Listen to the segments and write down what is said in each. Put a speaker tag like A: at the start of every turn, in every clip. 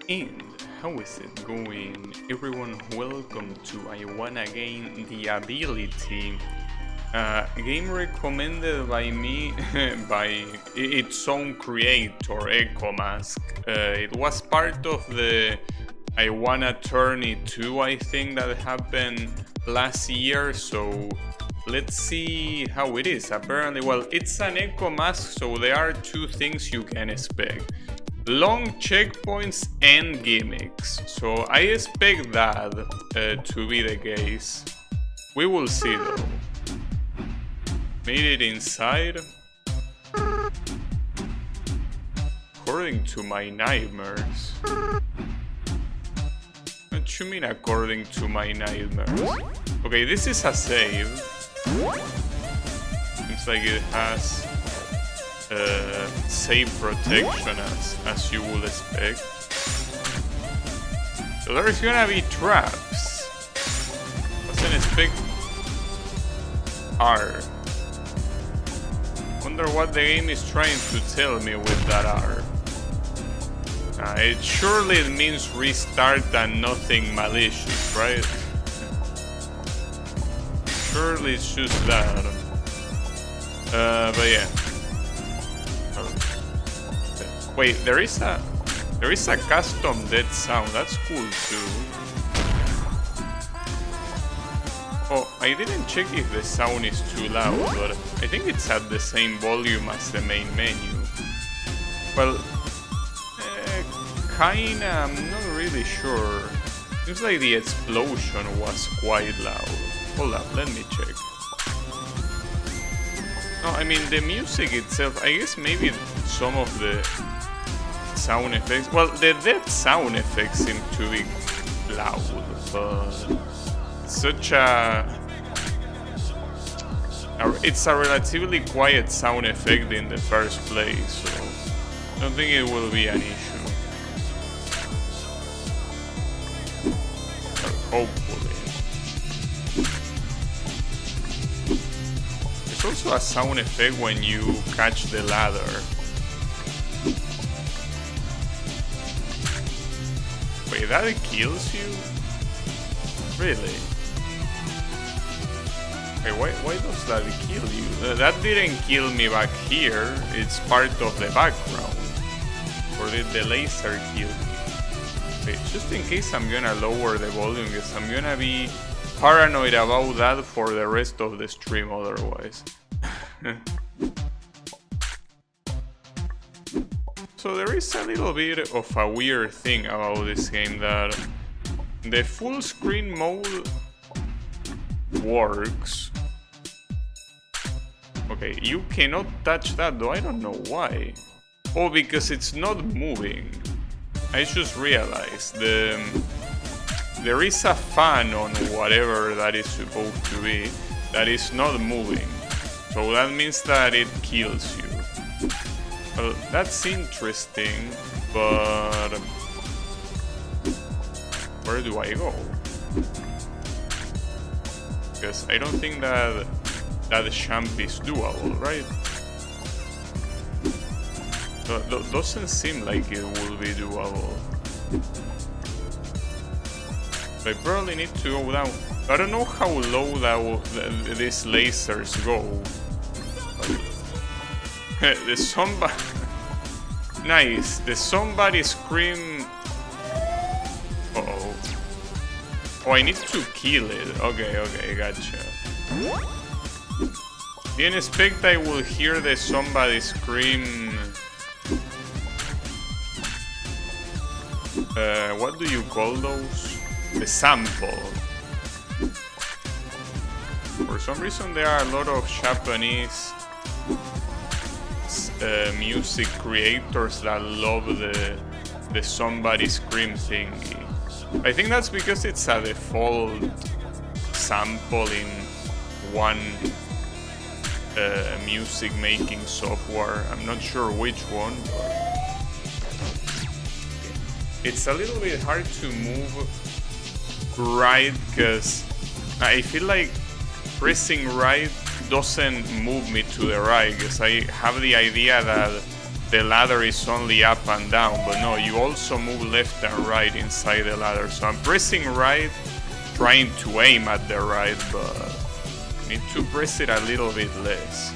A: And how is it going? Everyone, welcome to I Wanna Gain the Ability. Game recommended by me by its own creator, EcoMask. It was part of the I Wanna Turn It 2, I think, that happened last year, so let's see how it is. Apparently, well, it's an EcoMask, so there are two things you can expect. Long checkpoints and gimmicks, so I expect that to be the case. We will see though. Made it inside. According to my nightmares. What you mean according to my nightmares? Okay, this is a save. Seems like it has save protection as you would expect. So there's gonna be traps. Wasn't expect R. Wonder what the game is trying to tell me with that R. It surely means restart and nothing malicious, right? Surely it's just that. But yeah. Wait, there is a custom dead sound. That's cool too. Oh, I didn't check if the sound is too loud, but I think it's at the same volume as the main menu. Well, kinda, I'm not really sure. Seems like the explosion was quite loud. Hold up, let me check. No, I mean the music itself, I guess maybe some of the sound effects, well, the dead sound effects seem to be loud, but such it's a relatively quiet sound effect in the first place, so I don't think it will be an issue. Hopefully. There's also a sound effect when you catch the ladder. Wait, that kills you? Really? Wait, why does that kill you? That didn't kill me back here. It's part of the background. Or did the laser kill me? Wait, just in case I'm gonna lower the volume, because I'm gonna be paranoid about that for the rest of the stream otherwise. So there is a little bit of a weird thing about this game, that the full screen mode works. Okay, you cannot touch that though, I don't know why. Oh, because it's not moving. I just realized there is a fan on whatever that is supposed to be that is not moving. So that means that it kills you. Well, that's interesting, but where do I go? Because I don't think that jump is doable, right? Doesn't seem like it will be doable. So I probably need to go down. I don't know how low these lasers go. The somebody... Nice, the somebody scream... Uh-oh. Oh, I need to kill it. Okay, gotcha. Didn't expect I will hear the somebody scream... what do you call those? The sample. For some reason there are a lot of Japanese music creators that love the somebody scream thingy. I think that's because it's a default sample in one music making software. I'm not sure which one, but it's a little bit hard to move right, because I feel like pressing right doesn't move me to the right, because I have the idea that the ladder is only up and down, but no, you also move left and right inside the ladder. So I'm pressing right, trying to aim at the right, but need to press it a little bit less.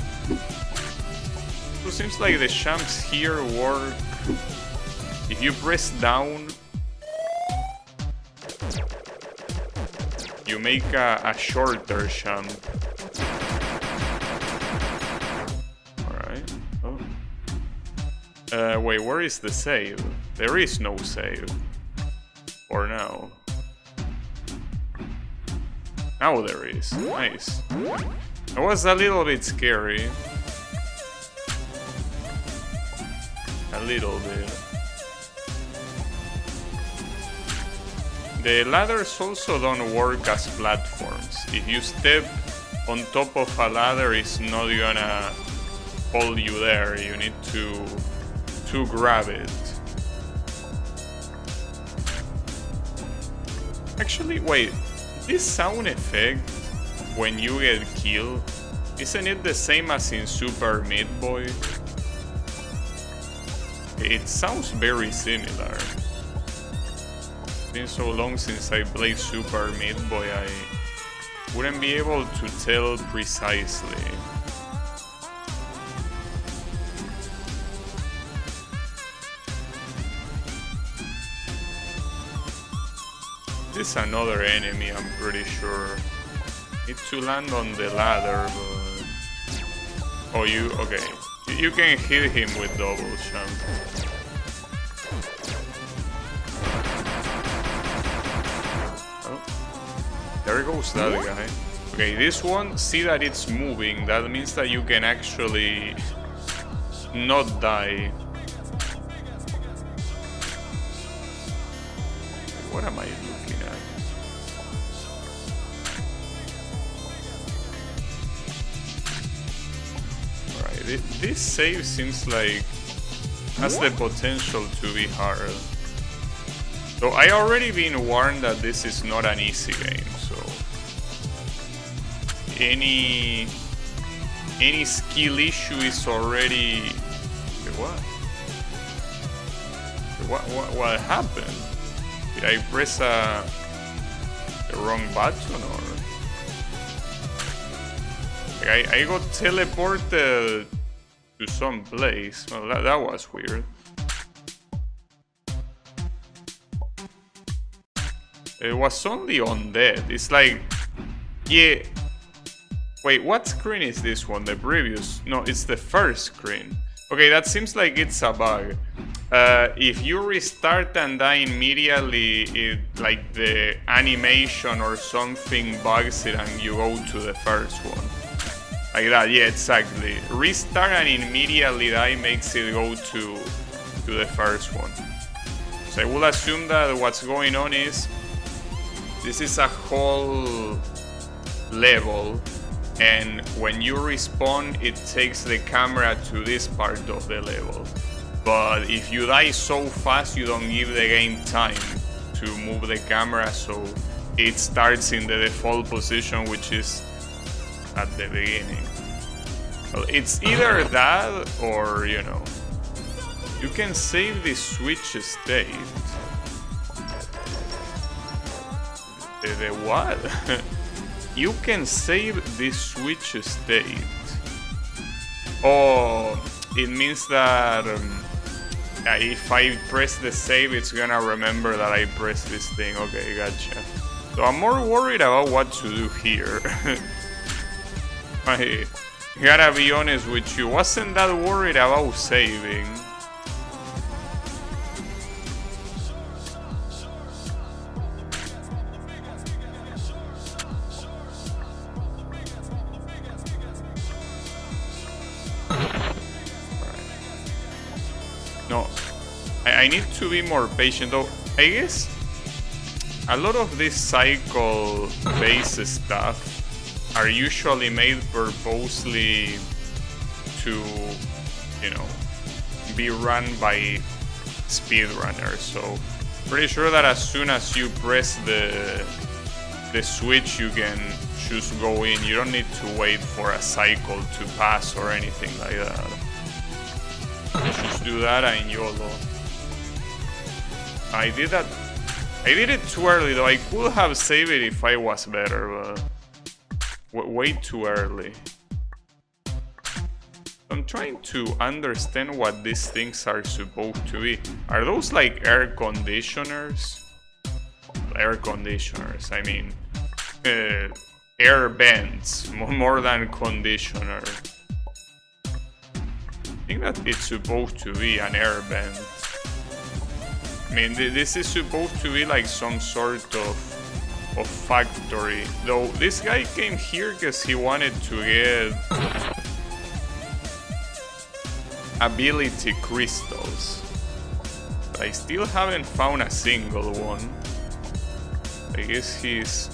A: So it seems like the jumps here work. If you press down, you make a shorter jump. Alright. Oh. Wait, where is the save? There is no save. For now. Now there is. Nice. It was a little bit scary. A little bit. The ladders also don't work as platforms. If you step on top of a ladder, it's not gonna hold you there. You need to grab it. Actually, wait. This sound effect when you get killed, isn't it the same as in Super Meat Boy? It sounds very similar. It's been so long since I played Super Meat Boy, I wouldn't be able to tell precisely. This is another enemy, I'm pretty sure. Need to land on the ladder, but... Oh, okay. You can hit him with double jump. Oh. There goes that guy. Okay, this one, see that it's moving. That means that you can actually not die. What am I looking at? Alright, this save seems like has the potential to be hard. So I already been warned that this is not an easy game, so any skill issue is already... What happened? Did I press the wrong button or... I got teleported to some place. Well, that was weird. It was only undead. It's like... Yeah... Wait, what screen is this one? The previous? No, it's the first screen. Okay, that seems like it's a bug. If you restart and die immediately, like the animation or something bugs it and you go to the first one. Like that, yeah, exactly. Restart and immediately die makes it go to the first one. So I will assume that what's going on is this is a whole level, and when you respawn, it takes the camera to this part of the level. But if you die so fast, you don't give the game time to move the camera, so it starts in the default position, which is at the beginning. Well, it's either that or, you know, you can save the switch state. The what? You can save the switch state. Oh, it means that if I press the save, it's gonna remember that I pressed this thing. Okay, gotcha. So I'm more worried about what to do here. I gotta be honest with you, wasn't that worried about saving. No, I need to be more patient though. I guess a lot of this cycle-based stuff are usually made purposely to, you know, be run by speedrunners. So pretty sure that as soon as you press the switch, you can just go in. You don't need to wait for a cycle to pass or anything like that. Just do that and YOLO. I did that. I did it too early though. I could have saved it if I was better, but way too early. I'm trying to understand what these things are supposed to be. Are those like air conditioners? Air conditioners, I mean, air vents more than conditioner. I think that it's supposed to be an air vent. I mean, this is supposed to be like some sort of factory. Though this guy came here because he wanted to get ability crystals. But I still haven't found a single one. I guess his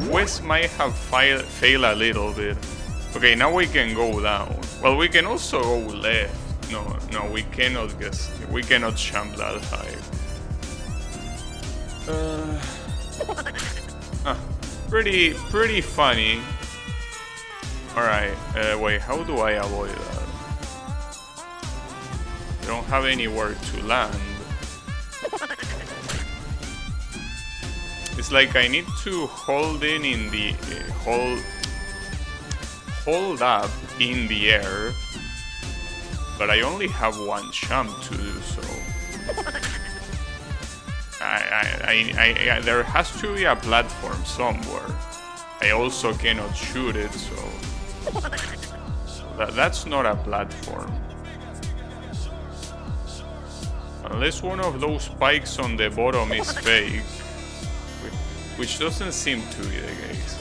A: quest might have failed a little bit. Okay, now we can go down. Well, we can also go left. No, we cannot guess. We cannot jump that high. Pretty funny. Alright, wait, how do I avoid that? I don't have anywhere to land. It's like I need to hold in the hold up in the air, but I only have one jump to do so. There has to be a platform somewhere. I also cannot shoot it, so that's not a platform. Unless one of those spikes on the bottom is fake, which doesn't seem to be the case.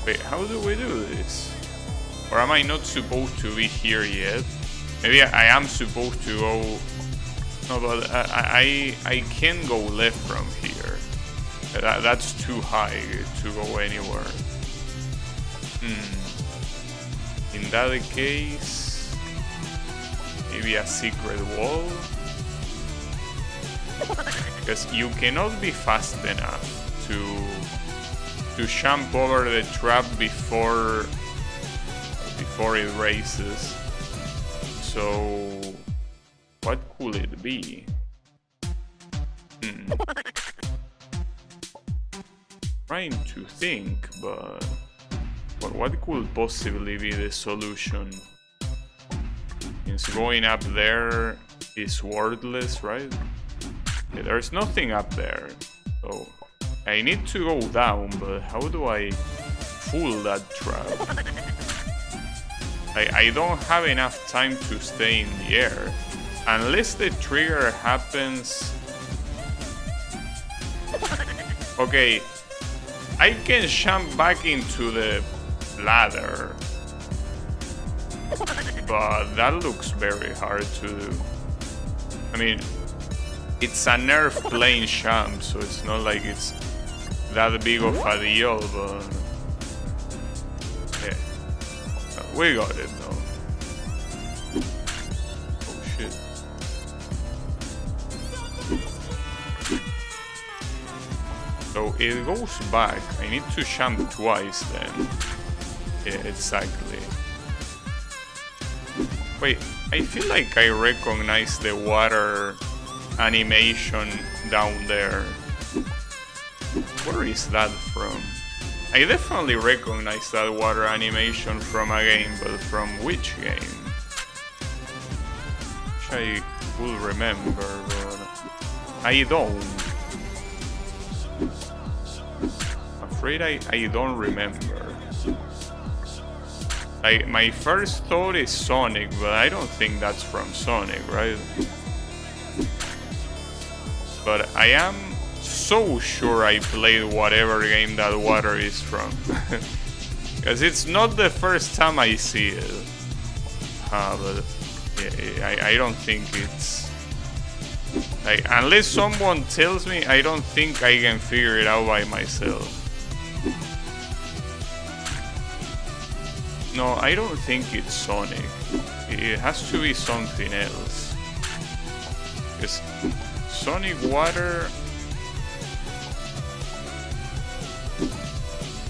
A: Wait, how do we do this? Or am I not supposed to be here yet? Maybe I am supposed to go... No, but I can go left from here. That's too high to go anywhere. In that case... Maybe a secret wall? Because you cannot be fast enough to jump over the trap before it races. So what could it be? Trying to think, but what could possibly be the solution? Since going up there is worthless, right? Yeah, there's nothing up there, so I need to go down, but how do I fool that trap? I don't have enough time to stay in the air, unless the trigger happens... Okay, I can jump back into the ladder, but that looks very hard to do. I mean, it's a nerf plane jump, so it's not like it's that big of a deal, but yeah, we got it though. Oh shit. So it goes back. I need to jump twice then. Yeah, exactly. Wait, I feel like I recognize the water animation down there. Where is that from? I definitely recognize that water animation from a game, but from which game? Which I will remember, but I don't. Afraid I don't remember. My first thought is Sonic, but I don't think that's from Sonic, right? But I am so sure I played whatever game that water is from. Because it's not the first time I see it. But yeah, I don't think it's... Like, unless someone tells me, I don't think I can figure it out by myself. No, I don't think it's Sonic. It has to be something else. Because Sonic Water...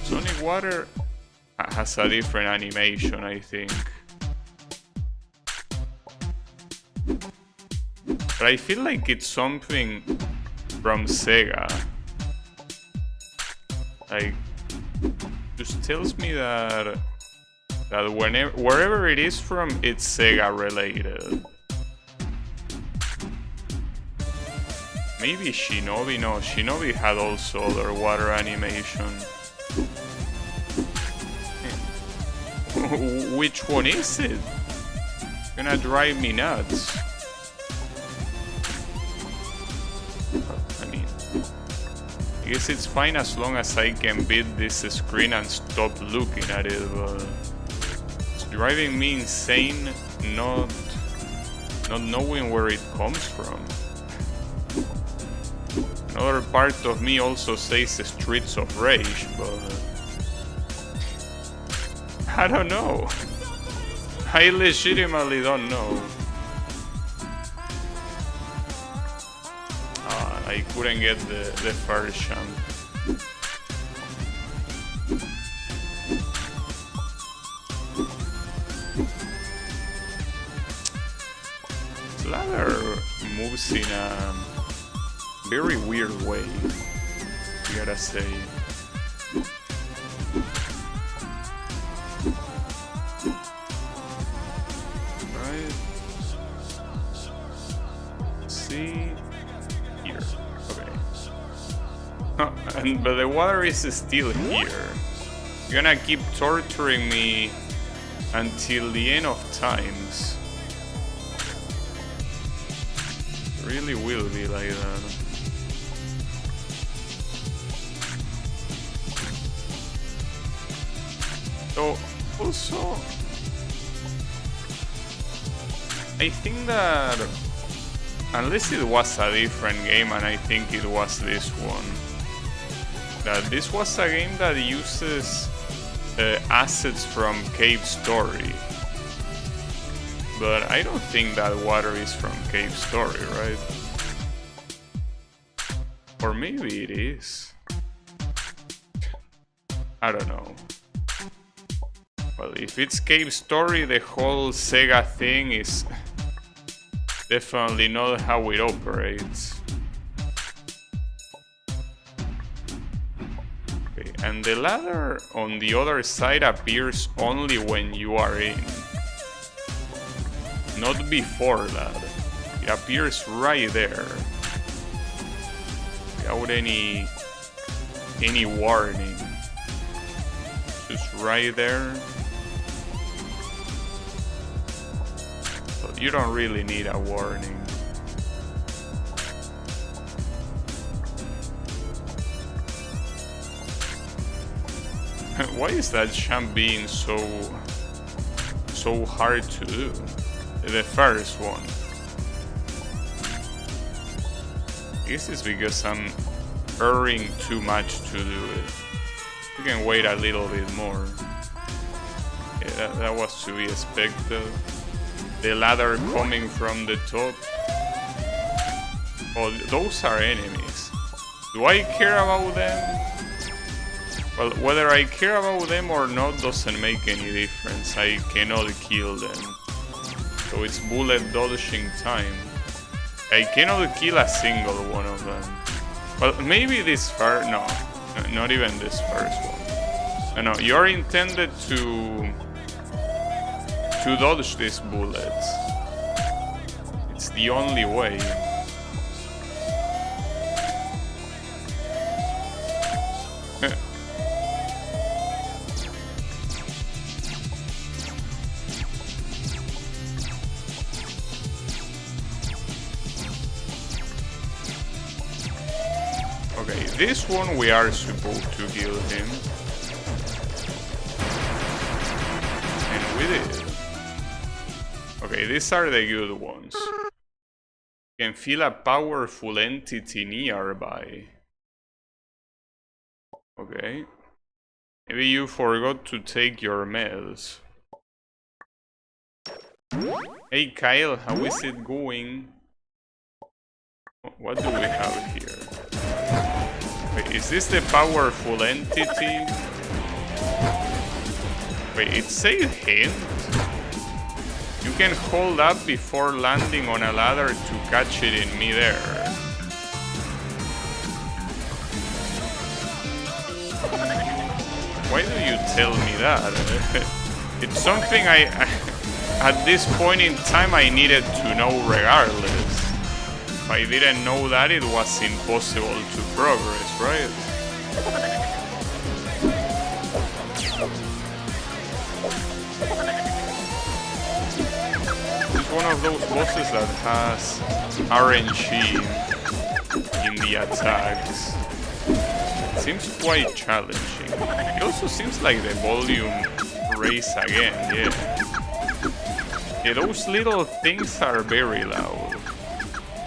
A: Sonic Water has a different animation, I think. But I feel like it's something from Sega. Like, just tells me that wherever it is from, it's Sega related. Maybe Shinobi? No, Shinobi had also other water animation. Which one is it? It's gonna drive me nuts. I mean, I guess it's fine as long as I can beat this screen and stop looking at it, but it's driving me insane not knowing where it comes from. Another part of me also says Streets of Rage, but I don't know. I legitimately don't know. I couldn't get the first jump. Ladder moves in a very weird way, I gotta say. Right. See here. Okay. But the water is still here. You're gonna keep torturing me until the end of times. It really will be like that. So, also, I think that, unless it was a different game, and I think it was this one, that this was a game that uses assets from Cave Story. But I don't think that water is from Cave Story, right? Or maybe it is. I don't know. Well, if it's Cave Story, the whole Sega thing is definitely not how it operates. Okay, and the ladder on the other side appears only when you are in. Not before that. It appears right there. Without any warning. Just right there. You don't really need a warning. Why is that jump being so hard to do? The first one. I guess it's because I'm hurrying too much to do it. You can wait a little bit more. Yeah, that was to be expected. The ladder coming from the top. Oh, those are enemies. Do I care about them? Well, whether I care about them or not doesn't make any difference. I cannot kill them. So it's bullet dodging time. I cannot kill a single one of them. Well, maybe this first... No, not even this first one. No, you're intended to dodge these bullets. It's the only way. Okay, this one we are supposed to kill him. And we did. Okay, these are the good ones. You can feel a powerful entity nearby. Okay. Maybe you forgot to take your meds. Hey Kyle, how is it going? What do we have here? Wait, is this the powerful entity? Wait, it says hint? can hold up before landing on a ladder to catch it in midair. Why do you tell me that? It's something at this point in time I needed to know regardless. If I didn't know that, it was impossible to progress, right? It's one of those bosses that has RNG in the attacks. It seems quite challenging. It also seems like the volume raise again, yeah. Yeah, those little things are very loud.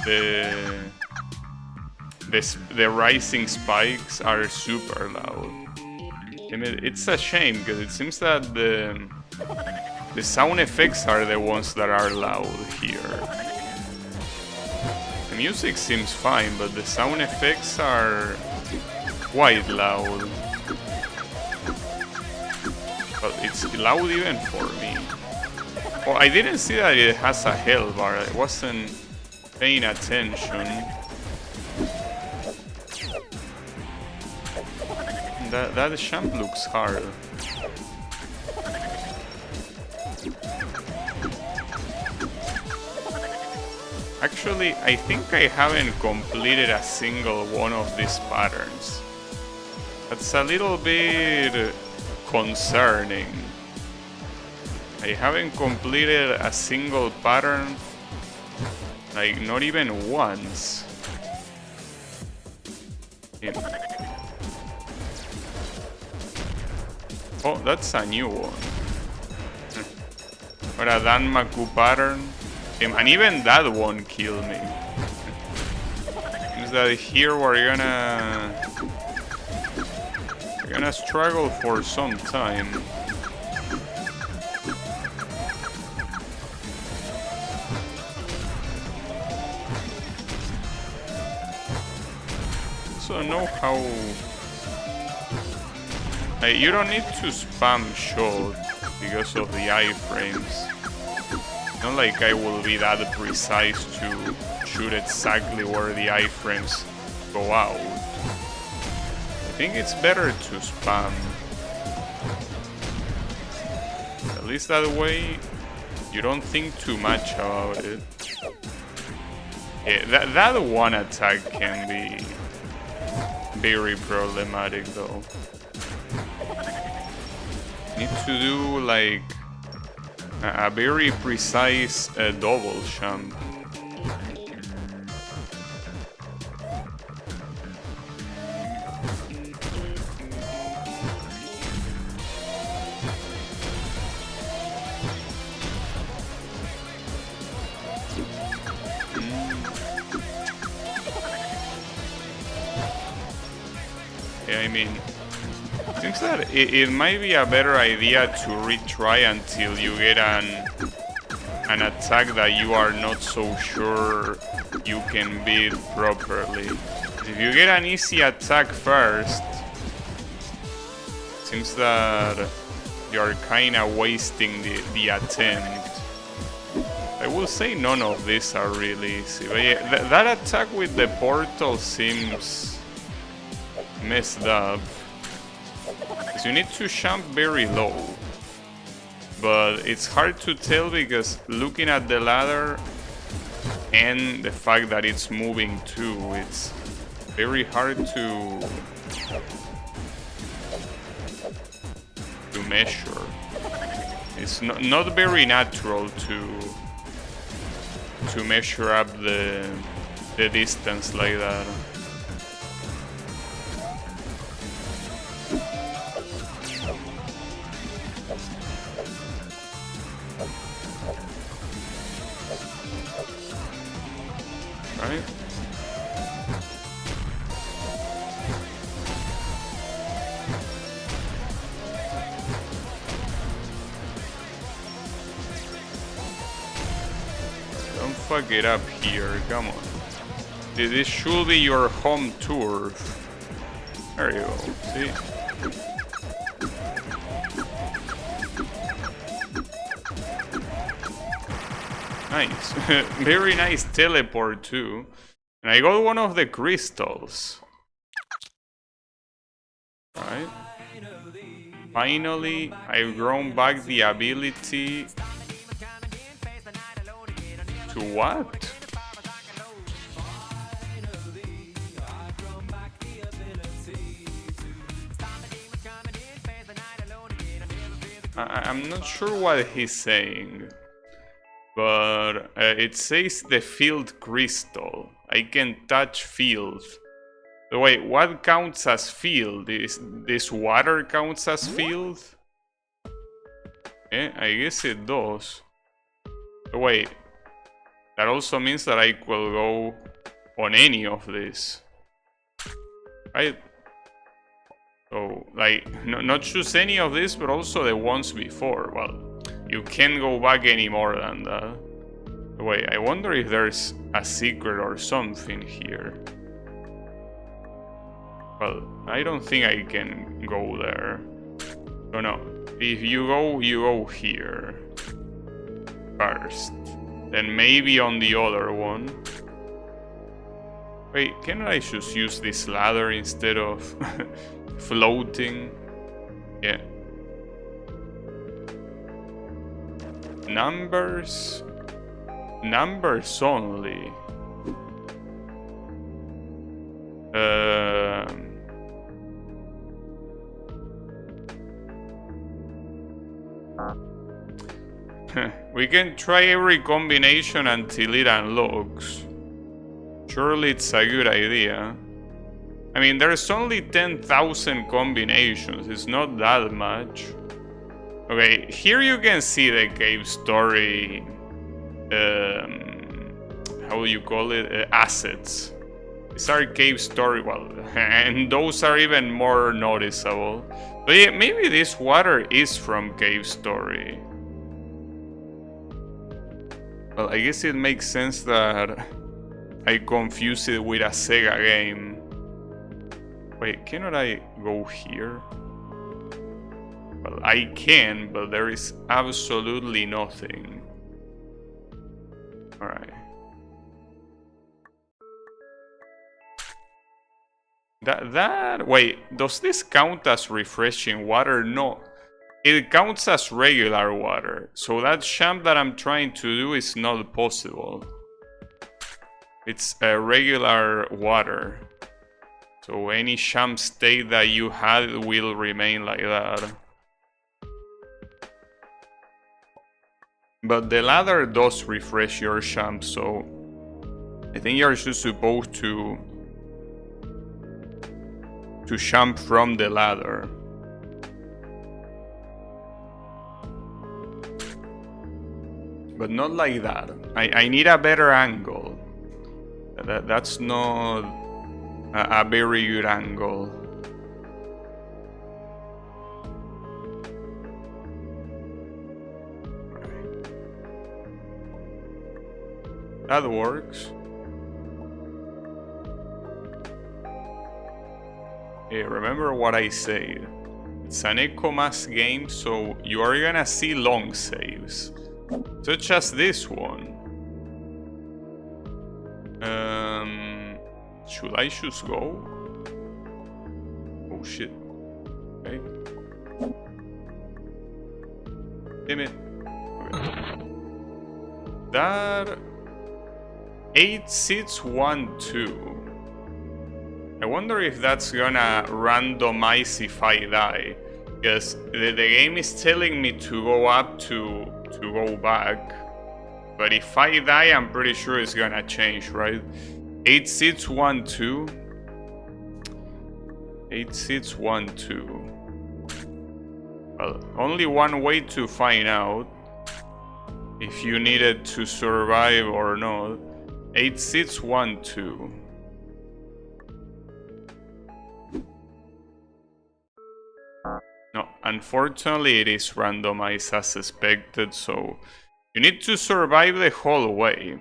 A: The rising spikes are super loud. And it's a shame because it seems that the sound effects are the ones that are loud here. The music seems fine, but the sound effects are quite loud. But it's loud even for me. Oh, I didn't see that it has a health bar. I wasn't paying attention. That champ looks hard. Actually, I think I haven't completed a single one of these patterns. That's a little bit concerning. I haven't completed a single pattern, like not even once. Yeah. Oh, that's a new one. Or a Danmaku pattern. And even that won't kill me. Means that here we're gonna struggle for some time. So know how you don't need to spam shot because of the iframes. Not like I will be that precise to shoot exactly where the iframes go out. I think it's better to spam. At least that way you don't think too much about it. Yeah, that one attack can be very problematic though. Need to do like a very precise double jump. Yeah, I mean, seems that it might be a better idea to retry until you get an attack that you are not so sure you can beat properly. If you get an easy attack first, seems that you're kinda wasting the attempt. I will say none of these are really easy, but yeah, that attack with the portal seems messed up. So you need to jump very low, but it's hard to tell because looking at the ladder and the fact that it's moving too, it's very hard to measure. It's not very natural to measure up the distance like that. Right? Don't fuck it up here, come on. This should be your home turf. There you go, see? Nice. Very nice teleport too. And I got one of the crystals. Right. Finally, I've grown back the ability to what? I'm not sure what he's saying, but it says the field crystal. I can touch field. So wait, what counts as field? Is this water counts as field? I guess it does. So wait, that also means that I will go on any of this, right? So, like, not choose any of this, but also the ones before. Well, you can't go back any more than that. Wait, I wonder if there's a secret or something here. Well, I don't think I can go there. So no, if you go here first. Then maybe on the other one. Wait, can I just use this ladder instead of floating? Yeah. Numbers only. We can try every combination until it unlocks. Surely it's a good idea. I mean, there's only 10,000 combinations, it's not that much. Okay, here you can see the cave story, how do you call it, assets. These are cave story, well, and those are even more noticeable. But yeah, maybe this water is from cave story. Well, I guess it makes sense that I confuse it with a Sega game. Wait, cannot I go here? Well, I can, but there is absolutely nothing. Alright. Wait, does this count as refreshing water? No. It counts as regular water. So that champ that I'm trying to do is not possible. It's a regular water. So any champ state that you had will remain like that. But the ladder does refresh your champ, so I think you're just supposed to champ from the ladder. But not like that. I need a better angle. That's not a very good angle. That works. Hey, remember what I said. It's an Ecomass game, so you are gonna see long saves. Such as this one. Should I just go? Oh shit. Okay. Damn it. Okay. That 8 seats 1 2. I wonder if that's gonna randomize if I die. Because the game is telling me to go up to go back. But if I die, I'm pretty sure it's gonna change, right? 8 seats 1 2. 8 seats 1 2. Well, only one way to find out if you needed to survive or not. 8 seats 1 2. No, unfortunately it is randomized as expected, so you need to survive the whole way.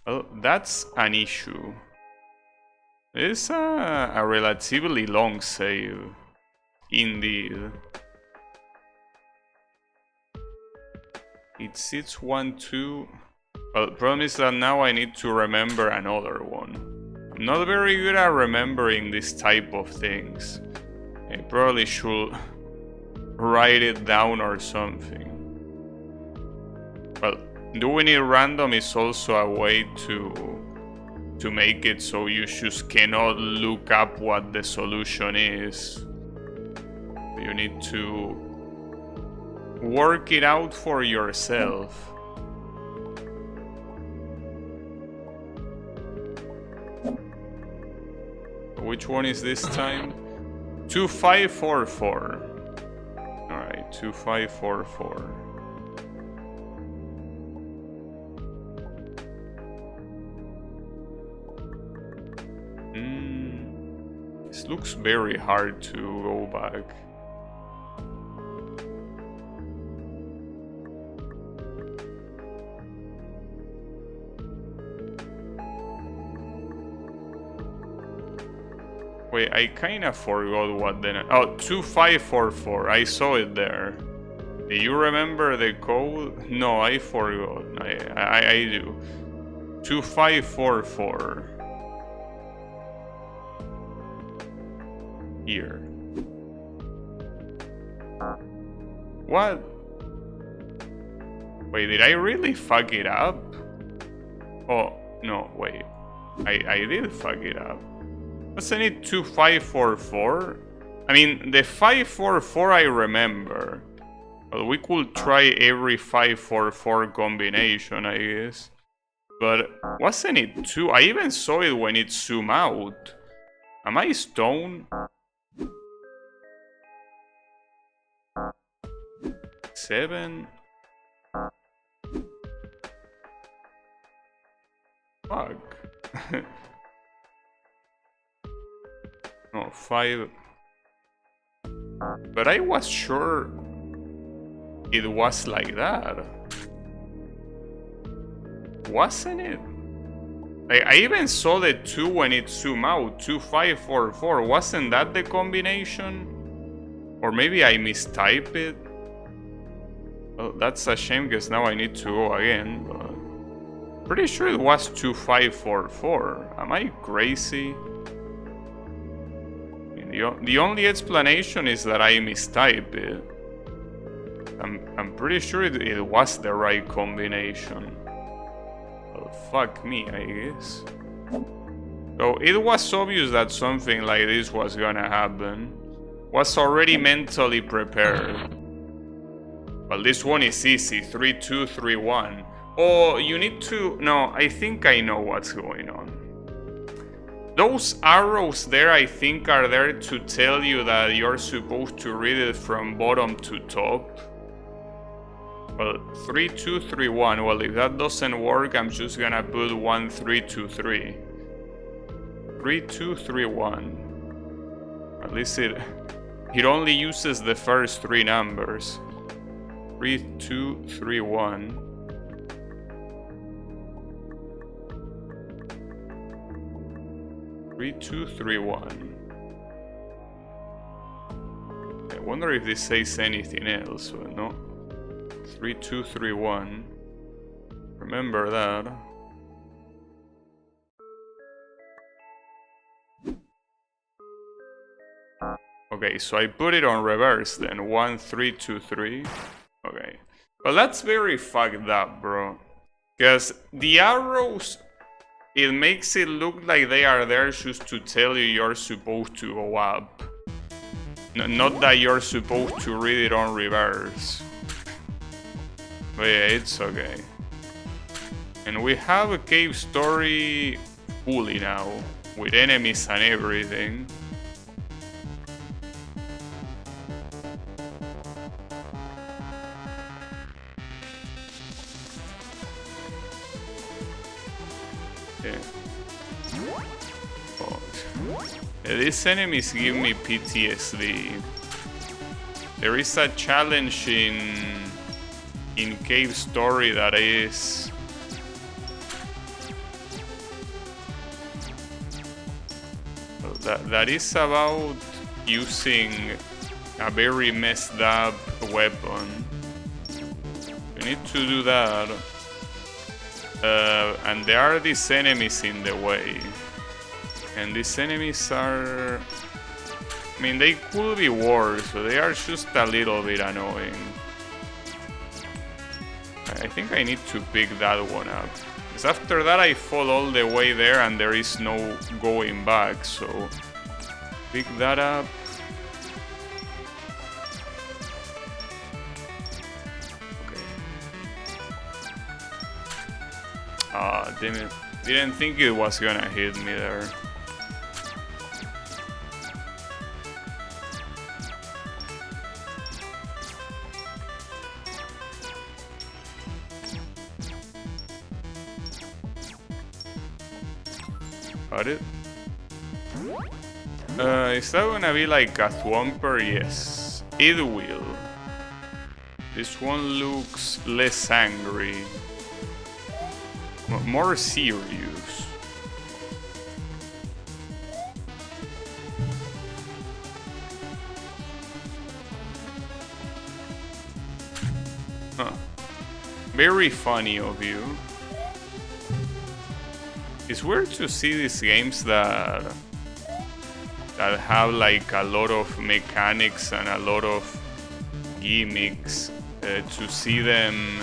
A: Well, that's an issue. It's a relatively long save, indeed. It's 1, 2. Well, the problem is that now I need to remember another one. I'm not very good at remembering this type of things. I probably should write it down or something. Well, doing it random is also a way to make it so you just cannot look up what the solution is. You need to work it out for yourself. Which one is this time? 2544. Alright, 2544. This looks very hard to go back. Wait, I kinda forgot what then. Oh, 2544. I saw it there. Do you remember the code? No, I forgot. I do. 2544. Here. What? Wait, did I really fuck it up? Oh, no, wait. I did fuck it up. Wasn't it 2544? I mean, the 544 I remember. Well, we could try every 544 combination, I guess. But wasn't it 2? I even saw it when it zoomed out. Am I stoned? 7? Fuck. No, 5. But I was sure it was like that. Wasn't it? I even saw the 2 when it zoomed out. 2544. Wasn't that the combination? Or maybe I mistyped it? Well, that's a shame because now I need to go again. But pretty sure it was 2544. Am I crazy? The only explanation is that I mistyped it. I'm pretty sure it was the right combination. Well, fuck me, I guess. So it was obvious that something like this was gonna happen. Was already mentally prepared. Well, this one is easy. 3, 2, 3, 1. Oh, you need to... No, I think I know what's going on. Those arrows there, I think, are there to tell you that you're supposed to read it from bottom to top. Well, 3, 2, 3, 1. Well, if that doesn't work, I'm just gonna put 1, 3, 2, 3. 3, 2, 3, 1. At least it only uses the first 3 numbers. 3, 2, 3, 1. 3, 2, 3, 1. I wonder if this says anything else. Well, no. 3, 2, 3, 1. Remember that. Okay, so I put it on reverse then. 1, 3, 2, 3. Okay. Well, that's very fucked up, bro. Because the arrows... It makes it look like they are there just to tell you you're supposed to go up. Not that you're supposed to read it on reverse. But yeah, it's okay. And we have a cave story fully now, with enemies and everything. These enemies give me PTSD. There is a challenge in Cave Story that is that is about using a very messed up weapon. You need to do that. And there are these enemies in the way. And these enemies are... I mean, they could be worse, but they are just a little bit annoying. I think I need to pick that one up. Because after that I fall all the way there and there is no going back, so... Pick that up. Ah, damn it. Didn't think it was gonna hit me there. Got it. Is that gonna be like a Thwomper? Yes, it will. This one looks less angry. More serious. Huh. Very funny of you. It's weird to see these games that have like a lot of mechanics and a lot of gimmicks, to see them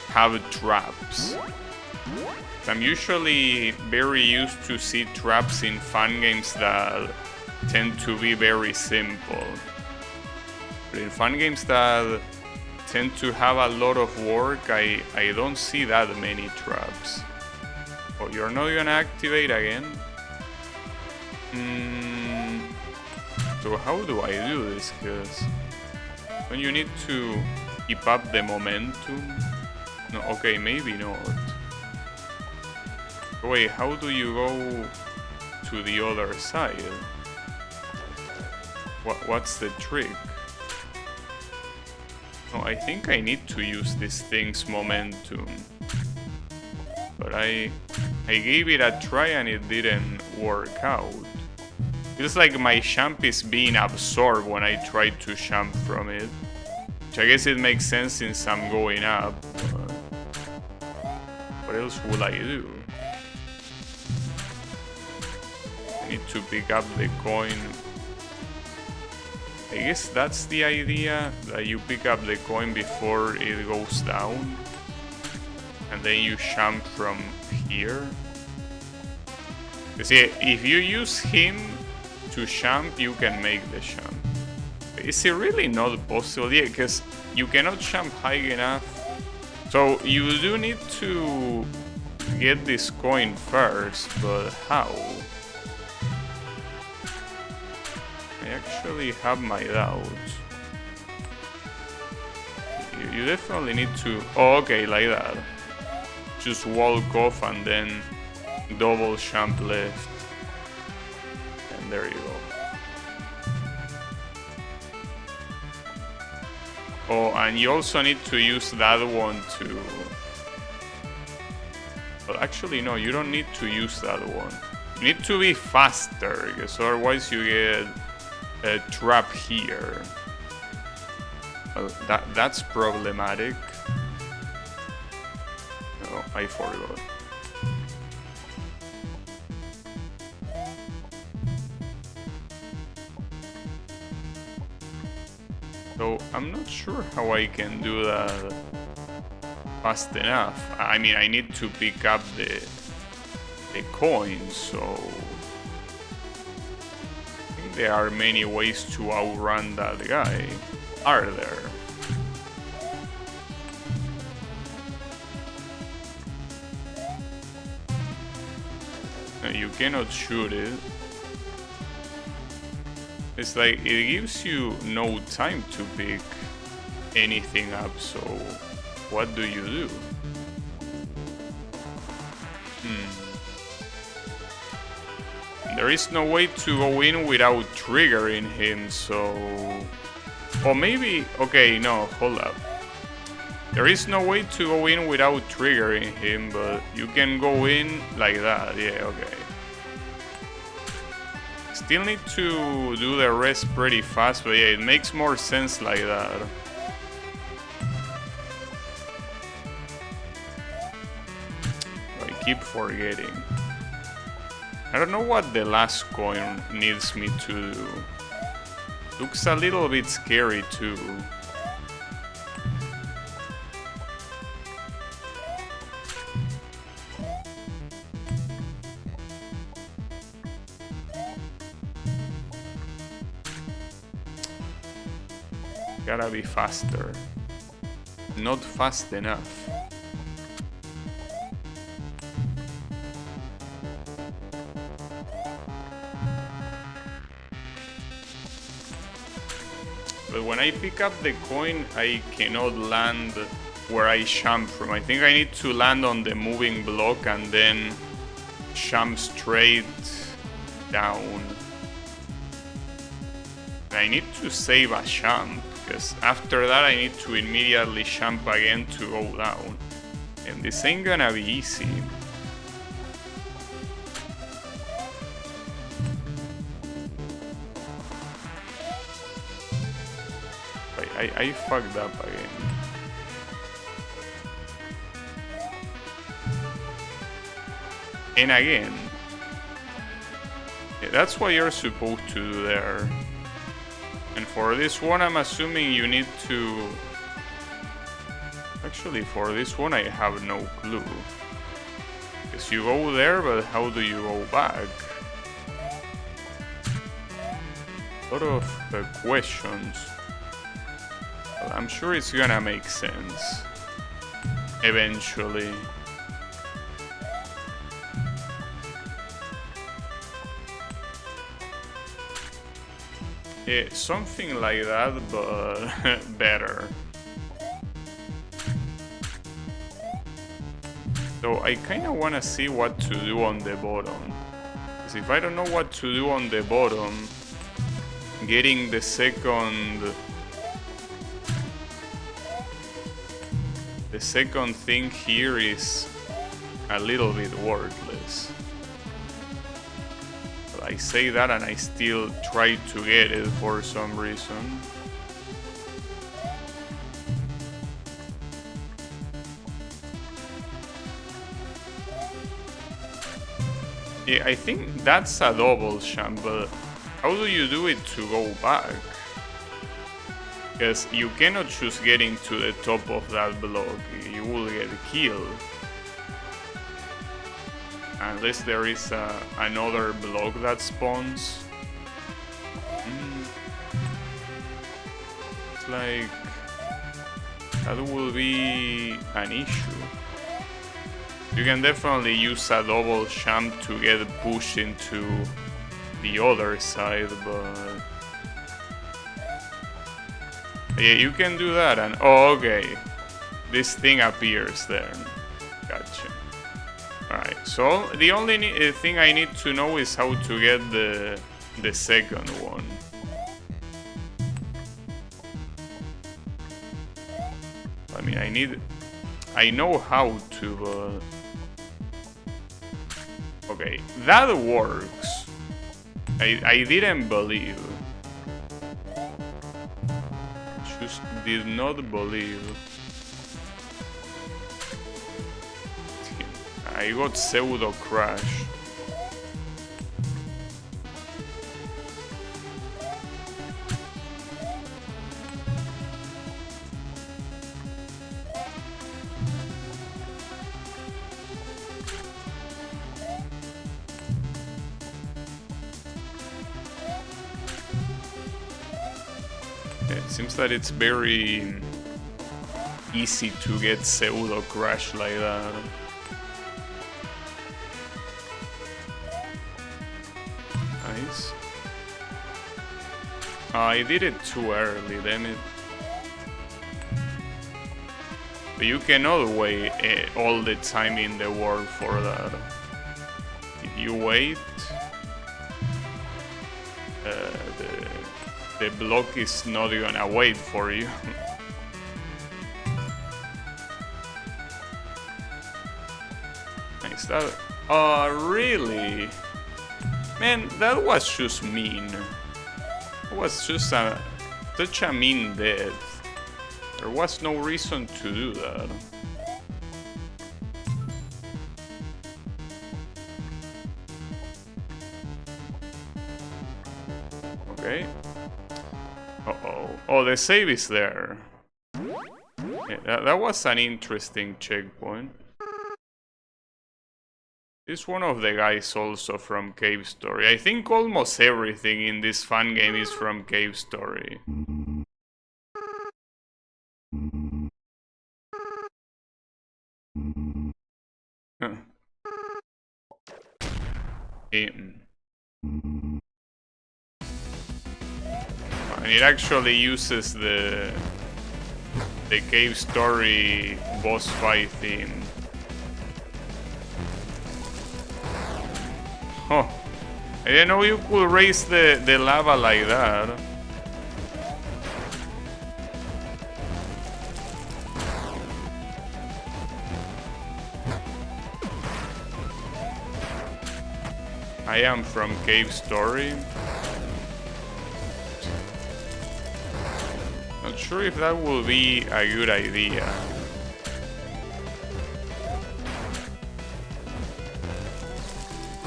A: have traps. I'm usually very used to see traps in fun games that tend to be very simple. But in fun games that tend to have a lot of work, I don't see that many traps. Oh, you're not gonna activate again? So how do I do this? Because don't you need to keep up the momentum? No, okay, maybe not. Wait, how do you go to the other side? What's the trick? No, I think I need to use this thing's momentum. But I gave it a try and it didn't work out. Feels like my champ is being absorbed when I try to champ from it. Which I guess it makes sense since I'm going up. What else would I do? I need to pick up the coin. I guess that's the idea, that you pick up the coin before it goes down. And then you jump from here. You see, if you use him to jump, you can make the jump. Is it really not possible? Yeah, because you cannot jump high enough. So you do need to get this coin first, but how? I actually have my doubts. You definitely need to... Oh, okay, like that. Just walk off and then double jump left. And there you go. Oh, and you also need to use that one to... Well, actually, no, you don't need to use that one. You need to be faster, because otherwise you get a trap here. Well, that's problematic. Oh, I forgot. So I'm not sure how I can do that fast enough. I mean, I need to pick up the coins, so I think there are many ways to outrun that guy. Are there? You cannot shoot it. It's like it gives you no time to pick anything up, so what do you do? There is no way to go in without triggering him, so... Or maybe... Okay, no, hold up. There is no way to go in without triggering him, but you can go in like that, yeah, okay. Still need to do the rest pretty fast, but yeah, it makes more sense like that. keep forgetting. I don't know what the last coin needs me to do. Looks a little bit scary too. Gotta be faster. Not fast enough. But when I pick up the coin, I cannot land where I jump from. I think I need to land on the moving block and then jump straight down. I need to save a jump, because after that I need to immediately jump again to go down. And this ain't gonna be easy. I fucked up again. And again. Yeah, that's what you're supposed to do there. And for this one, I'm assuming you need to... Actually, for this one, I have no clue. Because you go there, but how do you go back? A lot of questions. But I'm sure it's gonna make sense. Eventually. Yeah, something like that, but better. So I kinda wanna see what to do on the bottom. Because if I don't know what to do on the bottom, getting the second thing here is a little bit worthless. But I say that and I still try to get it for some reason. Yeah, I think that's a double jump, but how do you do it to go back? Because you cannot just getting to the top of that block, you will get killed. Unless there is another block that spawns. It's like... that will be an issue. You can definitely use a double jump to get pushed into the other side, but... yeah, you can do that and... oh, okay. This thing appears there. Gotcha. Alright, so the only thing I need to know is how to get the second one. I mean, I know how to, but... okay, that works. I didn't believe. Just did not believe. I got pseudo crash. It seems that it's very easy to get pseudo crash like that. Nice. I did it too early, damn it. But you cannot wait all the time in the world for that. If you wait, the block is not gonna wait for you. Nice. That. Oh, really? Man, that was just mean. It was just such a mean death. There was no reason to do that. Okay. Uh-oh. Oh, the save is there. Yeah, that was an interesting checkpoint. It's one of the guys also from Cave Story. I think almost everything in this fun game is from Cave Story. Huh. And it actually uses the Cave Story boss fight theme. Huh. I didn't know you could raise the lava like that. I am from Cave Story. Not sure if that will be a good idea.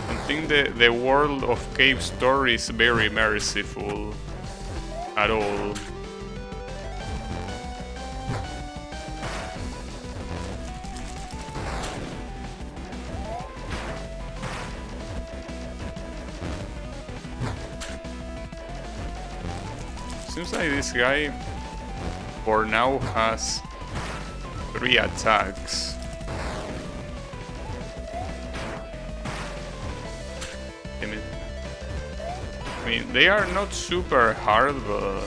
A: I think the world of Cave Story is very merciful at all. Seems like this guy for now has 3 attacks. I mean, they are not super hard, but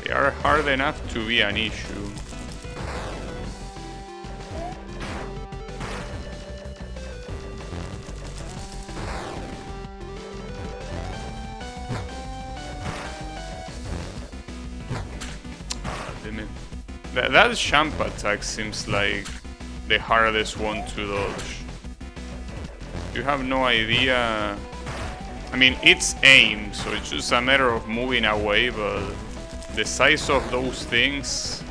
A: they are hard enough to be an issue. That champ attack seems like the hardest one to dodge. You have no idea. I mean, it's aim, so it's just a matter of moving away, but the size of those things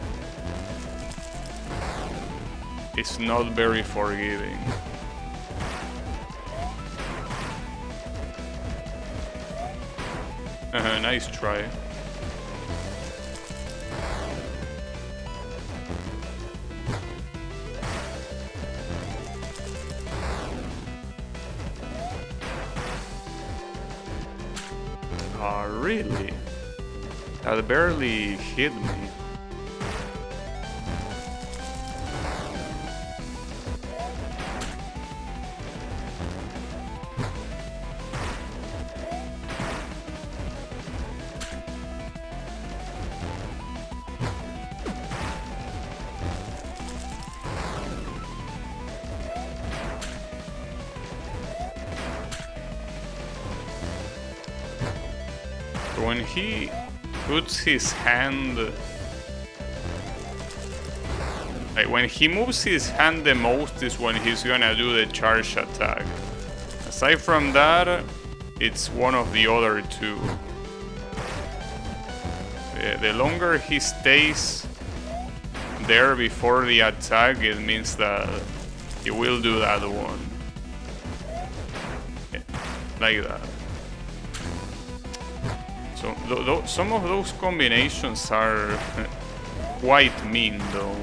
A: is not very forgiving. Nice try. Really? That barely hit me. When he puts his hand, like when he moves his hand the most is when he's gonna do the charge attack. Aside from that, it's one of the other two. The longer he stays there before the attack, it means that he will do that one. Yeah, like that. So some of those combinations are quite mean, though.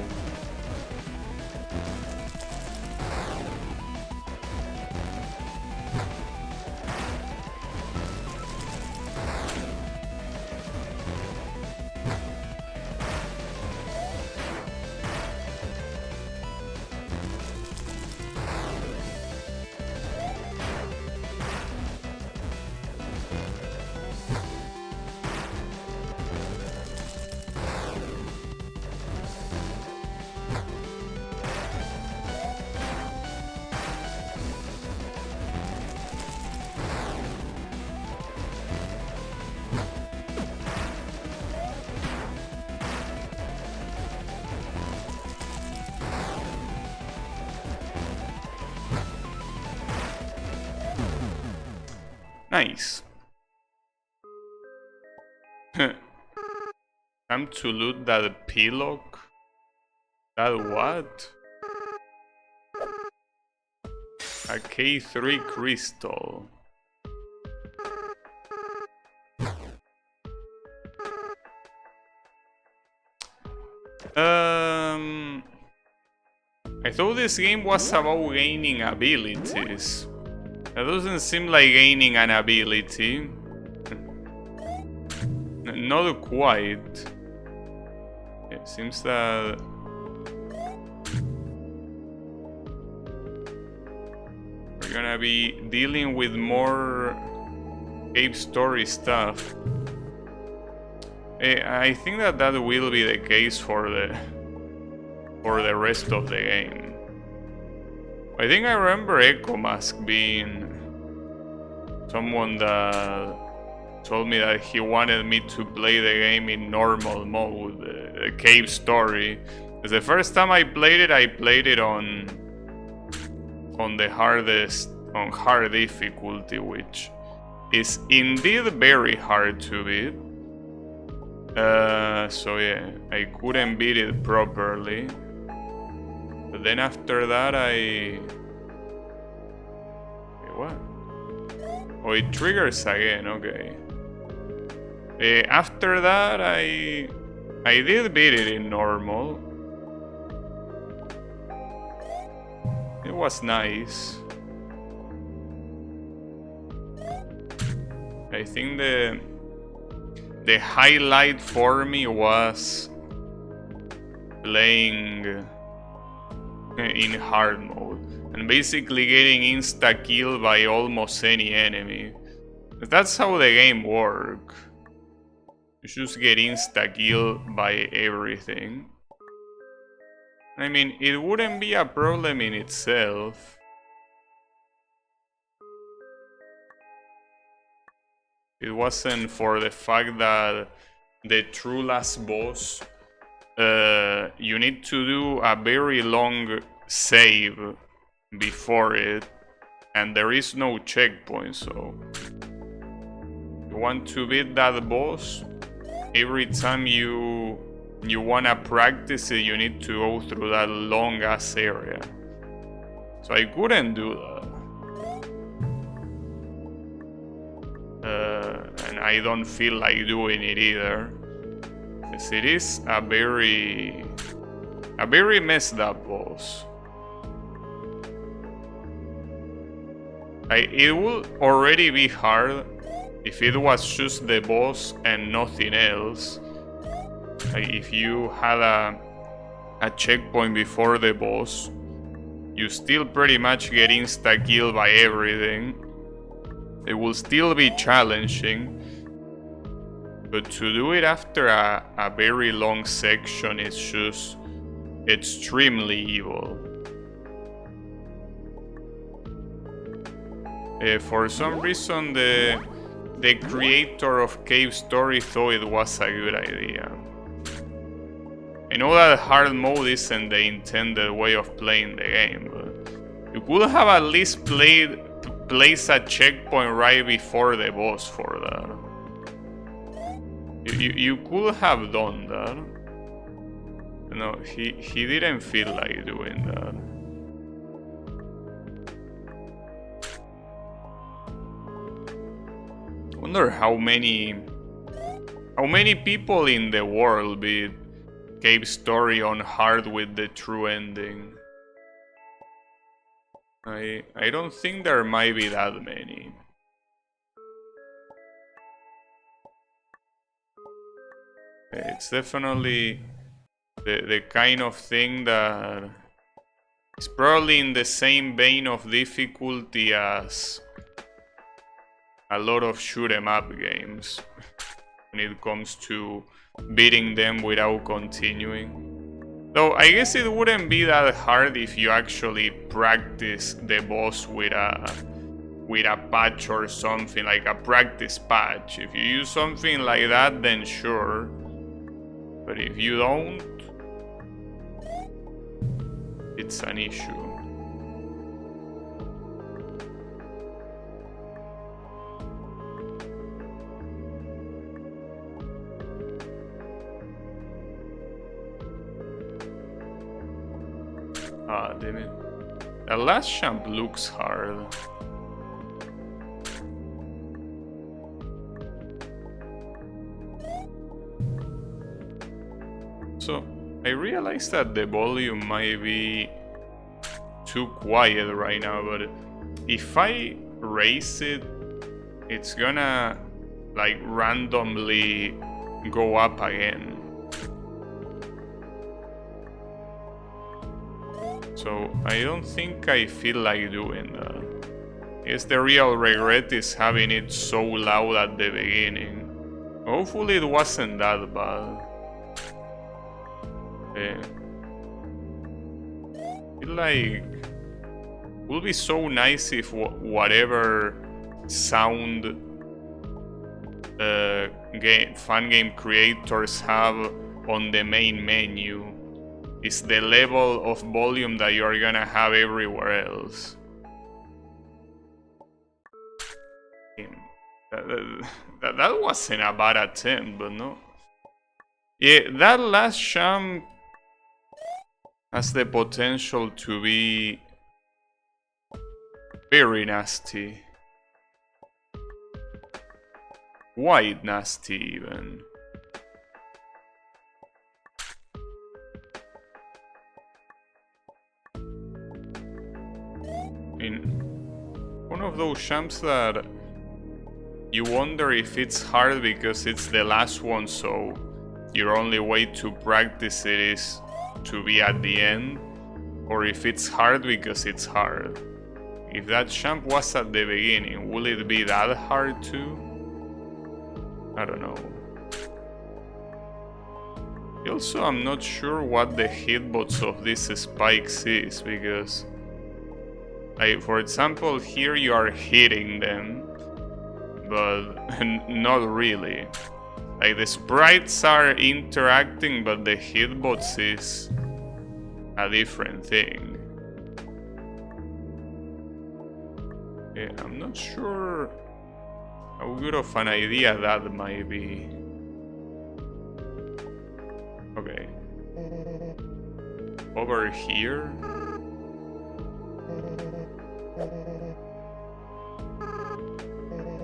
A: Nice. Time to loot that pillock. That what? A K3 crystal. this game was about gaining abilities. That doesn't seem like gaining an ability. Not quite. It seems that we're gonna be dealing with more cave story stuff. I think that will be the case for the rest of the game. I think I remember Echo Mask being someone that told me that he wanted me to play the game in normal mode, the cave story. Because the first time I played it on the hardest, on hard difficulty, which is indeed very hard to beat. So yeah, I couldn't beat it properly. But then after that Wait, what? Oh, it triggers again, okay. After that I did beat it in normal. It was nice. I think the highlight for me was playing in hard mode and basically getting insta-kill by almost any enemy. That's how the game works. You just get insta-kill by everything. I mean, it wouldn't be a problem in itself. It wasn't for the fact that the true last boss, you need to do a very long save before it, and there is no checkpoint, so you want to beat that boss, every time you wanna practice it, you need to go through that long ass area. So I couldn't do that. And I don't feel like doing it either. Because it is a very messed up boss. It would already be hard if it was just the boss and nothing else. Like if you had a checkpoint before the boss, you still pretty much get insta-kill by everything. It will still be challenging, but to do it after a very long section is just extremely evil. For some reason, the creator of Cave Story thought it was a good idea. I know that hard mode isn't the intended way of playing the game, but you could have at least place a checkpoint right before the boss for that. You could have done that. No, he didn't feel like doing that. I wonder how many people in the world beat Cave Story on hard with the true ending. I don't think there might be that many. It's definitely the kind of thing that is probably in the same vein of difficulty as a lot of shoot 'em up games when it comes to beating them without continuing. Though I guess it wouldn't be that hard if you actually practice the boss with a patch or something, like a practice patch. If you use something like that, then sure. But if you don't, it's an issue. Ah, damn it. The last jump looks hard. So, I realized that the volume might be too quiet right now, but if I raise it, it's gonna like randomly go up again. So I don't think I feel like doing that. I guess the real regret is having it so loud at the beginning. Hopefully it wasn't that bad. Yeah. I feel like it would be so nice if whatever sound fan game creators have on the main menu is the level of volume that you're gonna have everywhere else. That wasn't a bad attempt, but no. Yeah, that last champ has the potential to be very nasty. Quite nasty, even. One of those champs that you wonder if it's hard because it's the last one, so your only way to practice it is to be at the end, or if it's hard because it's hard. If that champ was at the beginning, will it be that hard too? I don't know. Also, I'm not sure what the hitbox of these spikes is, because for example, here you are hitting them, but not really. Like the sprites are interacting, but the hitbox is a different thing. Yeah, I'm not sure how good of an idea that might be. Okay. Over here.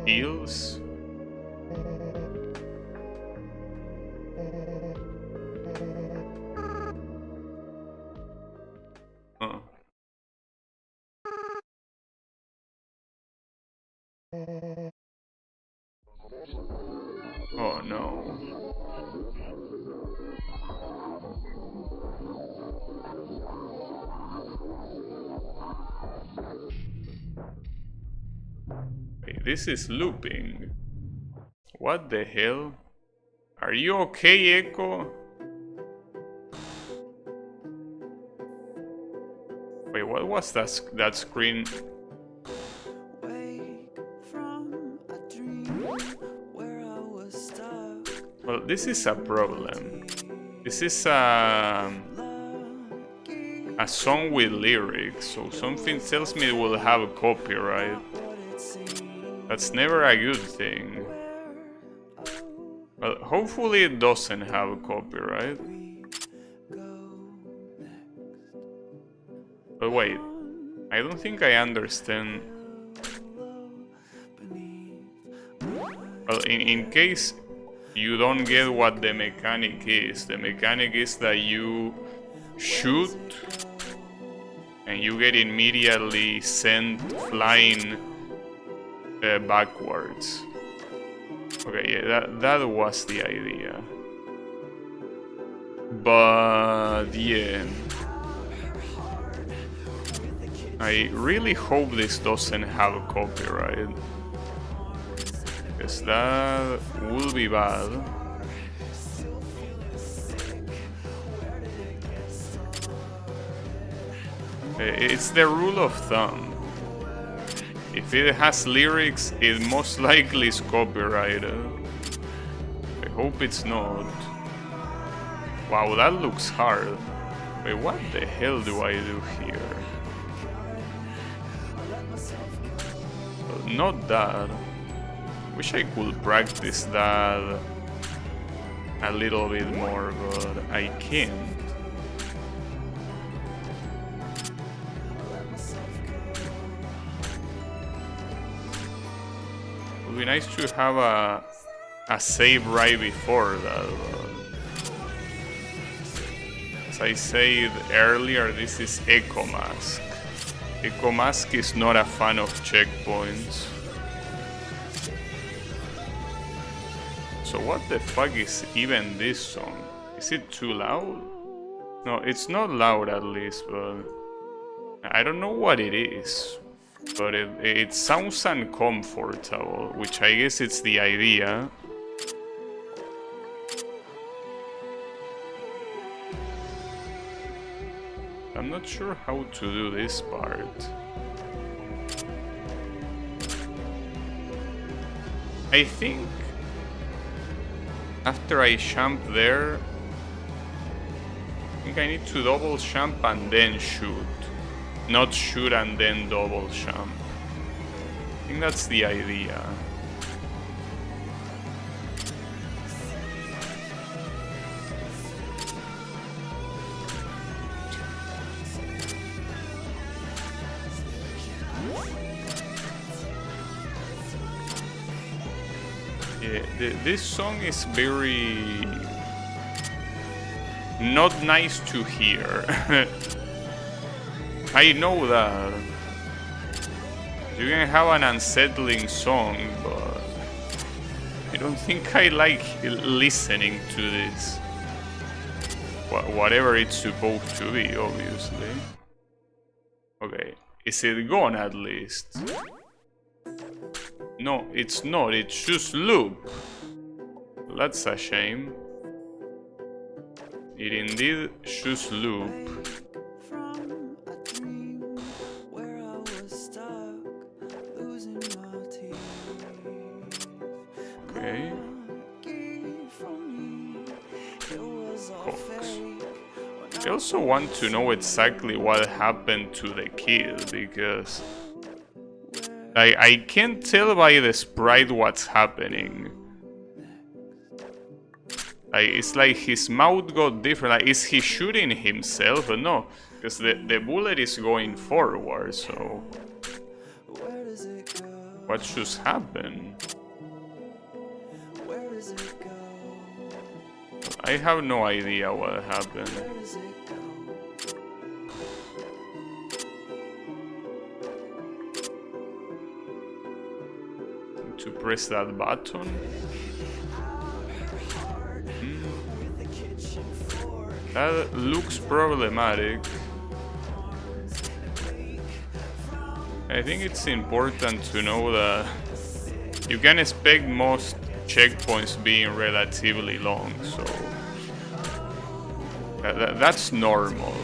A: Heals. Huh. Oh no. Wait, this is looping. What the hell? Are you okay, Echo? Wait, what was that screen? Well, this is a problem. This is a song with lyrics, so something tells me it will have a copyright. That's never a good thing. Well, hopefully it doesn't have a copyright. But wait, I don't think I understand. Well, in case you don't get what the mechanic is that you shoot and you get immediately sent flying backwards. Okay, yeah, that was the idea. But yeah, I really hope this doesn't have a copyright, because that will be bad. It's the rule of thumb. If it has lyrics, it most likely is copyrighted. I hope it's not. Wow, that looks hard. Wait, what the hell do I do here? Well, not that. Wish I could practice that a little bit more, but I can't. It would be nice to have a save right before that, but as I said earlier, this is Echo Mask. Ecomask is not a fan of checkpoints. So what the fuck is even this song? Is it too loud? No, it's not loud at least, but I don't know what it is. But it sounds uncomfortable, which I guess it's the idea. I'm not sure how to do this part. I think after I jump there, I think I need to double jump and then shoot. Not shoot and then double jump. I think that's the idea. Yeah, this song is very not nice to hear. I know that you can have an unsettling song, but I don't think I like listening to this. Whatever it's supposed to be, obviously. Okay, is it gone at least? No, it's not, it's just loop. That's a shame. It indeed just loop. Okay. Cox. I also want to know exactly what happened to the kid, because I can't tell by the sprite what's happening. It's like his mouth got different. Like, is he shooting himself? No, because the bullet is going forward, so... What just happened? I have no idea what happened. To press that button. That looks problematic. I think it's important to know that you can expect most checkpoints being relatively long, so that's normal.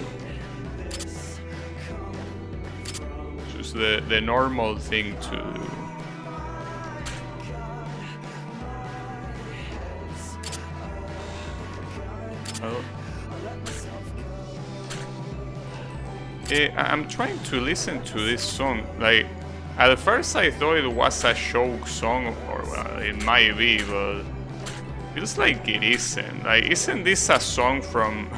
A: Just the normal thing to do. Well, I'm trying to listen to this song. Like, at first I thought it was a show song, or well, it might be, but feels like it isn't. Like, isn't this a song from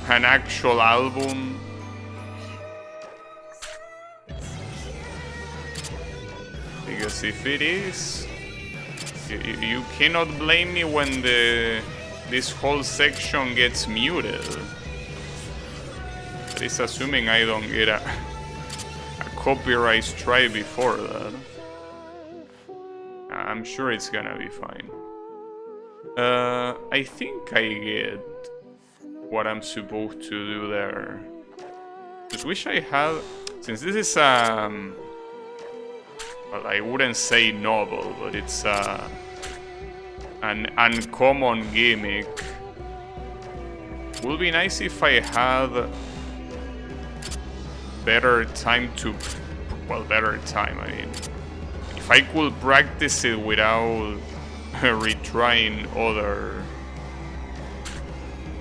A: an actual album? Because if it is, you cannot blame me when this whole section gets muted. That is assuming I don't get a copyright strike before that. I'm sure it's gonna be fine. I think I get what I'm supposed to do there. Just wish I had, since this is well, I wouldn't say novel, but it's an uncommon gimmick. Would be nice if I had better time to, well, better time, I mean, if I could practice it without retrying other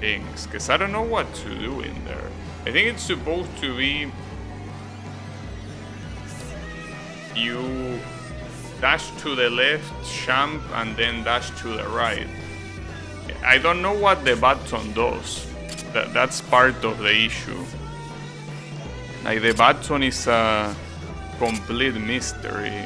A: things, because I don't know what to do in there. I think it's supposed to be you dash to the left, jump, and then dash to the right. I don't know what the button does. That's part of the issue. Like, the button is a complete mystery.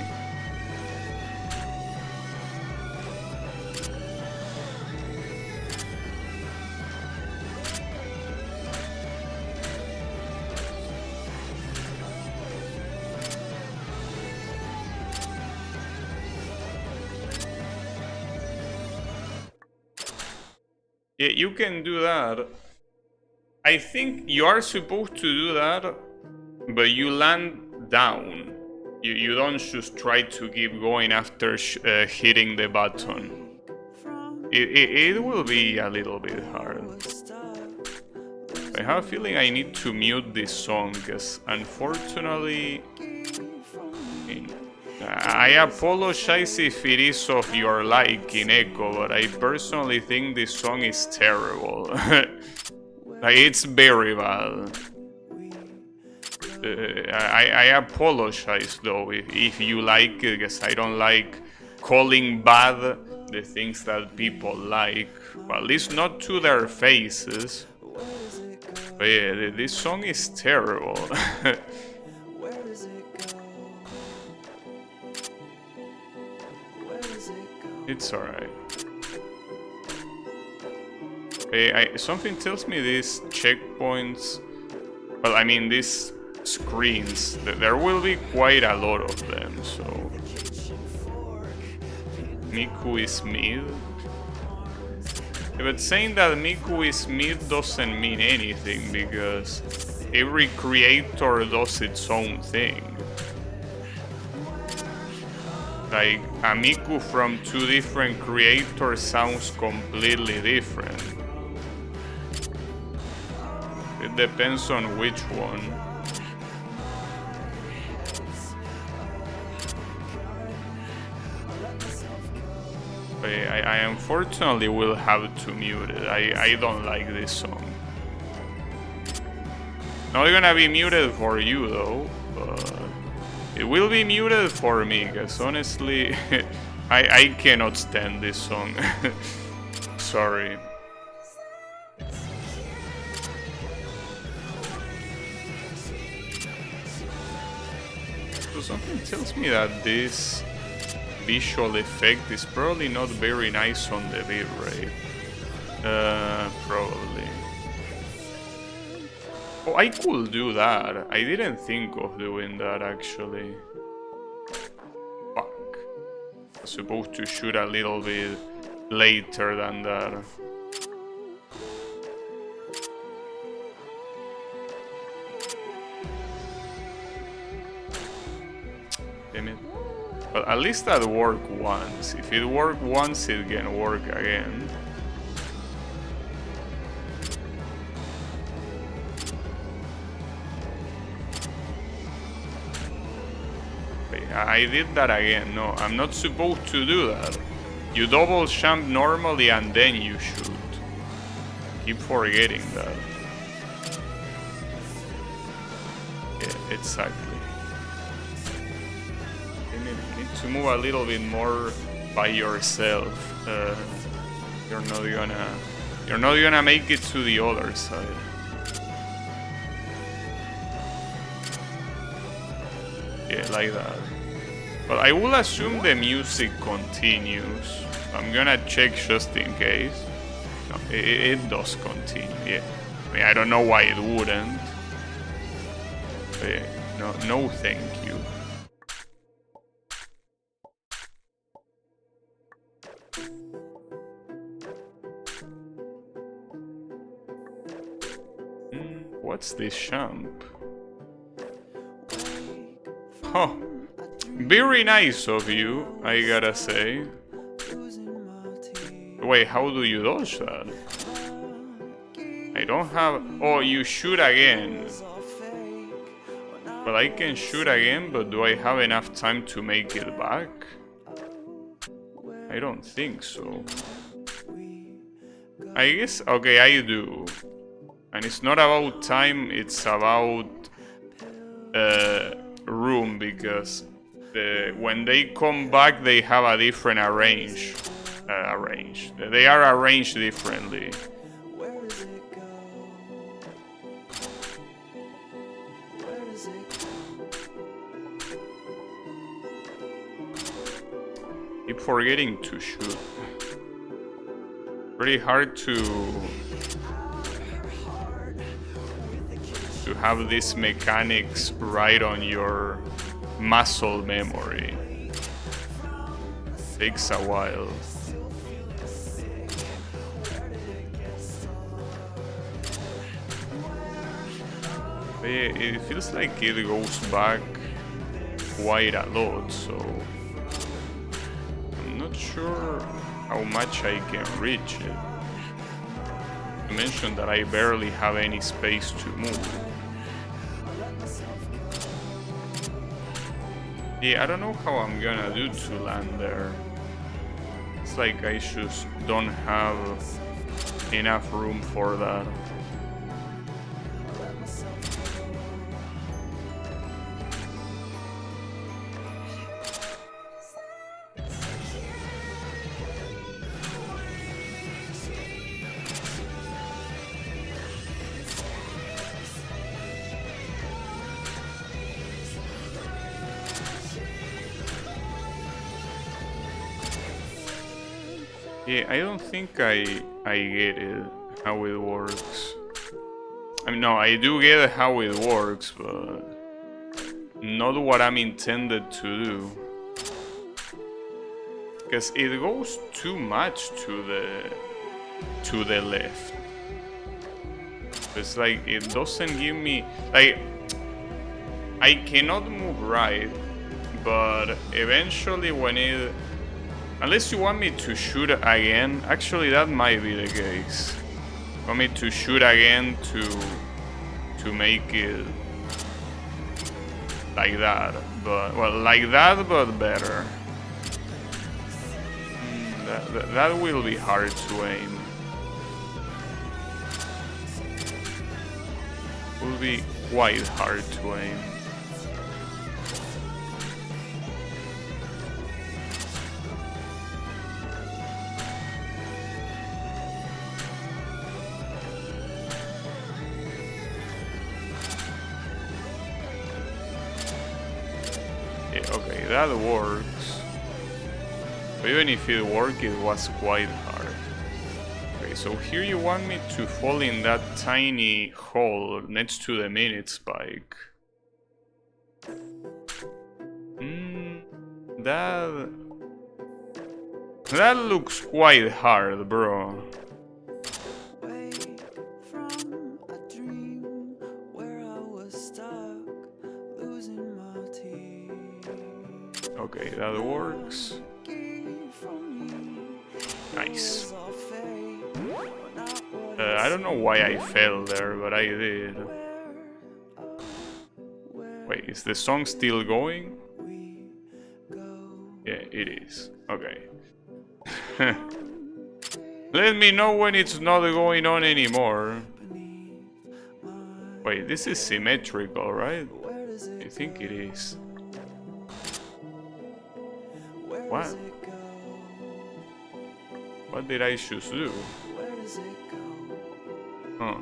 A: Yeah, you can do that. I think you are supposed to do that, but you land down. You don't just try to keep going after hitting the button. It will be a little bit hard. I have a feeling I need to mute this song, because unfortunately... I apologize if it is of your liking, Echo, but I personally think this song is terrible. Like, it's very bad. I apologize though if you like it, because I don't like calling bad the things that people like, well, at least not to their faces. But yeah, this song is terrible. It's alright. Something tells me these checkpoints, well, I mean these screens, there will be quite a lot of them, so... Miku is mid? Yeah, but saying that Miku is mid doesn't mean anything, because every creator does its own thing. Like, a Miku from two different creators sounds completely different. It depends on which one. I unfortunately will have to mute it. I don't like this song. Not gonna be muted for you though, but it will be muted for me, because honestly, I cannot stand this song. Sorry. So something tells me that this visual effect is probably not very nice on the bitrate. Probably. Oh, I could do that. I didn't think of doing that actually. Fuck. I was supposed to shoot a little bit later than that. Damn it. But at least that worked once. If it worked once, it can work again. I did that again. No, I'm not supposed to do that. You double jump normally and then you shoot. Keep forgetting that. Yeah, exactly. You need to move a little bit more by yourself. You're not gonna make it to the other side. Yeah, like that. But I will assume the music continues. I'm gonna check just in case. No, it does continue, yeah. I mean, I don't know why it wouldn't. But yeah, no thank you. What's this jump? Huh. Very nice of you, I gotta say. Wait, how do you dodge that? I don't have... Oh, you shoot again. Well, I can shoot again, but do I have enough time to make it back? I don't think so. I guess... Okay, I do. And it's not about time, it's about... room, because... when they come back, they have a different They are arranged differently. Keep forgetting to shoot. Pretty hard to have these mechanics right on your muscle memory. Takes a while. It feels like it goes back quite a lot, so I'm not sure how much I can reach it. You mentioned that I barely have any space to move. Yeah, I don't know how I'm gonna do to land there. It's like I just don't have enough room for that. Yeah, I don't think I get it, how it works. I mean, no, I do get how it works, but not what I'm intended to do. Because it goes too much to the left. It's like it doesn't give me, like, I cannot move right, but eventually when it, unless you want me to shoot again, actually that might be the case. Want me to shoot again to make it like that, but well, like that, but better. That will be hard to aim. Will be quite hard to aim. Okay, that works. But even if it worked, it was quite hard. Okay, so here you want me to fall in that tiny hole next to the minute spike. That looks quite hard, bro. Okay, that works. Nice. I don't know why I fell there, but I did. Wait, is the song still going? Yeah, it is. Okay. Let me know when it's not going on anymore. Wait, this is symmetrical, right? I think it is. What? What did I just do? Huh.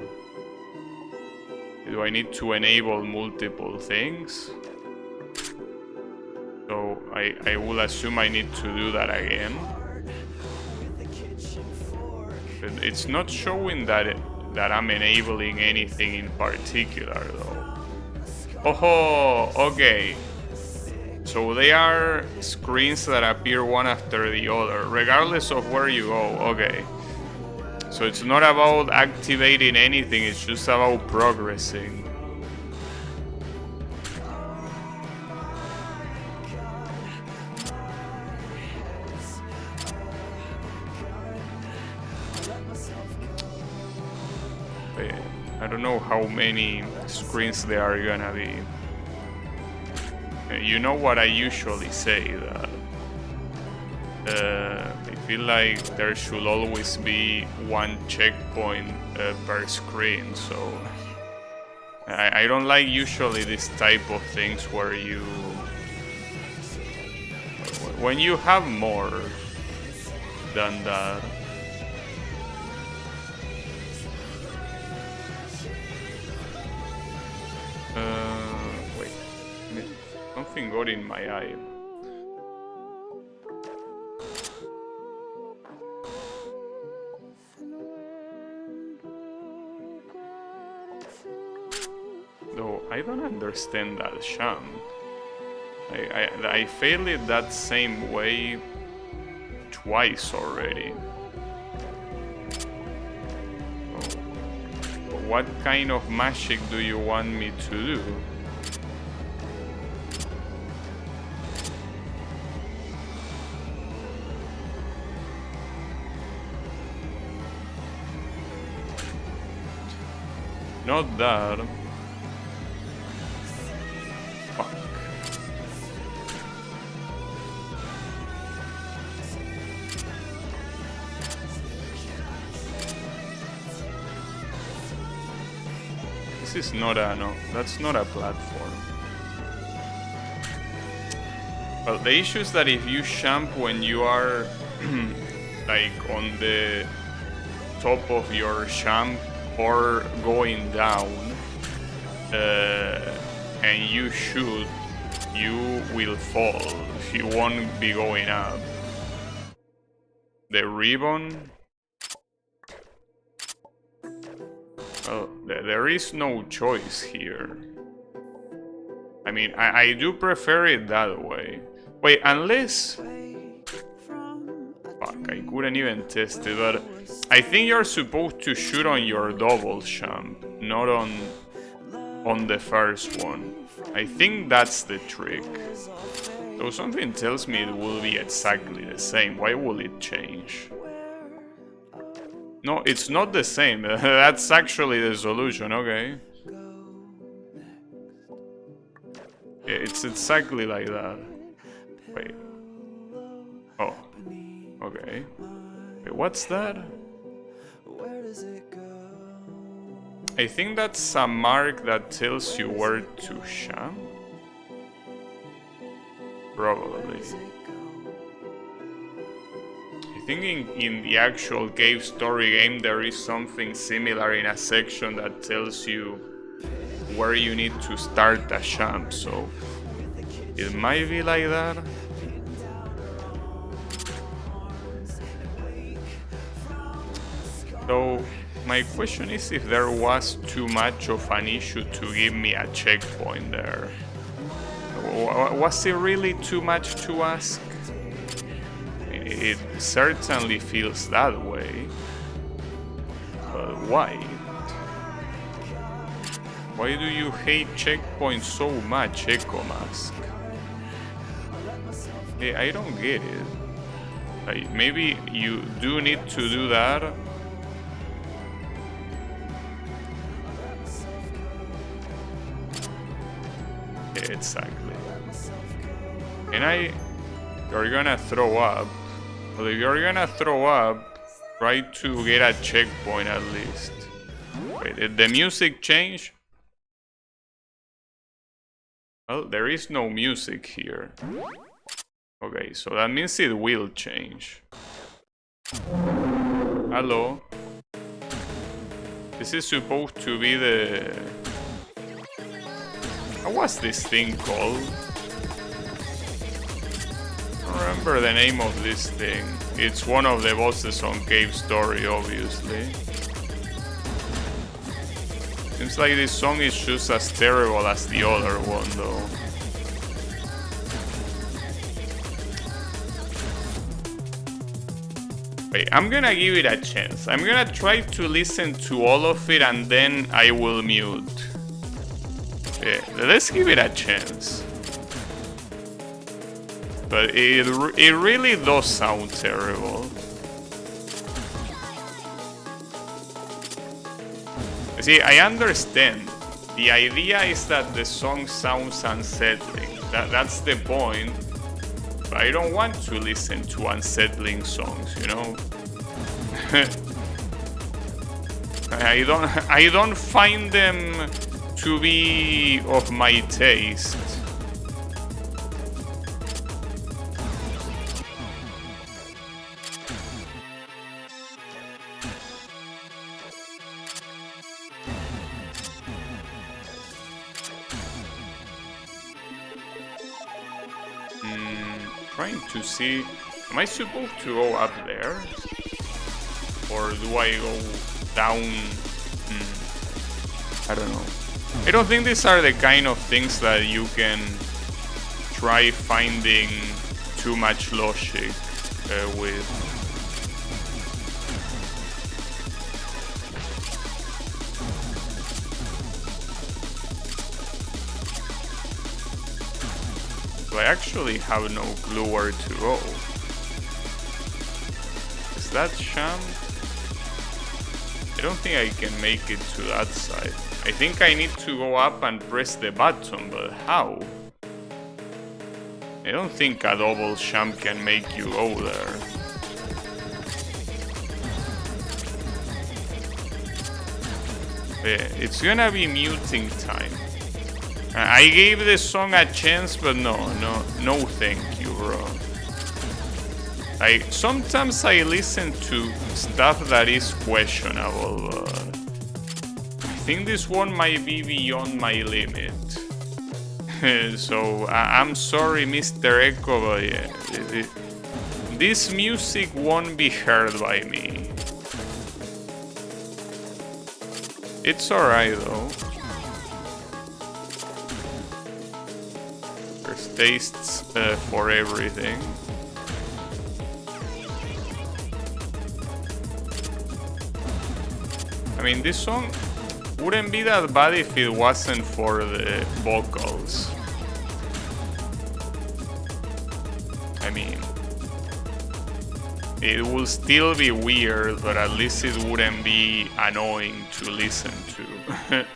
A: Do I need to enable multiple things? So I will assume I need to do that again. But it's not showing that I'm enabling anything in particular though. Oh, okay. So they are screens that appear one after the other, regardless of where you go. Okay. So it's not about activating anything, it's just about progressing. I don't know how many screens there are gonna be. You know what I usually say, that I feel like there should always be one checkpoint per screen, so I don't like usually this type of things where when you have more than that. Wait, something got in my eye. Though I don't understand that sham. I failed it that same way twice already. What kind of magic do you want me to do? Not that. Fuck. This is not a, no, that's not a platform. Well, the issue is that if you jump when you are like on the top of your jump or going down, and you shoot, you will fall. You won't be going up. The ribbon? Well, there is no choice here. I mean, I do prefer it that way. Wait, unless... Fuck, I couldn't even test it, but I think you're supposed to shoot on your double jump, not on the first one. I think that's the trick. Though something tells me it will be exactly the same. Why will it change? No, it's not the same. That's actually the solution, okay. It's exactly like that. Wait. Oh. Okay. Wait, what's that? I think that's a mark that tells you where to jump. Probably. I think in the actual cave story game there is something similar in a section that tells you where you need to start a jump, so it might be like that. So my question is if there was too much of an issue to give me a checkpoint there. Was it really too much to ask? It certainly feels that way. But why? Why do you hate checkpoints so much, Echo Mask? I don't get it. Like, maybe you do need to do that. Exactly. And you're gonna throw up. Well, if you're gonna throw up, try to get a checkpoint at least. Wait, did the music change? Well, there is no music here. Okay, so that means it will change. Hello? This is supposed to be the... What's this thing called? I don't remember the name of this thing. It's one of the bosses on Cave Story, obviously. Seems like this song is just as terrible as the other one, though. Wait, I'm gonna give it a chance. I'm gonna try to listen to all of it and then I will mute. Yeah, let's give it a chance. But it really does sound terrible. See, I understand. The idea is that the song sounds unsettling. That's the point. But I don't want to listen to unsettling songs, you know? I don't find them to be of my taste. Trying to see, am I supposed to go up there? Or do I go down? I don't know. I don't think these are the kind of things that you can try finding too much logic with. so I actually have no clue where to go. Is that Sham? I don't think I can make it to that side. I think I need to go up and press the button, but how? I don't think a double Sham can make you go there. Yeah, it's gonna be muting time. I gave the song a chance, but no thank you, bro. Sometimes I listen to stuff that is questionable, but I think this one might be beyond my limit. So I'm sorry, Mr. Echo, but yeah, this music won't be heard by me. It's alright though. There's tastes for everything. I mean, this song wouldn't be that bad if it wasn't for the vocals. I mean, it will still be weird, but at least it wouldn't be annoying to listen to.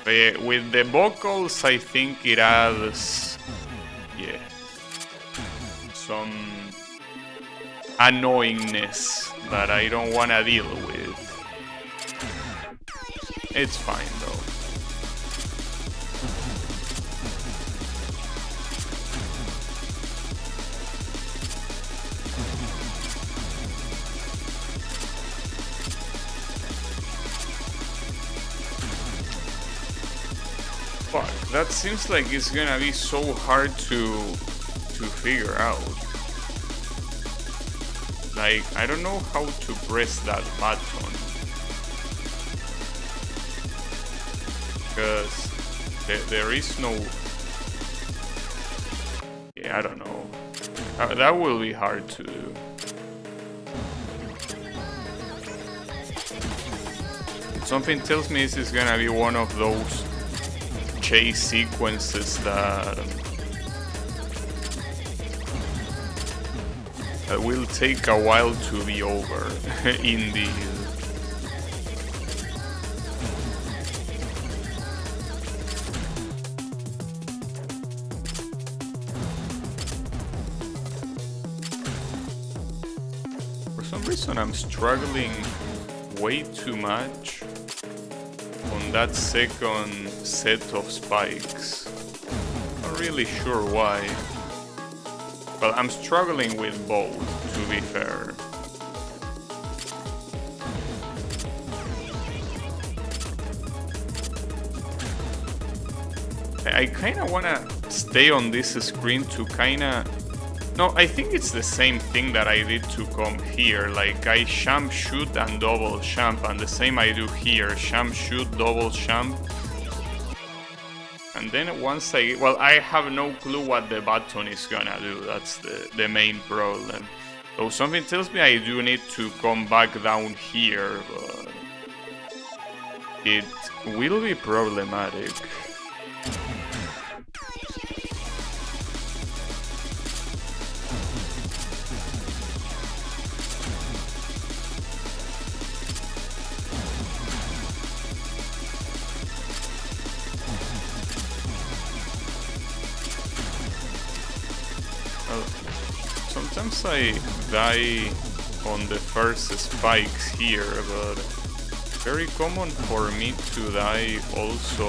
A: But yeah, with the vocals, I think it adds, yeah, some annoyingness that I don't want to deal with. It's fine though. Fuck, that seems like it's gonna be so hard to figure out. Like, I don't know how to press that button. Because there is no... Yeah, I don't know. That will be hard to do. Something tells me this is gonna be one of those chase sequences that will take a while to be over. Indeed. For some reason I'm struggling way too much on that second set of spikes. Not really sure why. But I'm struggling with both, to be fair. I kinda wanna stay on this screen to kinda... No, I think it's the same thing that I did to come here. Like, I champ, shoot, and double champ, and the same I do here. Champ, shoot, double champ. And then once well, I have no clue what the button is gonna do. That's the main problem. So something tells me I do need to come back down here, but it will be problematic. Sometimes I die on the first spikes here, but very common for me to die also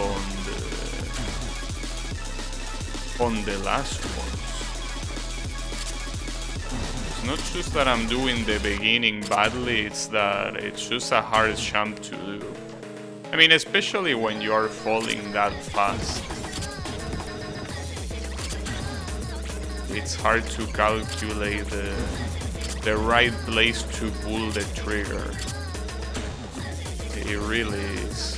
A: on the last ones. It's not just that I'm doing the beginning badly, it's that it's just a hard jump to do. I mean, especially when you are falling that fast. It's hard to calculate the right place to pull the trigger. It really is.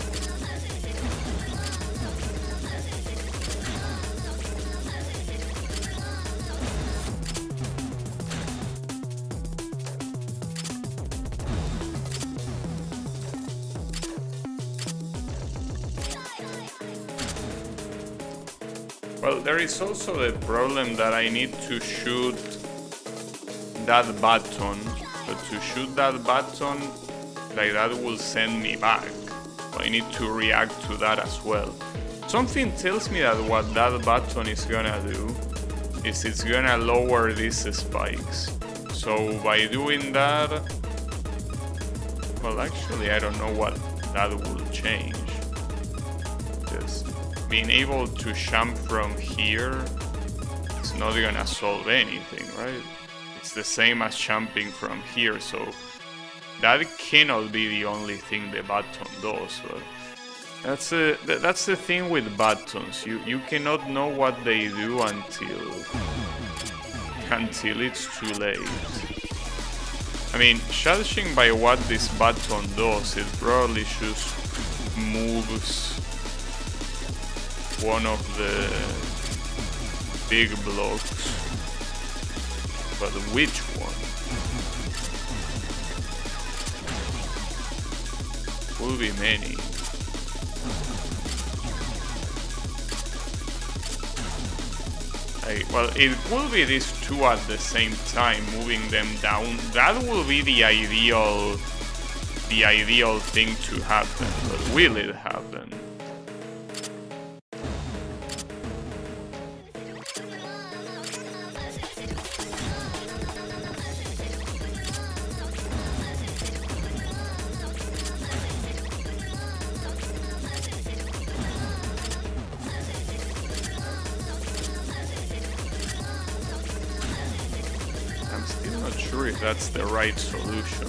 A: Well, there is also the problem that I need to shoot that button. But to shoot that button, like that will send me back. So I need to react to that as well. Something tells me that what that button is gonna do is it's gonna lower these spikes. So by doing that, well, actually I don't know what that will change. Just being able to jump from here is not gonna solve anything, right? It's the same as jumping from here, so that cannot be the only thing the button does. But that's the thing with buttons. You cannot know what they do until it's too late. I mean, judging by what this button does, it probably just moves one of the big blocks. But which one? Will be many. Well, it will be these two at the same time, moving them down. That will be the ideal thing to happen. But will it happen? If that's the right solution.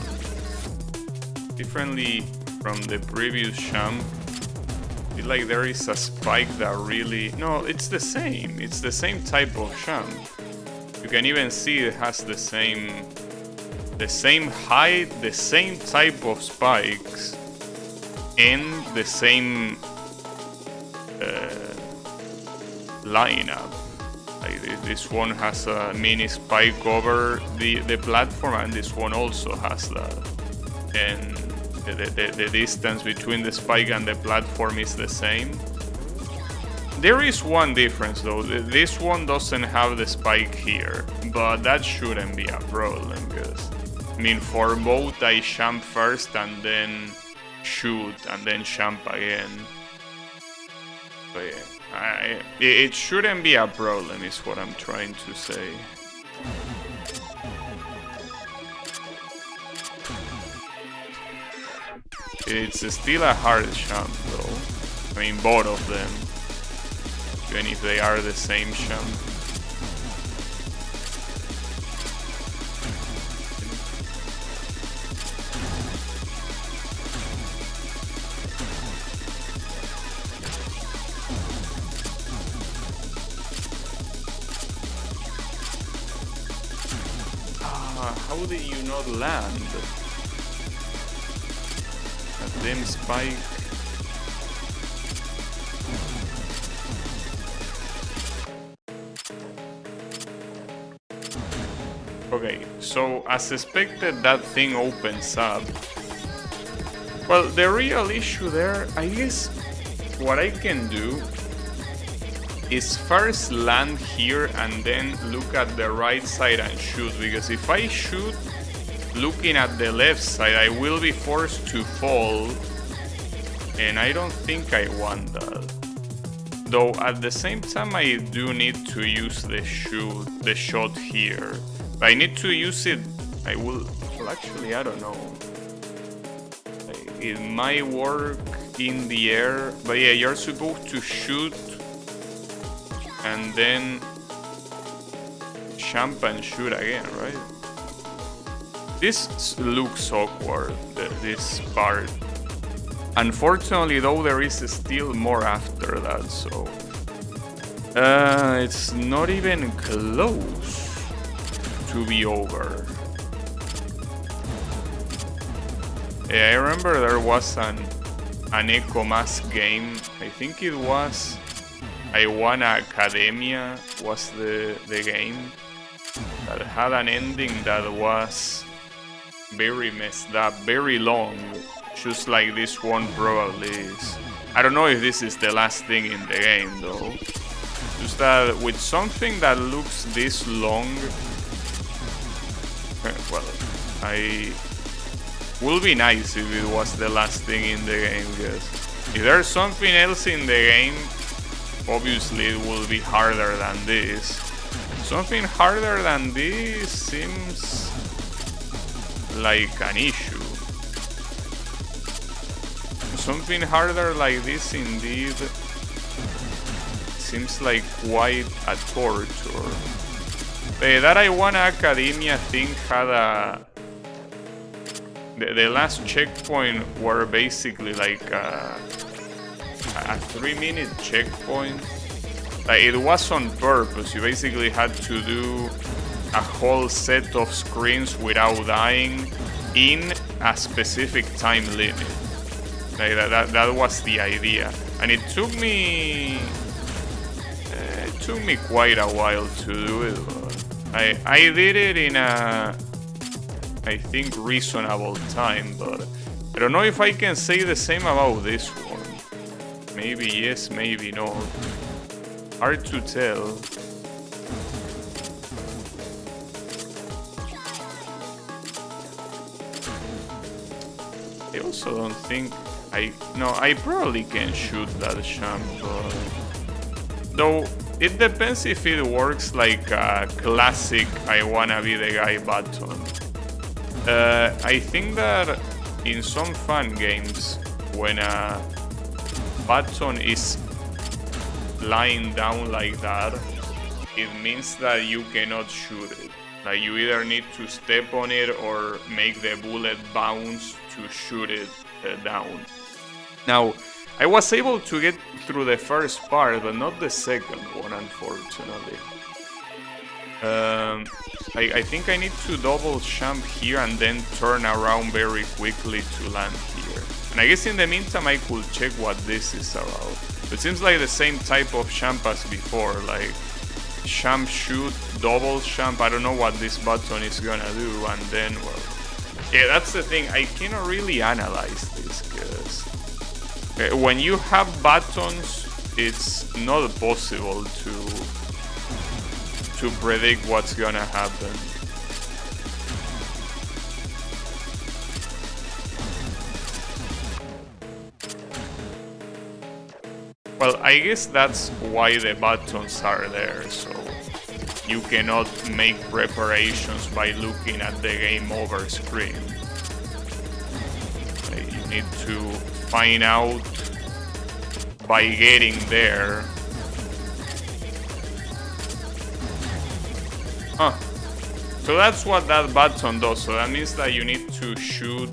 A: Differently from the previous jump, I feel like there is a spike that really... No, it's the same. It's the same type of jump. You can even see it has the same height, the same type of spikes, and the same lineup. Like this one has a mini spike over the platform, and this one also has that. And the distance between the spike and the platform is the same. There is one difference though. This one doesn't have the spike here, but that shouldn't be a problem because, I mean, for both I jump first and then shoot and then jump again. But yeah. It shouldn't be a problem, is what I'm trying to say. It's still a hard jump, though. I mean, both of them. Even if they are the same jump. How did you not land? That damn spike. Okay, so as expected, that thing opens up. Well, the real issue there, I guess, what I can do is first land here and then look at the right side and shoot, because if I shoot looking at the left side, I will be forced to fall, and I don't think I want that. Though at the same time I do need to use the shot here. If I need to use it, I will, well actually I don't know. It might work in the air, but yeah, you're supposed to shoot and then jump and shoot again, right? This looks awkward, this part. Unfortunately though, there is still more after that, so it's not even close to be over. Yeah, I remember there was an Echo Mask game, I think it was Iowana Academia was the game, that had an ending that was very messed up, very long, just like this one probably is. I don't know if this is the last thing in the game though. Just that with something that looks this long, well, I will be nice if it was the last thing in the game, because if there's something else in the game, obviously it will be harder than this. Something harder than this seems like an issue. Something harder like this indeed seems like quite a torture. That Iowana Academia thing had the last checkpoint were basically like a 3-minute checkpoint. Like it was on purpose. You basically had to do a whole set of screens without dying in a specific time limit. Like that was the idea, and it took me quite a while to do it. I did it in a, I think, reasonable time, but I don't know if I can say the same about this one. Maybe yes, maybe no. Hard to tell. I also don't think I probably can shoot that champ, but though it depends if it works like a classic I wanna be the guy button. I think that in some fun games, when a button is lying down like that, it means that you cannot shoot it. Like you either need to step on it or make the bullet bounce to shoot it down. Now, I was able to get through the first part, but not the second one, unfortunately. I think I need to double jump here and then turn around very quickly to land here. And I guess in the meantime I could check what this is about. It seems like the same type of jump as before, like jump, shoot, double jump. I don't know what this button is gonna do, and then, well, yeah, that's the thing. I cannot really analyze this, because when you have buttons, it's not possible to predict what's gonna happen. Well, I guess that's why the buttons are there, so you cannot make preparations by looking at the game over screen. You need to find out by getting there. Huh. So that's what that button does. So that means that you need to shoot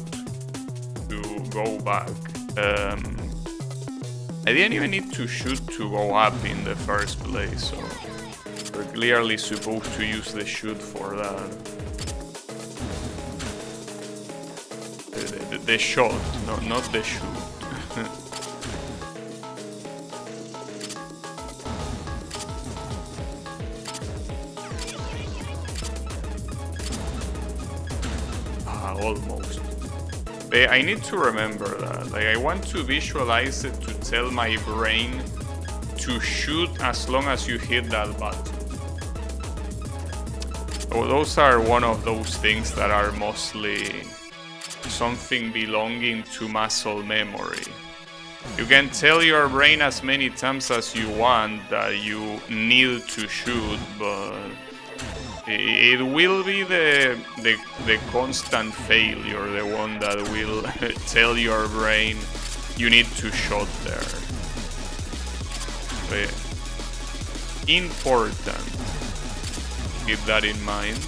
A: to go back. I didn't even need to shoot to go up in the first place, so we're clearly supposed to use the shoot for that. The shot, no, not the shoot. Almost. I need to remember that. Like, I want to visualize it to tell my brain to shoot as long as you hit that button. So those are one of those things that are mostly something belonging to muscle memory. You can tell your brain as many times as you want that you need to shoot, but it will be the constant failure, the one that will tell your brain you need to shoot there. But important. Keep that in mind.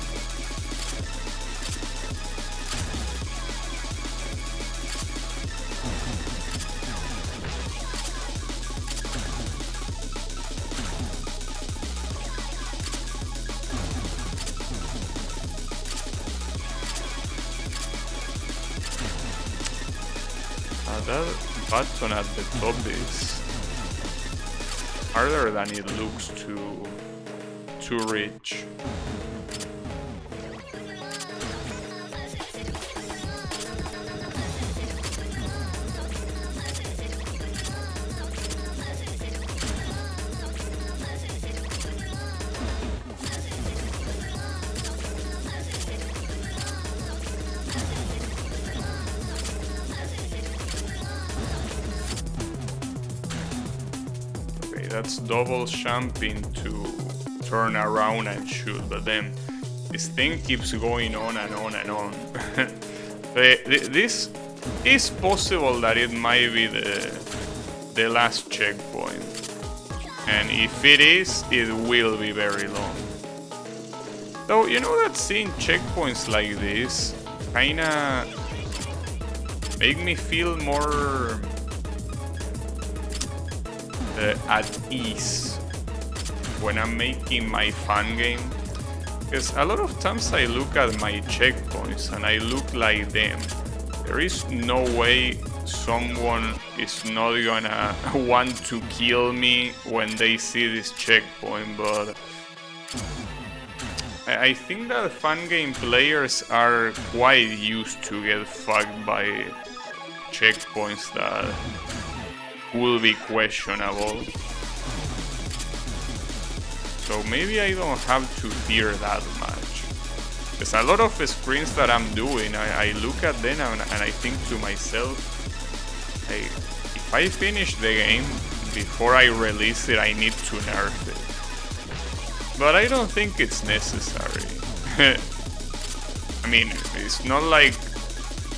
A: That button at the top is harder than it looks to reach. that's double jumping to turn around and shoot, but then this thing keeps going on and on and on. This is possible that it might be the last checkpoint, and if it is, it will be very long. Though, you know that seeing checkpoints like this kinda make me feel more at ease when I'm making my fun game. Because a lot of times I look at my checkpoints and I look like them. There is no way someone is not gonna want to kill me when they see this checkpoint, but I think that fun game players are quite used to get fucked by checkpoints that will be questionable. So maybe I don't have to fear that much. Because a lot of the screens that I'm doing, I look at them and I think to myself, hey, if I finish the game before I release it, I need to nerf it. But I don't think it's necessary. I mean, it's not like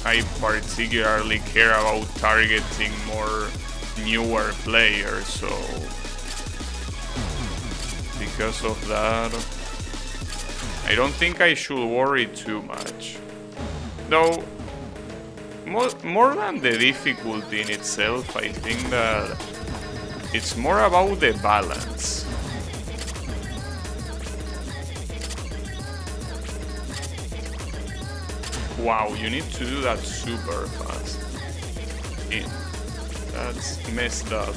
A: I particularly care about targeting more newer players, so because of that, I don't think I should worry too much. Though, more than the difficulty in itself, I think that it's more about the balance. Wow, you need to do that super fast. That's messed up.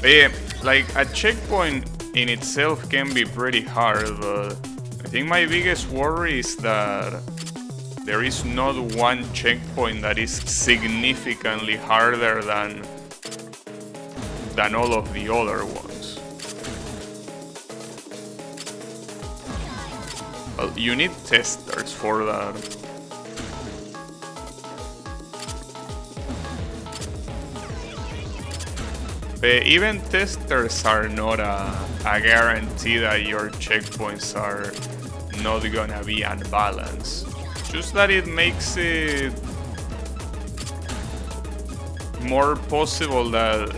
A: But yeah, like a checkpoint in itself can be pretty hard, but I think my biggest worry is that there is not one checkpoint that is significantly harder than all of the other ones. Well, you need testers for that. Even testers are not a guarantee that your checkpoints are not gonna be unbalanced. Just that it makes it more possible that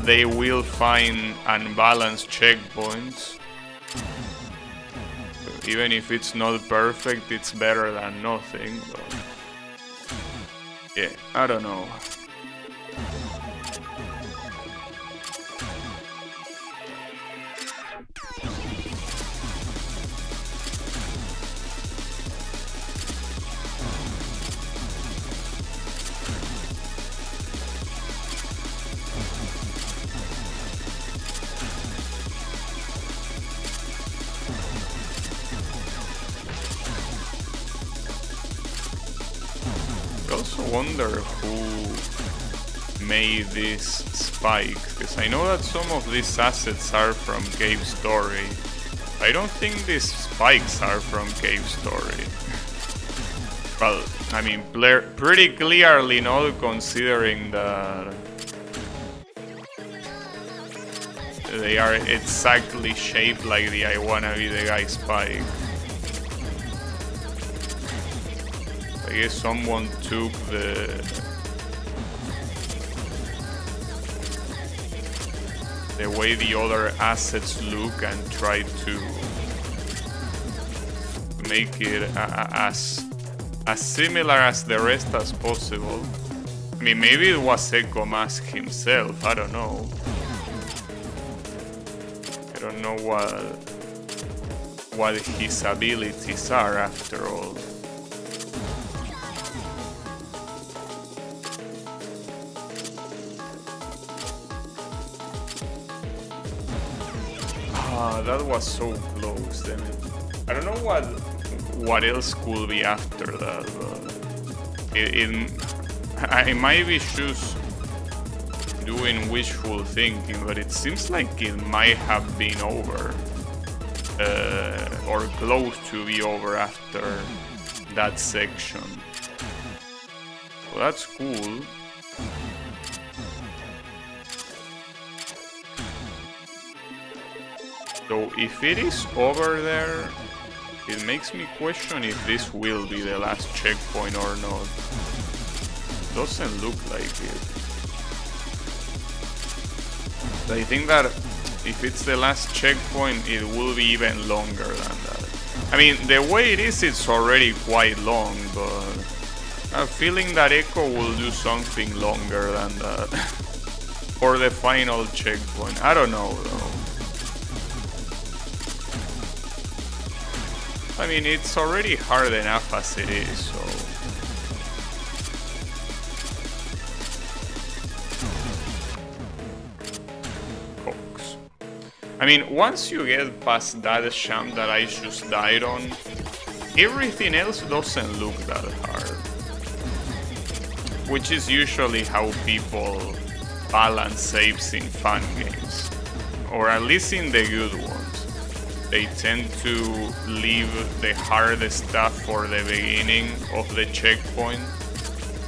A: they will find unbalanced checkpoints. Even if it's not perfect, it's better than nothing. But yeah, I don't know. I also wonder who made these spikes, because I know that some of these assets are from Cave Story. I don't think these spikes are from Cave Story. Well, I mean, pretty clearly not, considering that they are exactly shaped like the I Wanna Be the Guy spike. I guess someone took the way the other assets look and tried to make it as similar as the rest as possible. I mean, maybe it was Echo Mask himself, I don't know. I don't know what his abilities are after all. That was so close, damn it. I don't know what else could be after that, but I might be just doing wishful thinking, but it seems like it might have been over, or close to be over after that section. Well, that's cool. So if it is over there, it makes me question if this will be the last checkpoint or not. Doesn't look like it. I think that if it's the last checkpoint, it will be even longer than that. I mean, the way it is, it's already quite long, but I'm feeling that Echo will do something longer than that. For the final checkpoint. I don't know though. I mean, it's already hard enough as it is, so... Cox. I mean, once you get past that champ that I just died on, everything else doesn't look that hard. Which is usually how people balance saves in fun games. Or at least in the good ones. They tend to leave the hardest stuff for the beginning of the checkpoint,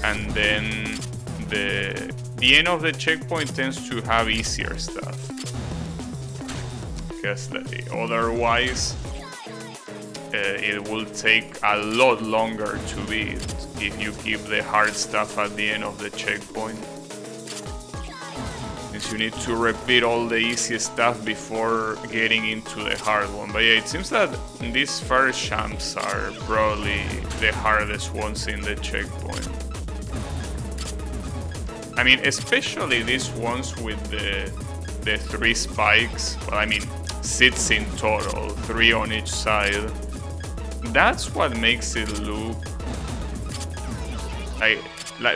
A: and then the end of the checkpoint tends to have easier stuff. Because otherwise it will take a lot longer to beat if you keep the hard stuff at the end of the checkpoint. You need to repeat all the easy stuff before getting into the hard one. But yeah, it seems that these first champs are probably the hardest ones in the checkpoint. I mean, especially these ones with the 3 spikes. Well, I mean, 6 in total, 3 on each side. That's what makes it look like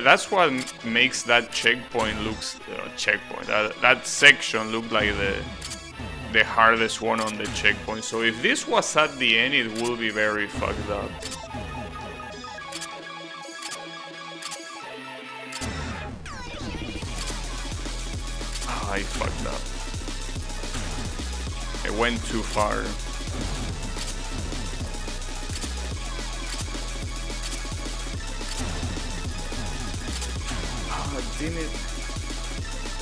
A: that's what makes that checkpoint looks that section look like the hardest one on the checkpoint. So if this was at the end, it would be very fucked up. I fucked up. I went too far. Damn it.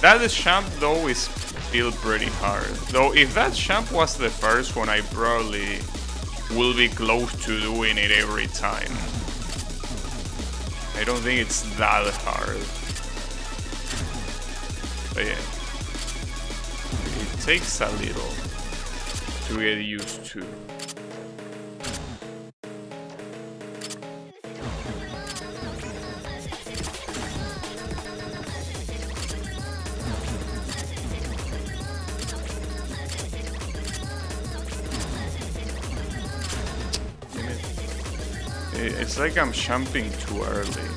A: That champ though is still pretty hard. Though if that champ was the first one, I probably will be close to doing it every time. I don't think it's that hard. But yeah. It takes a little to get used to. It's like I'm jumping too early.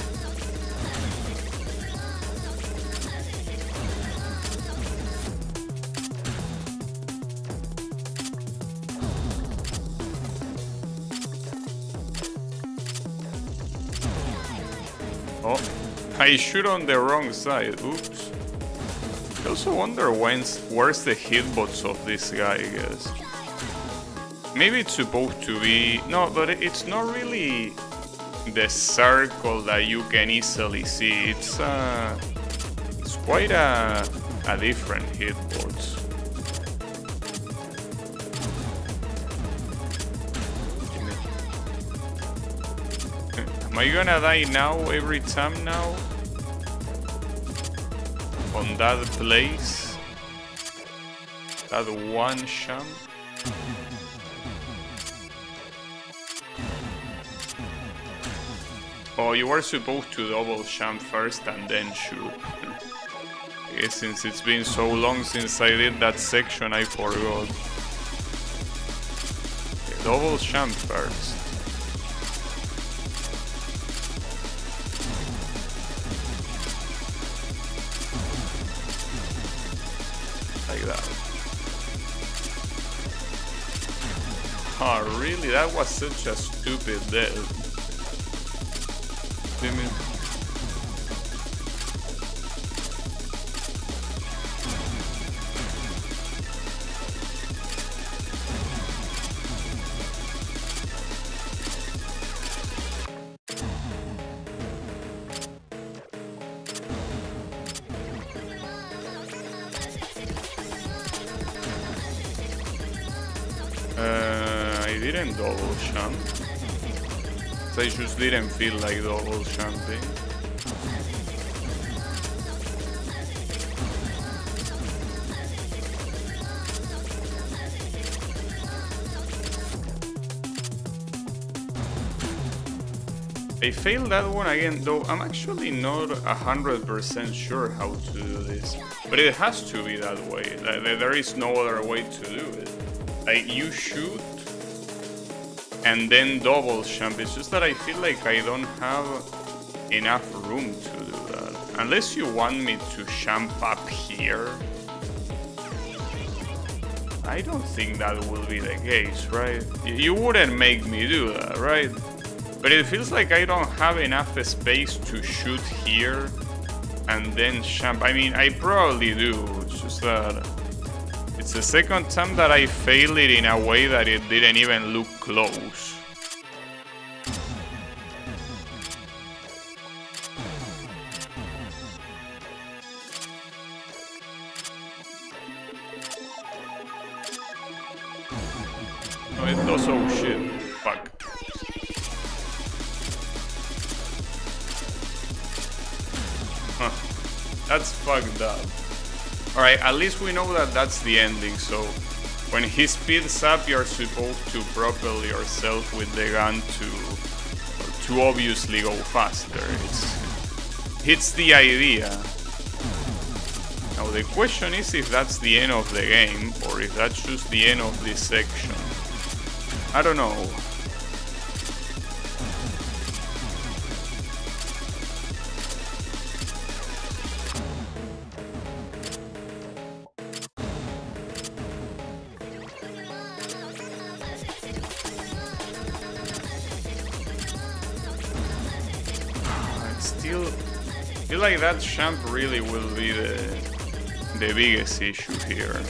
A: Oh, I shoot on the wrong side. Oops. I also wonder where's the hitbox of this guy, I guess. Maybe it's supposed to be... No, but it's not really the circle that you can easily see. It's quite a different hitbox. Am I gonna die now every time now? On that place? That one champ? Oh, you were supposed to double champ first and then shoot. I guess since it's been so long since I did that section, I forgot. Okay, double champ first. Like that. Oh, really? That was such a stupid death. Damn it. I didn't double jump. I just didn't feel like double jumping. I failed that one again, though I'm actually not 100% sure how to do this. But it has to be that way. There is no other way to do it. Like, you shoot and then double jump. It's just that I feel like I don't have enough room to do that. Unless you want me to jump up here. I don't think that will be the case, right? You wouldn't make me do that, right? But it feels like I don't have enough space to shoot here and then jump. I mean, I probably do. It's just that it's the second time that I failed it in a way that it didn't even look close. No, it does. Oh shit. Fuck. Huh. That's fucked up. Alright, at least we know that that's the ending, so when he speeds up, you're supposed to propel yourself with the gun to obviously go faster. It's the idea. Now the question is if that's the end of the game, or if that's just the end of this section. I don't know. I feel like that jump really will be the biggest issue here.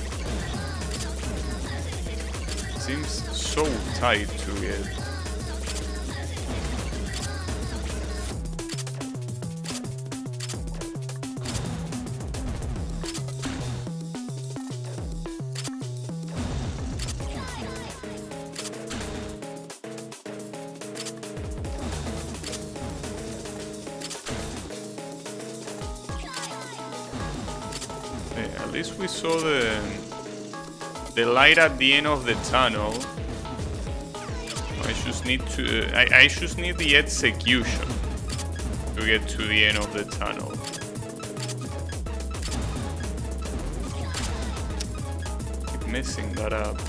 A: Seems so tight to get. At least we saw the light at the end of the tunnel. I just need to. I just need the execution to get to the end of the tunnel. Keep messing that up.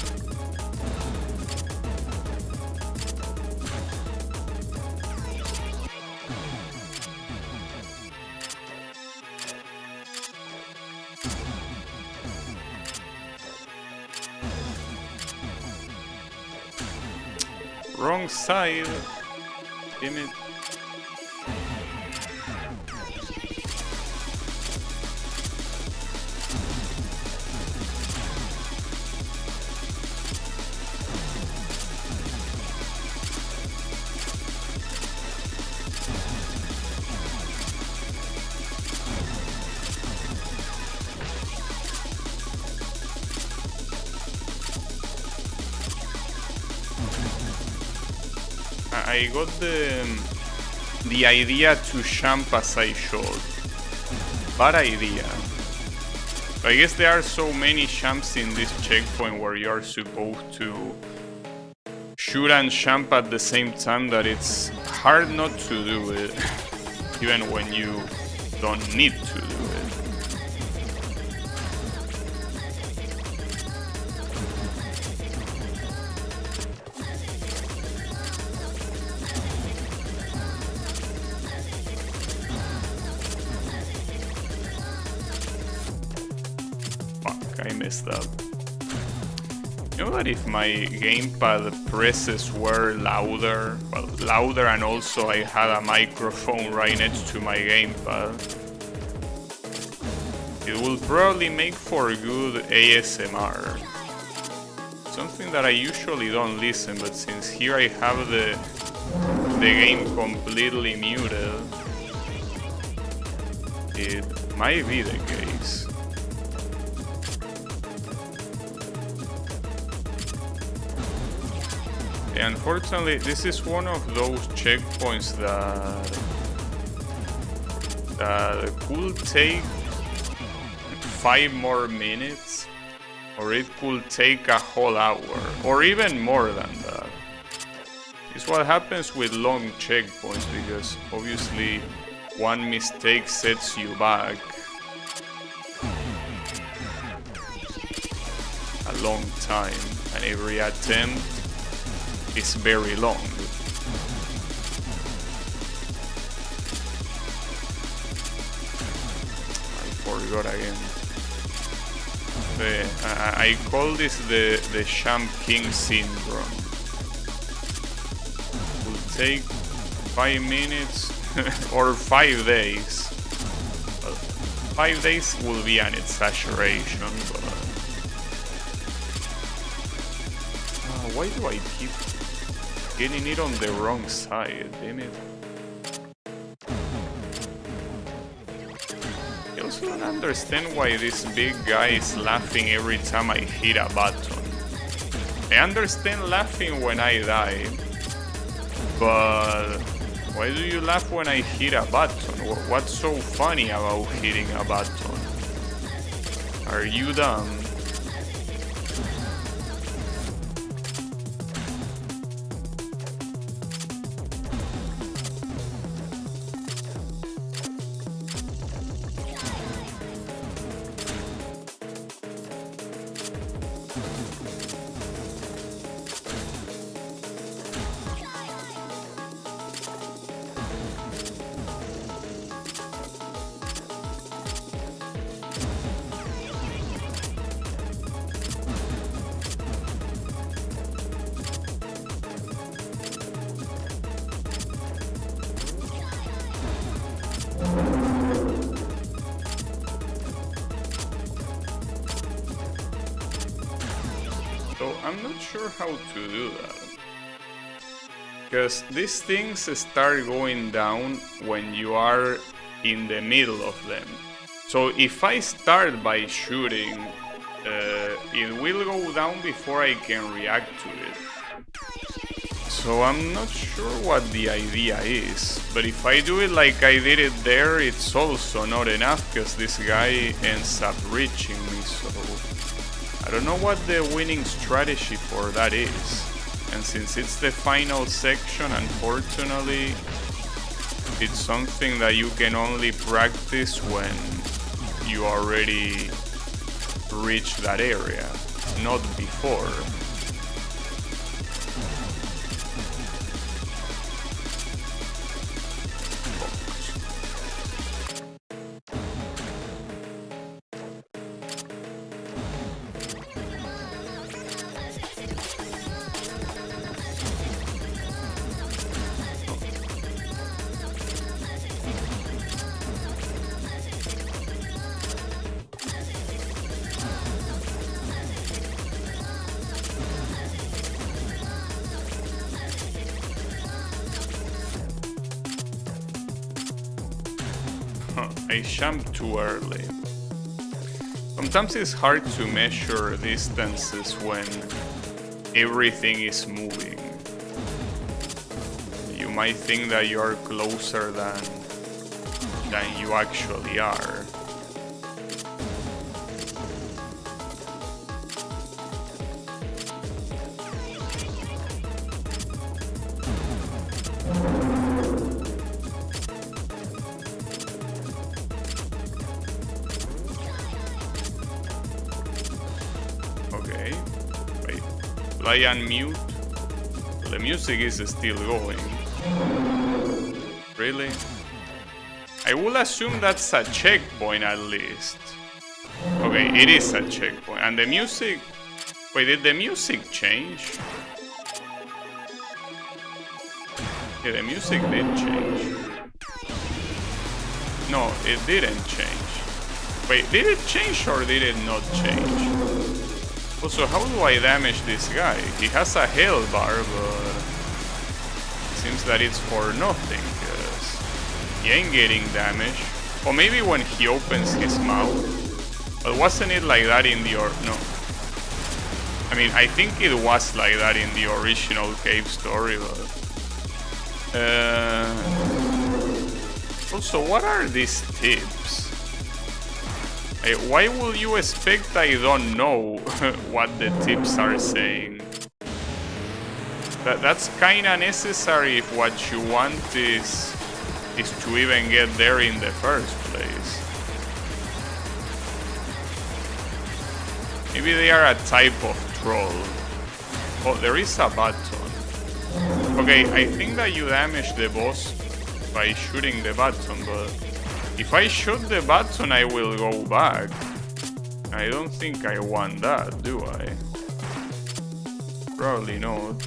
A: Wrong side. Damn it. I got the idea to jump as I should. Bad idea. I guess there are so many jumps in this checkpoint where you're supposed to shoot and jump at the same time that it's hard not to do it, even when you don't need to do it. I messed up. You know that if my gamepad presses were louder, well, louder, and also I had a microphone right next to my gamepad, it will probably make for good ASMR. Something that I usually don't listen, but since here I have the game completely muted, it might be the case. Unfortunately, this is one of those checkpoints that could take 5 more minutes, or it could take a whole hour, or even more than that. It's what happens with long checkpoints, because obviously one mistake sets you back a long time, and every attempt is very long. I forgot again. I call this the Champ King syndrome. It will take 5 minutes or 5 days. Well, 5 days will be an exaggeration, but why do I keep getting it on the wrong side? Damn it. I also don't understand why this big guy is laughing every time I hit a button. I understand laughing when I die, but why do you laugh when I hit a button? What's so funny about hitting a button? Are you dumb? So I'm not sure how to do that, because these things start going down when you are in the middle of them. So if I start by shooting, it will go down before I can react to it. So I'm not sure what the idea is, but if I do it like I did it there, it's also not enough, because this guy ends up reaching me, so I don't know what the winning strategy for that is. And since it's the final section, unfortunately, it's something that you can only practice when you already reach that area, not before. I jumped too early. Sometimes it's hard to measure distances when everything is moving. You might think that you are closer than you actually are. Okay, wait, will I unmute? The music is still going. Really? I will assume that's a checkpoint at least. Okay, it is a checkpoint. And the music... Wait, did the music change? Yeah, the music did change. No, it didn't change. Wait, did it change or did it not change? Also, how do I damage this guy? He has a health bar, but it seems that it's for nothing, because he ain't getting damage. Or maybe when he opens his mouth. But wasn't it like that in the no. I mean, I think it was like that in the original cave story, but... Also, what are these tips? Why will you expect I don't know what the tips are saying? That's kinda necessary if what you want is to even get there in the first place. Maybe they are a type of troll. Oh, there is a button. Okay, I think that you damage the boss by shooting the button, but if I shoot the button, I will go back. I don't think I want that, do I? Probably not.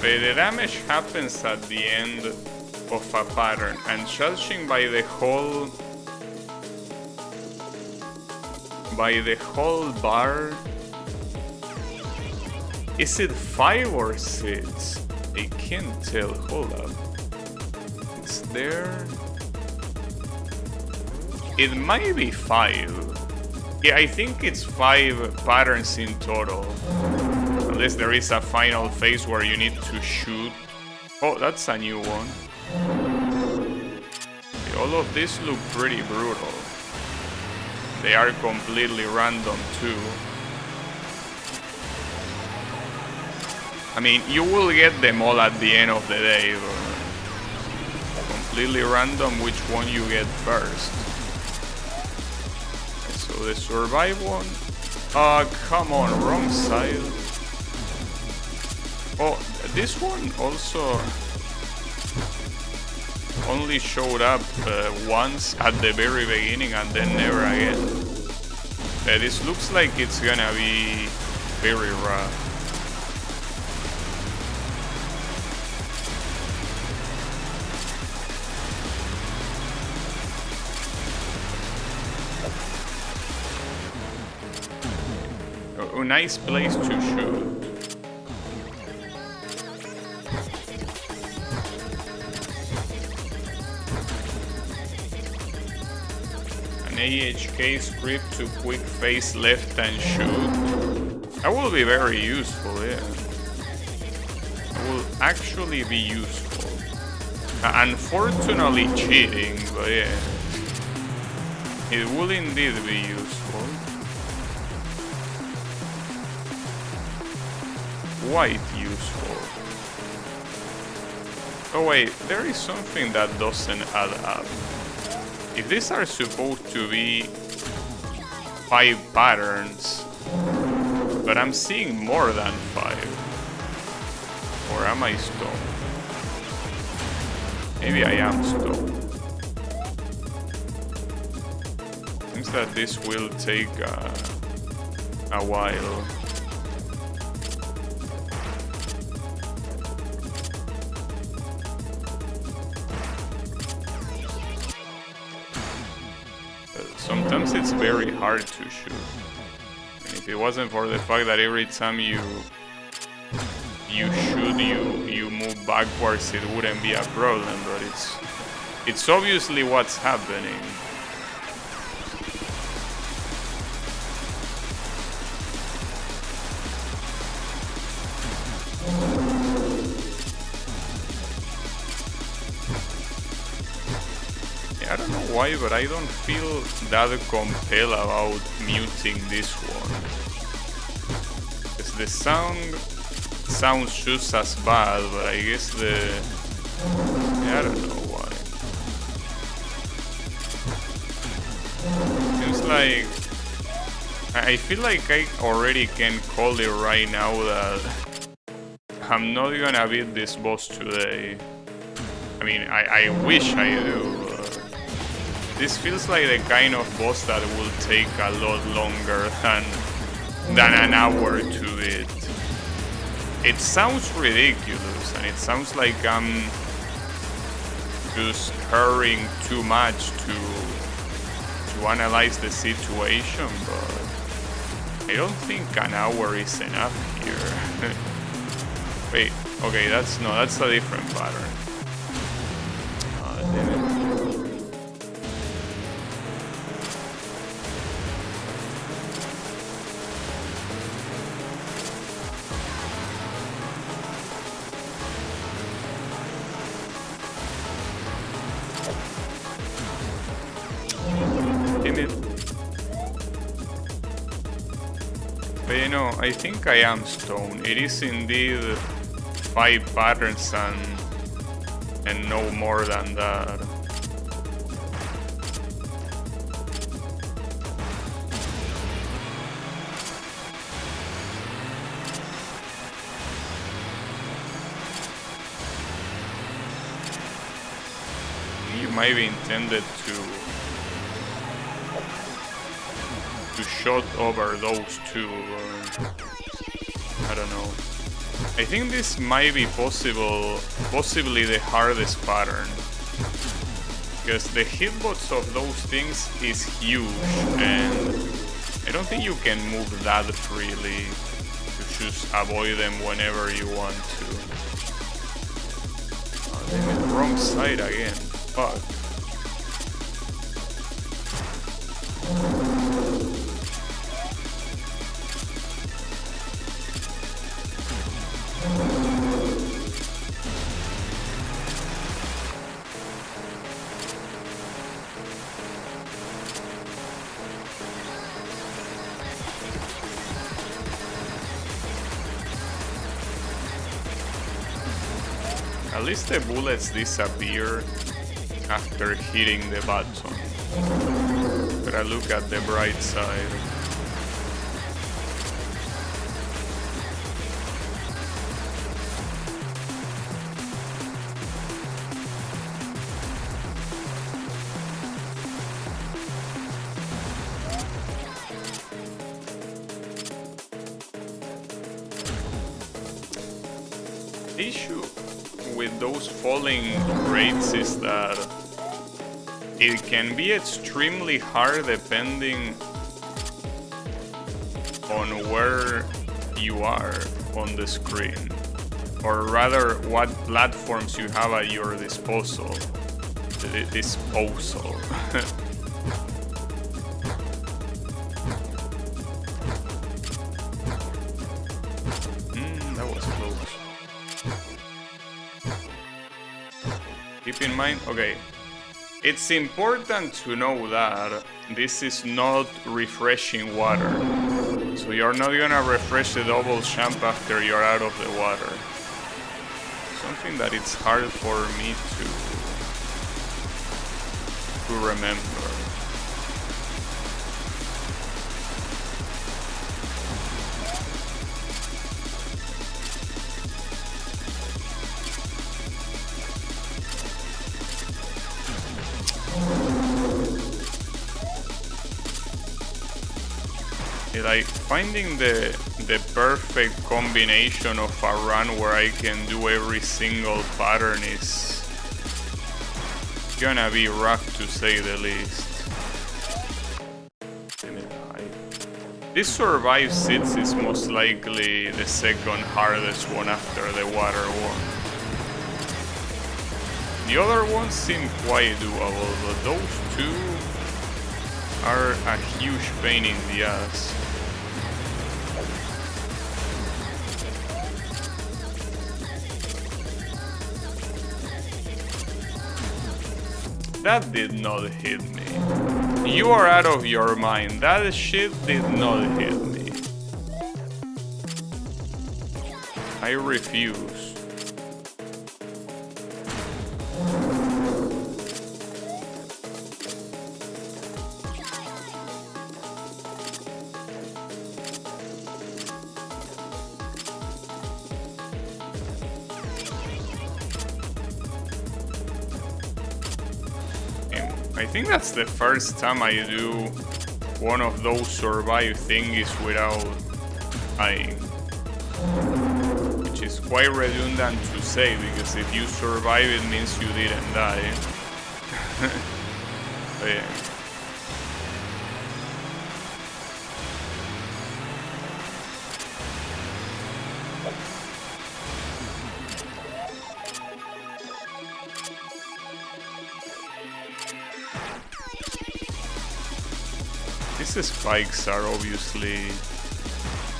A: But the damage happens at the end of a pattern, and judging by the whole bar, is it 5 or 6? I can't tell. Hold up. It's there. It might be 5. Yeah, I think it's 5 patterns in total. Unless there is a final phase where you need to shoot. Oh, that's a new one. Okay, all of these look pretty brutal. They are completely random too. I mean, you will get them all at the end of the day, but completely random which one you get first. So the survive one. Come on, wrong side. Oh, this one also only showed up once at the very beginning and then never again. This looks like it's gonna be very rough. A nice place to shoot. An AHK script to quick face left and shoot. That will be very useful, yeah. That will actually be useful. Unfortunately cheating, but yeah. It will indeed be useful. Quite useful. Oh wait, there is something that doesn't add up. If these are supposed to be 5 patterns, but I'm seeing more than 5. Or am I stoned? Maybe I am stoned. Seems that this will take a while. Sometimes it's very hard to shoot. And if it wasn't for the fact that every time you shoot, you move backwards, it wouldn't be a problem. But it's obviously what's happening. I don't know why, but I don't feel that compelled about muting this one. Because the sound sounds just as bad, but I guess I don't know why. Seems like... I feel like I already can call it right now that I'm not gonna beat this boss today. I mean, I wish I do. This feels like the kind of boss that will take a lot longer than an hour to beat. It sounds ridiculous, and it sounds like I'm just hurrying too much to analyze the situation, but I don't think an hour is enough here. Wait, okay, that's a different pattern. Damn it. But you know, I think I am stoned. It is indeed 5 patterns and no more than that. You might be intended to shot over those two. I don't know. I think this might be possibly the hardest pattern, because the hitbox of those things is huge, and I don't think you can move that freely to just avoid them whenever you want to. Oh, damn it, wrong side again. Fuck. At least the bullets disappear after hitting the button. But I look at the bright side. The issue with those falling rates is that it can be extremely hard depending on where you are on the screen, or rather what platforms you have at your disposal. That was close. Keep in mind, okay, it's important to know that this is not refreshing water. So you're not gonna refresh the double champ after you're out of the water. Something that it's hard for me to remember. Like finding the perfect combination of a run where I can do every single pattern is gonna be rough to say the least. This survive 6 is most likely the second hardest one after the water one. The other ones seem quite doable, but those two are a huge pain in the ass. That did not hit me. You are out of your mind. That shit did not hit me. I refuse. I think that's the first time I do one of those survive thingies without dying. Which is quite redundant to say, because if you survive it means you didn't die. But yeah. These spikes are obviously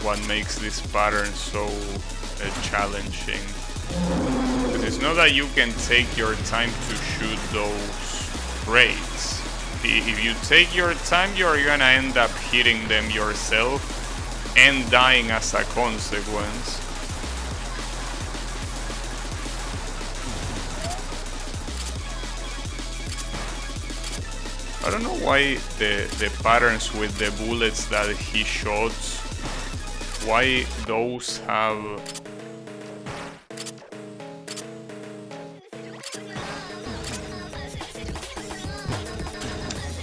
A: what makes this pattern so challenging. Because it's not that you can take your time to shoot those raids. If you take your time, you're gonna end up hitting them yourself, and dying as a consequence. I don't know why the patterns with the bullets that he shoots, why those have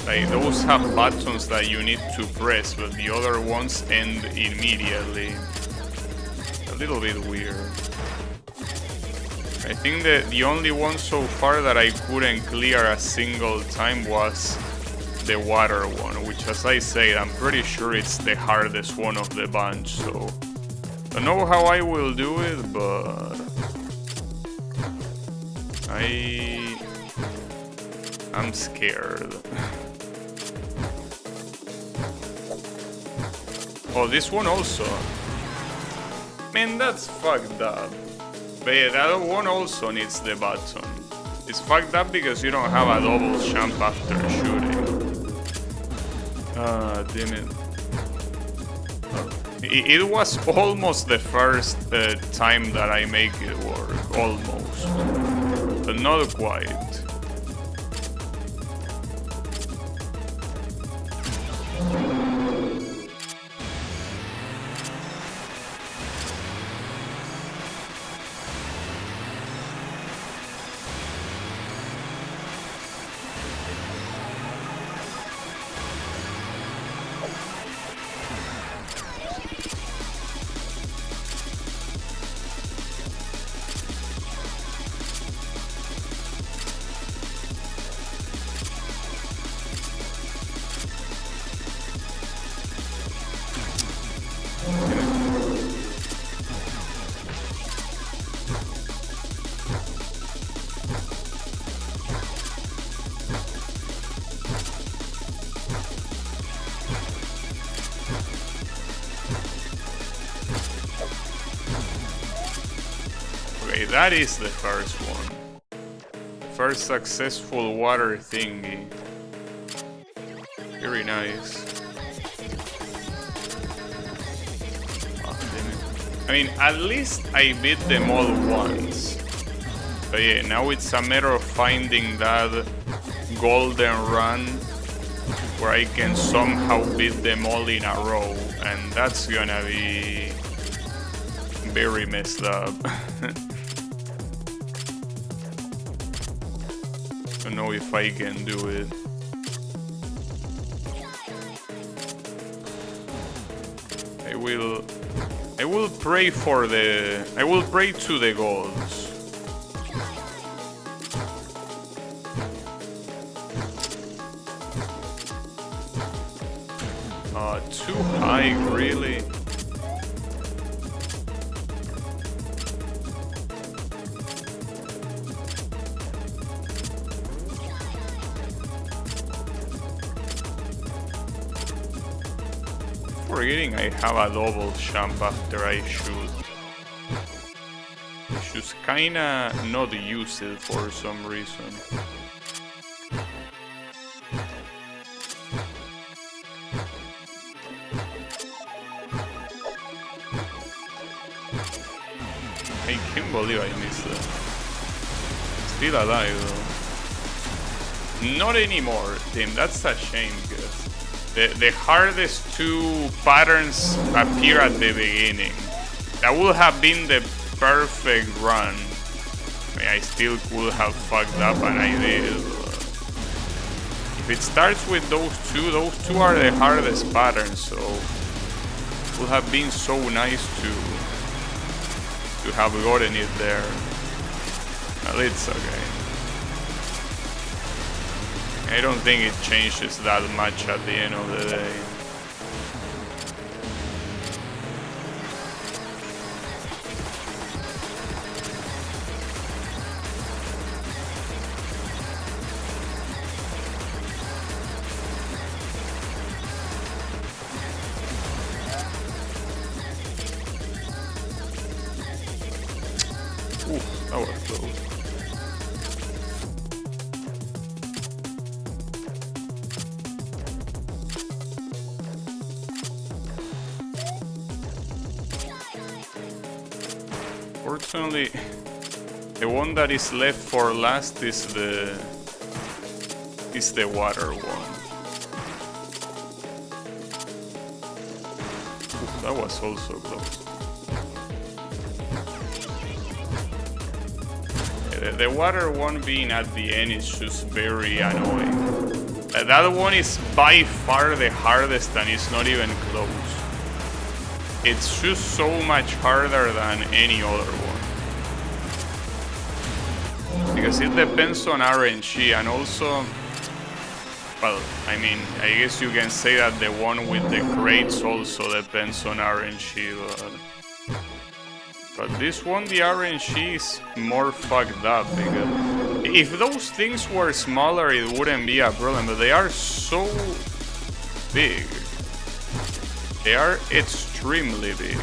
A: like those have buttons that you need to press, but the other ones end immediately. A little bit weird. I think that the only one so far that I couldn't clear a single time was the water one, which, as I said, I'm pretty sure it's the hardest one of the bunch, so don't know how I will do it, but I'm scared. Oh, this one also. Man, that's fucked up. But yeah, the other one also needs the button. It's fucked up because you don't have a double jump after shooting. Ah, damn it. It was almost the first time that I make it work, almost. But not quite. Okay, that is the first one. First successful water thingy. Very nice. Oh, damn it. I mean, at least I beat them all once. But yeah, now it's a matter of finding that golden run where I can somehow beat them all in a row, and that's gonna be very messed up. Don't know if I can do it. I will pray for the... I will pray to the gods. Too high, really? Forgetting I have a double jump after I shoot. I should kinda not use it for some reason. I can't believe I missed that. Still alive though. Not anymore, Tim, that's a shame because the hardest two patterns appear at the beginning. That would have been the perfect run. I mean, I still could have fucked up and I did. If it starts with those two are the hardest patterns, so it would have been so nice to have gotten it there. Well, it's okay. I don't think it changes that much at the end of the day. Ooh, that was close. Unfortunately, the one that is left for last is the water one. Oof, that was also close. The water one being at the end is just very annoying. That one is by far the hardest and it's not even close. It's just so much harder than any other one. Because it depends on RNG and also, well, I mean, I guess you can say that the one with the crates also depends on RNG, but this one, the RNG is more fucked up because if those things were smaller, it wouldn't be a problem, but they are so big. They are extremely big.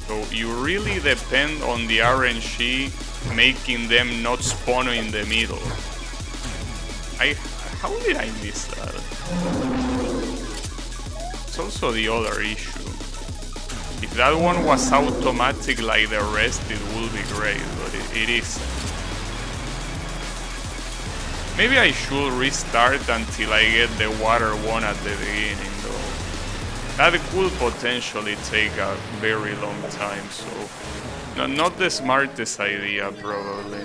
A: So you really depend on the RNG making them not spawn in the middle. How did I miss that? It's also the other issue. If that one was automatic like the rest, it would be great, but it isn't. Maybe I should restart until I get the water one at the beginning, though. That could potentially take a very long time, so... not the smartest idea, probably.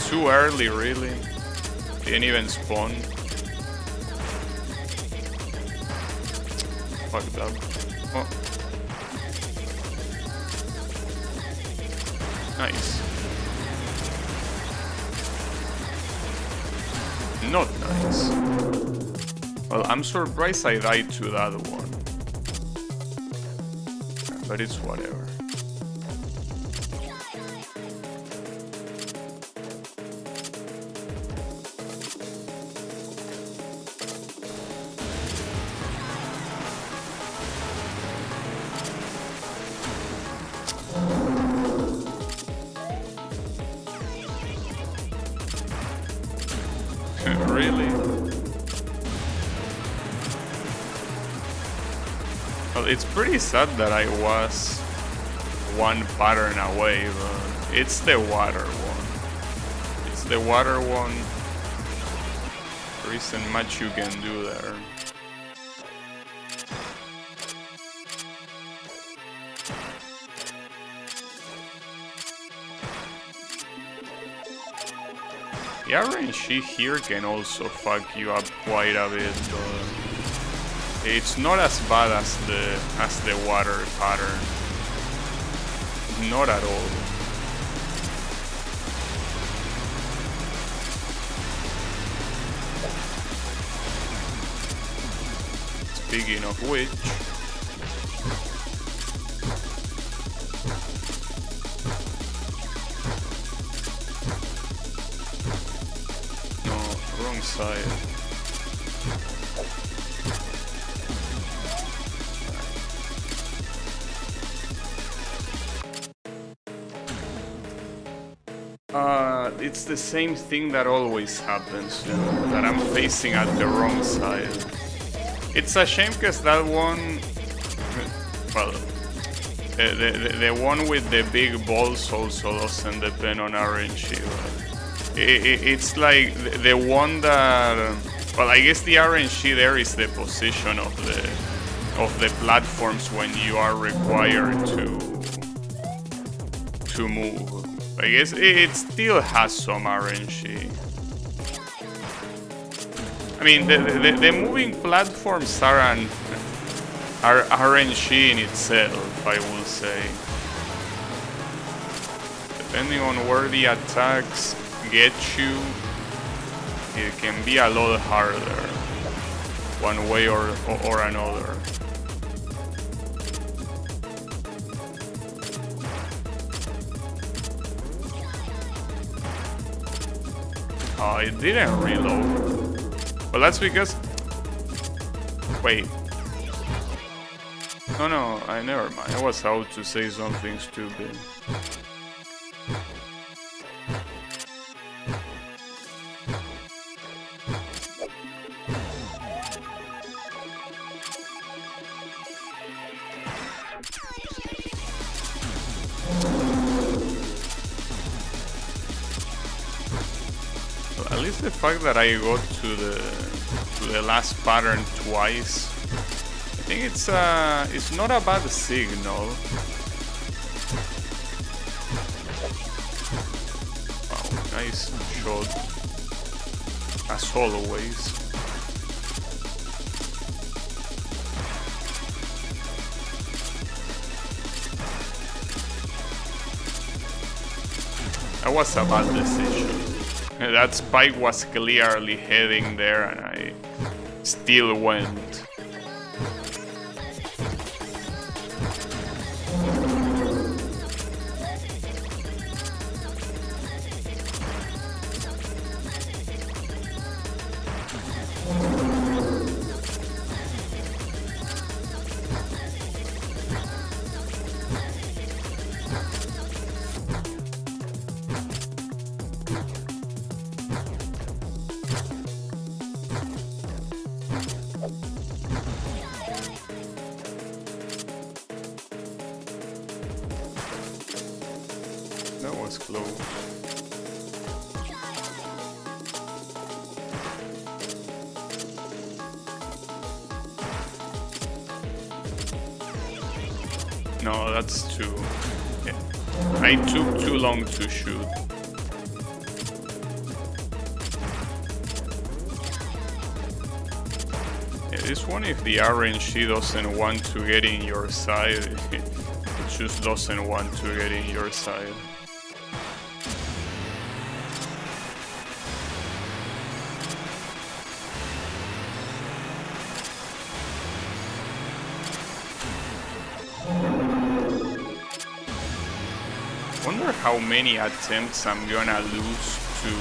A: Too early, really. Didn't even spawn. Fucked up. Oh. Nice. Not nice. Well, I'm surprised I died to that one. But it's whatever. Really? Well, it's pretty sad that I was one pattern away, but it's the water one. It's the water one. There isn't much you can do there. The RNG here can also fuck you up quite a bit, but it's not as bad as the water pattern. Not at all. Speaking of which, wrong side. It's the same thing that always happens, you know, that I'm facing at the wrong side. It's a shame because that one, well, the one with the big balls also doesn't depend on RNG. It's like the one that, well, I guess the RNG there is the position of the platforms when you are required to move. I guess it still has some RNG. I mean, the moving platforms are RNG in itself, I will say. Depending on where the attacks get you, it can be a lot harder, one way or another. Oh, it didn't reload. Well, that's because... Wait. No, never mind. I was out to say something stupid. the fact that I got to the last pattern twice. I think it's not a bad signal. Wow, nice shot. As always. That was a bad decision. That spike was clearly heading there and I still went. That was close. No, that's too... Yeah. I took too long to shoot. Yeah, this one, if the RNG doesn't want to get in your side, it just doesn't want to get in your side. Wonder how many attempts I'm gonna lose to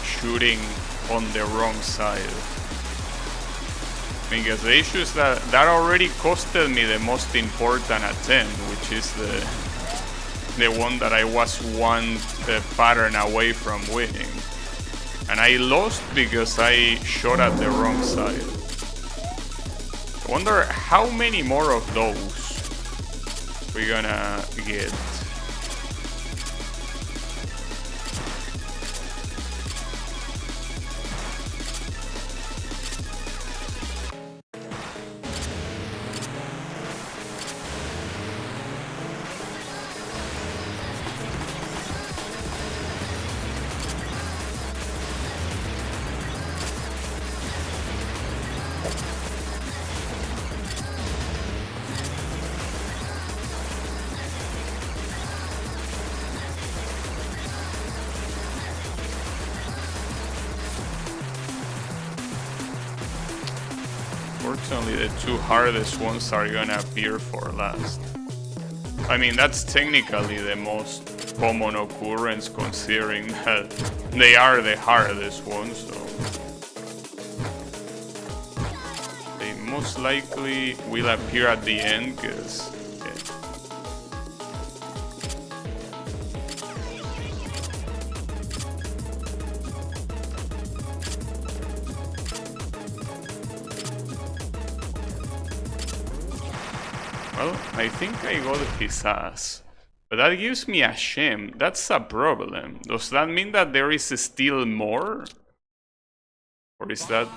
A: shooting on the wrong side. Because the issue is that already costed me the most important attempt, which is the one that I was one pattern away from winning. And I lost because I shot at the wrong side. I wonder how many more of those we're gonna get. Unfortunately, the two hardest ones are gonna appear for last. I mean, that's technically the most common occurrence, considering that they are the hardest ones, so they most likely will appear at the end, because well, I think I got his ass. But that gives me a shame. That's a problem. Does that mean that there is still more? Or is that...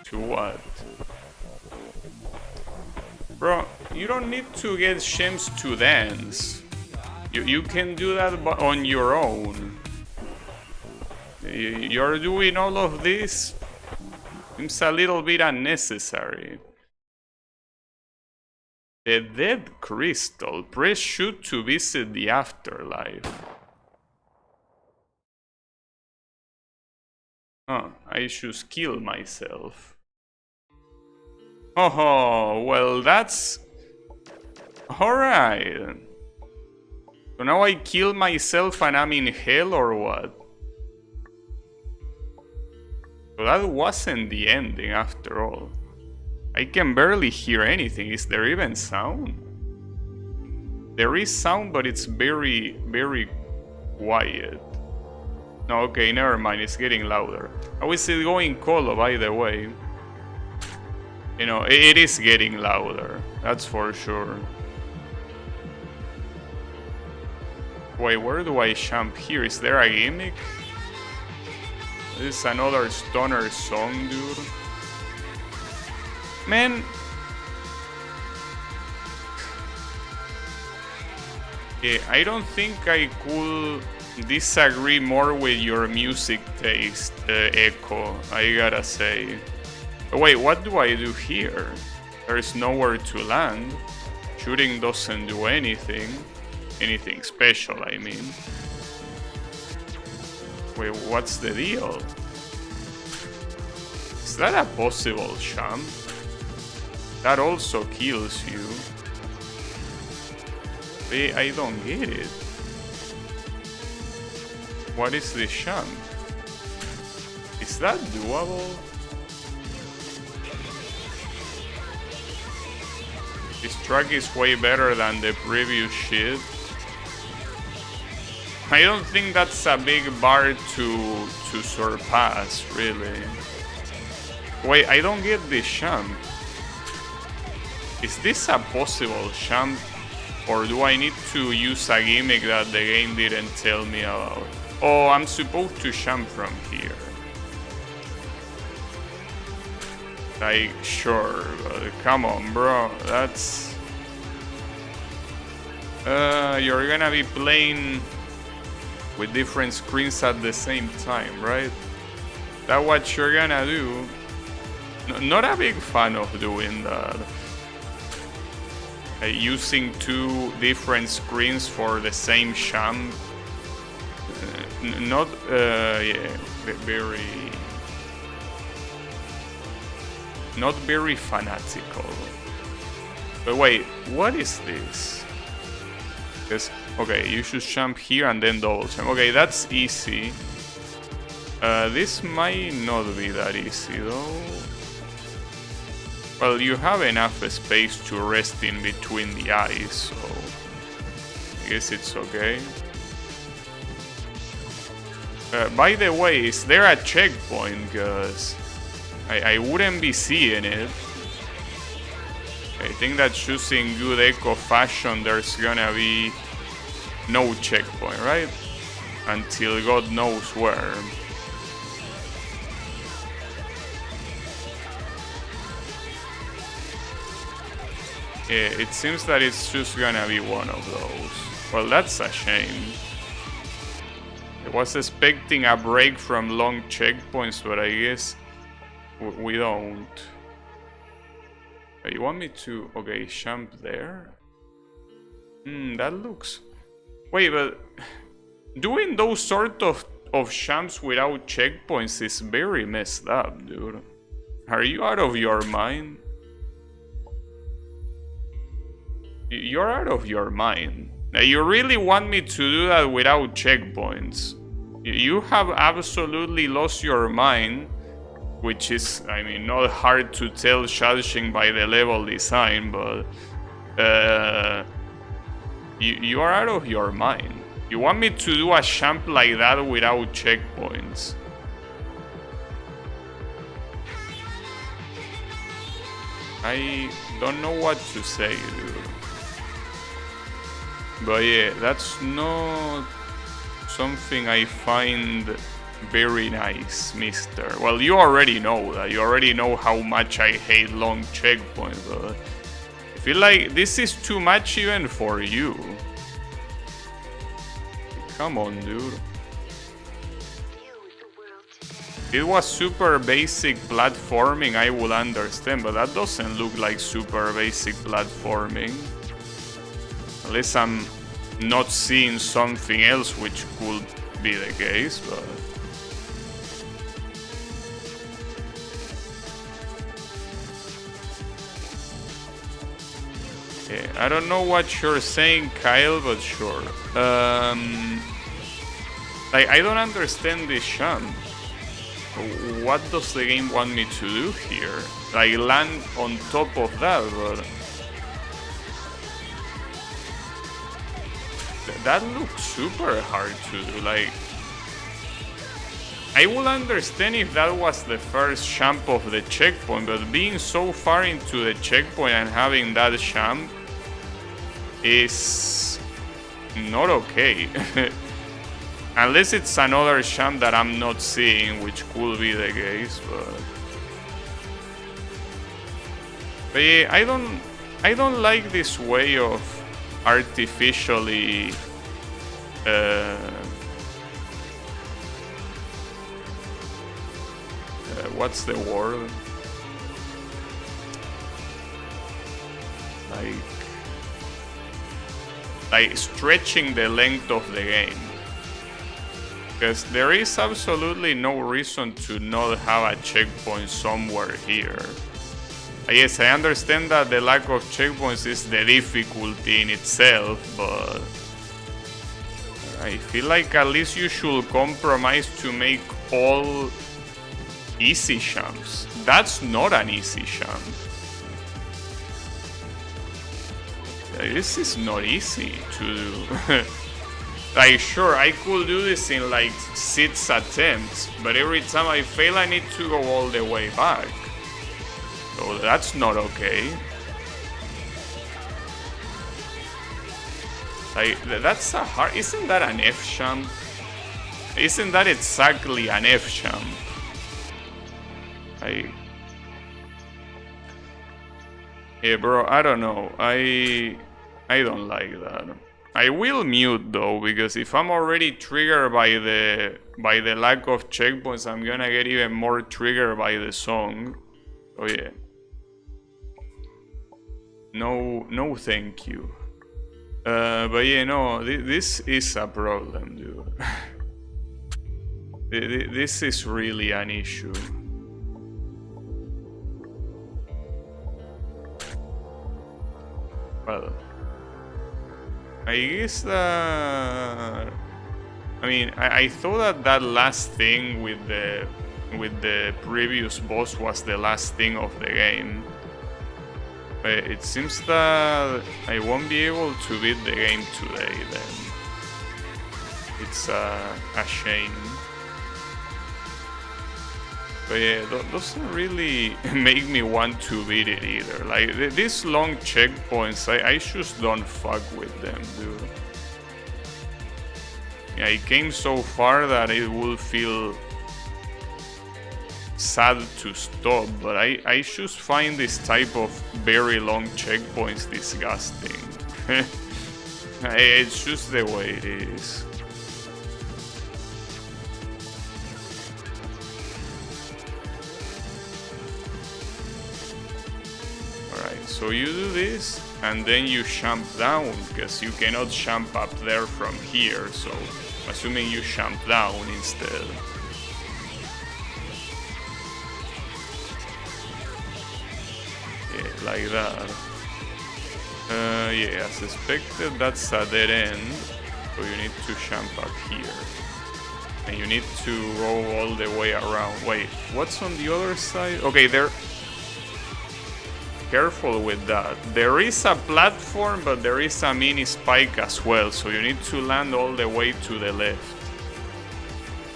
A: To what? Bro, you don't need to get Shems to dance. You can do that on your own. You're doing all of this? Seems a little bit unnecessary. The Dead Crystal. Press shoot to visit the afterlife. Oh, I should kill myself. Oh, well, that's... Alright. So now I kill myself and I'm in hell, or what? So that wasn't the ending after all. I can barely hear anything. Is there even sound? There is sound, but it's very, very quiet. No, okay, never mind. It's getting louder. How is it going, Colo, by the way? You know, it is getting louder. That's for sure. Wait, where do I jump here? Is there a gimmick? This is another stoner song, dude. Man. Yeah, I don't think I could disagree more with your music taste, Echo, I gotta say. Wait, what do I do here? There's nowhere to land. Shooting doesn't do anything. Anything special, I mean. Wait, what's the deal? Is that a possible jump? That also kills you. I don't get it. What is this jump? Is that doable? This track is way better than the previous shit. I don't think that's a big bar to surpass, really. Wait, I don't get this jump. Is this a possible jump? Or do I need to use a gimmick that the game didn't tell me about? Oh, I'm supposed to jump from here. Like, sure, but come on, bro. That's... you're gonna be playing with different screens at the same time, right? That's what you're gonna do. Not a big fan of doing that. Using two different screens for the same jump. Not very fanatical. But wait, what is this? Okay, you should jump here and then double jump. Okay, that's easy. This might not be that easy though. Well, you have enough space to rest in between the eyes, so I guess it's okay. By the way, is there a checkpoint? Because I wouldn't be seeing it. I think that choosing good Echo fashion, there's gonna be no checkpoint, right? Until God knows where. Yeah, it seems that it's just gonna be one of those. Well, that's a shame. I was expecting a break from long checkpoints, but I guess we don't. You want me to... Okay, jump there? That looks... Wait, but... Doing those sort of jumps without checkpoints is very messed up, dude. Are you out of your mind? You're out of your mind. Now, you really want me to do that without checkpoints? You have absolutely lost your mind, which is, I mean, not hard to tell judging by the level design, but you are out of your mind. You want me to do a jump like that without checkpoints? I don't know what to say, dude. But yeah, that's not something I find very nice, mister. Well, you already know that. You already know how much I hate long checkpoints, but I feel like this is too much even for you. Come on, dude. If it was super basic platforming, I would understand, but that doesn't look like super basic platforming. Unless I'm not seeing something else, which could be the case, but... Yeah, I don't know what you're saying, Kyle, but sure. Like, I don't understand this jump. What does the game want me to do here? Like, land on top of that, but... That looks super hard to do, like... I would understand if that was the first jump of the checkpoint, but being so far into the checkpoint and having that jump is... not okay. Unless it's another champ that I'm not seeing, which could be the case, but yeah, I don't like this way of artificially what's the word? Like stretching the length of the game. Because there is absolutely no reason to not have a checkpoint somewhere here. Yes, I understand that the lack of checkpoints is the difficulty in itself, but I feel like at least you should compromise to make all easy champs. That's not an easy champ. This is not easy to do. Like, sure, I could do this in like 6 attempts, but every time I fail, I need to go all the way back. So that's not okay. Like, that's a hard. Isn't that an F champ? Isn't that exactly an F champ? Yeah, bro, I don't know. I don't like that. I will mute though, because if I'm already triggered by the lack of checkpoints, I'm gonna get even more triggered by the song. Oh yeah. No, thank you. But yeah, no, this is a problem, dude. This is really an issue. Well, I guess that... I mean, I thought that last thing with the previous boss was the last thing of the game. But it seems that I won't be able to beat the game today then. It's a shame. But yeah, that doesn't really make me want to beat it either. Like, these long checkpoints, I just don't fuck with them, dude. Yeah, I came so far that it will feel sad to stop, but I just find this type of very long checkpoints disgusting. It's just the way it is. Alright, so you do this, and then you jump down, because you cannot jump up there from here, so assuming you jump down instead. Yeah, like that. Yeah, as expected, that's a dead end, so you need to jump up here. And you need to go all the way around. Wait, what's on the other side? Okay, there... Careful with that. There is a platform, but there is a mini spike as well, so you need to land all the way to the left.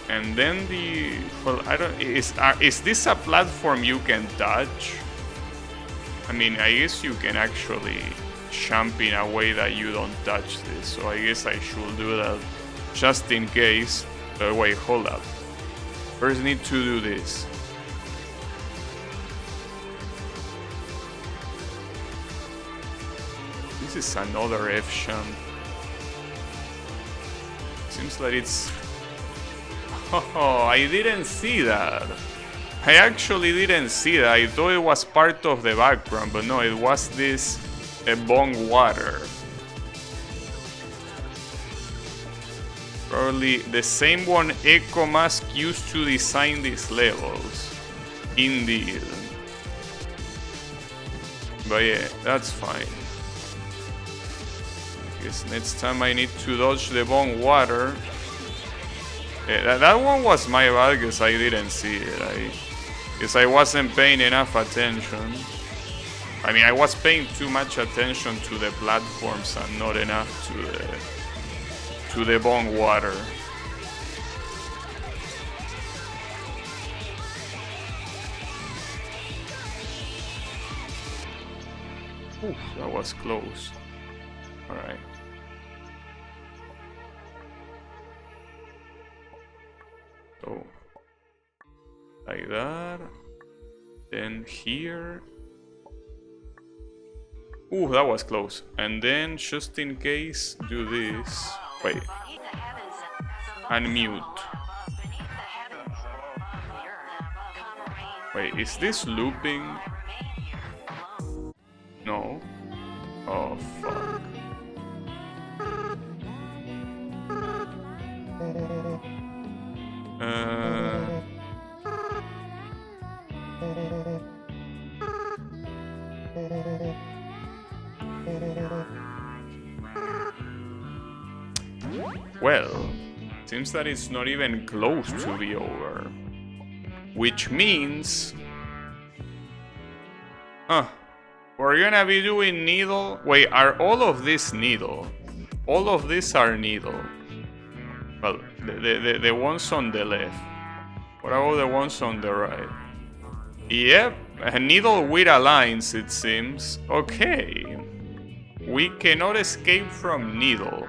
A: And then the... Well, I don't... Is this a platform you can touch? I mean, I guess you can actually jump in a way that you don't touch this, so I guess I should do that just in case. Wait, hold up. First need to do this. This is another F champ. Seems like it's... Oh, I didn't see that. I actually didn't see that. I thought it was part of the background, but no, it was this bong water. Probably the same one Echo Mask used to design these levels. Indeed. But yeah, that's fine. I guess next time I need to dodge the bong water. Yeah, that one was my bad because I didn't see it. Because I wasn't paying enough attention. I mean, I was paying too much attention to the platforms and not enough to the bong water. Oof, that was close. Alright. Like that. Then here. Ooh, that was close. And then, just in case, do this. Wait. Unmute. Wait, is this looping? No. Oh, fuck. Well, seems that it's not even close to be over. Which means... we're gonna be doing needle... Wait, are all of this needle? All of these are needle. Well, the ones on the left. What about the ones on the right? Yep, a needle with a lines, it seems. Okay. We cannot escape from needle.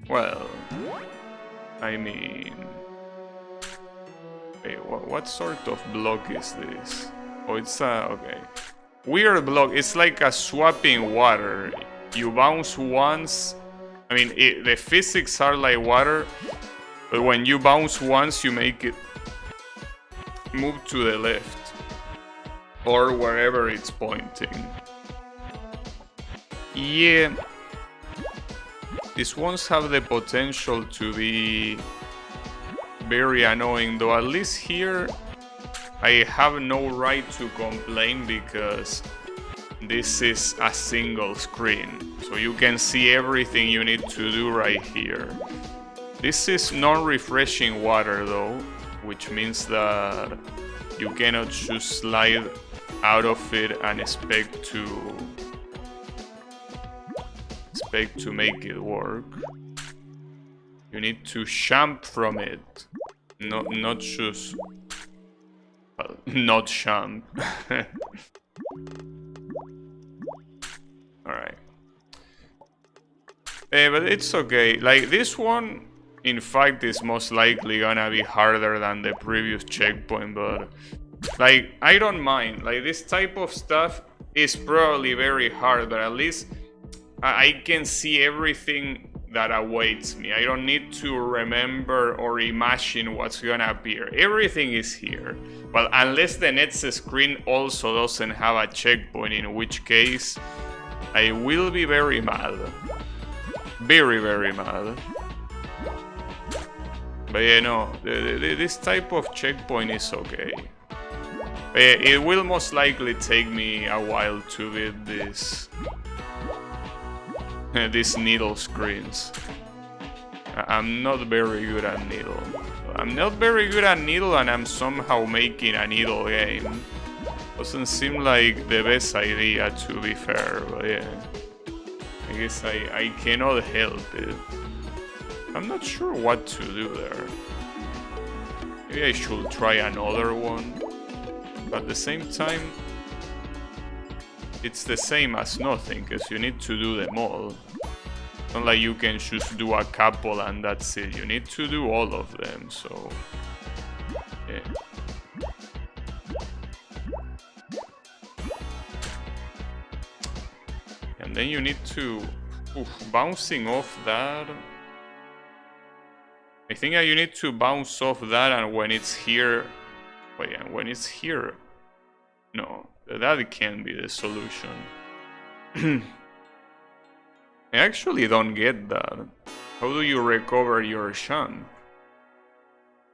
A: Well, I mean... Wait, what sort of block is this? Oh, it's okay. Weird block, it's like a swapping water. You bounce once, I mean, the physics are like water, but when you bounce once, you make it move to the left, or wherever it's pointing. Yeah. These ones have the potential to be very annoying, though at least here I have no right to complain because this is a single screen, so you can see everything you need to do right here. This is non-refreshing water though, which means that you cannot just slide out of it and expect to make it work. You need to jump from it, not just, well, not jump. Alright. But it's okay. Like, this one, in fact, is most likely gonna be harder than the previous checkpoint, but... Like, I don't mind. Like, this type of stuff is probably very hard, but at least I can see everything that awaits me. I don't need to remember or imagine what's gonna appear. Everything is here. Well, unless the next screen also doesn't have a checkpoint, in which case I will be very mad. Very, very mad. But yeah, no, this type of checkpoint is okay. It will most likely take me a while to beat this. These needle screens. I'm not very good at needle. I'm not very good at needle and I'm somehow making a needle game. Doesn't seem like the best idea, to be fair, but yeah. I guess I cannot help it. I'm not sure what to do there. Maybe I should try another one. But at the same time, it's the same as nothing, because you need to do them all. It's not like you can just do a couple and that's it. You need to do all of them, so... yeah. And then you need to... bouncing off that... I think you need to bounce off that, and when it's here... Wait, and when it's here... No, that can't be the solution. I actually don't get that. How do you recover your jump?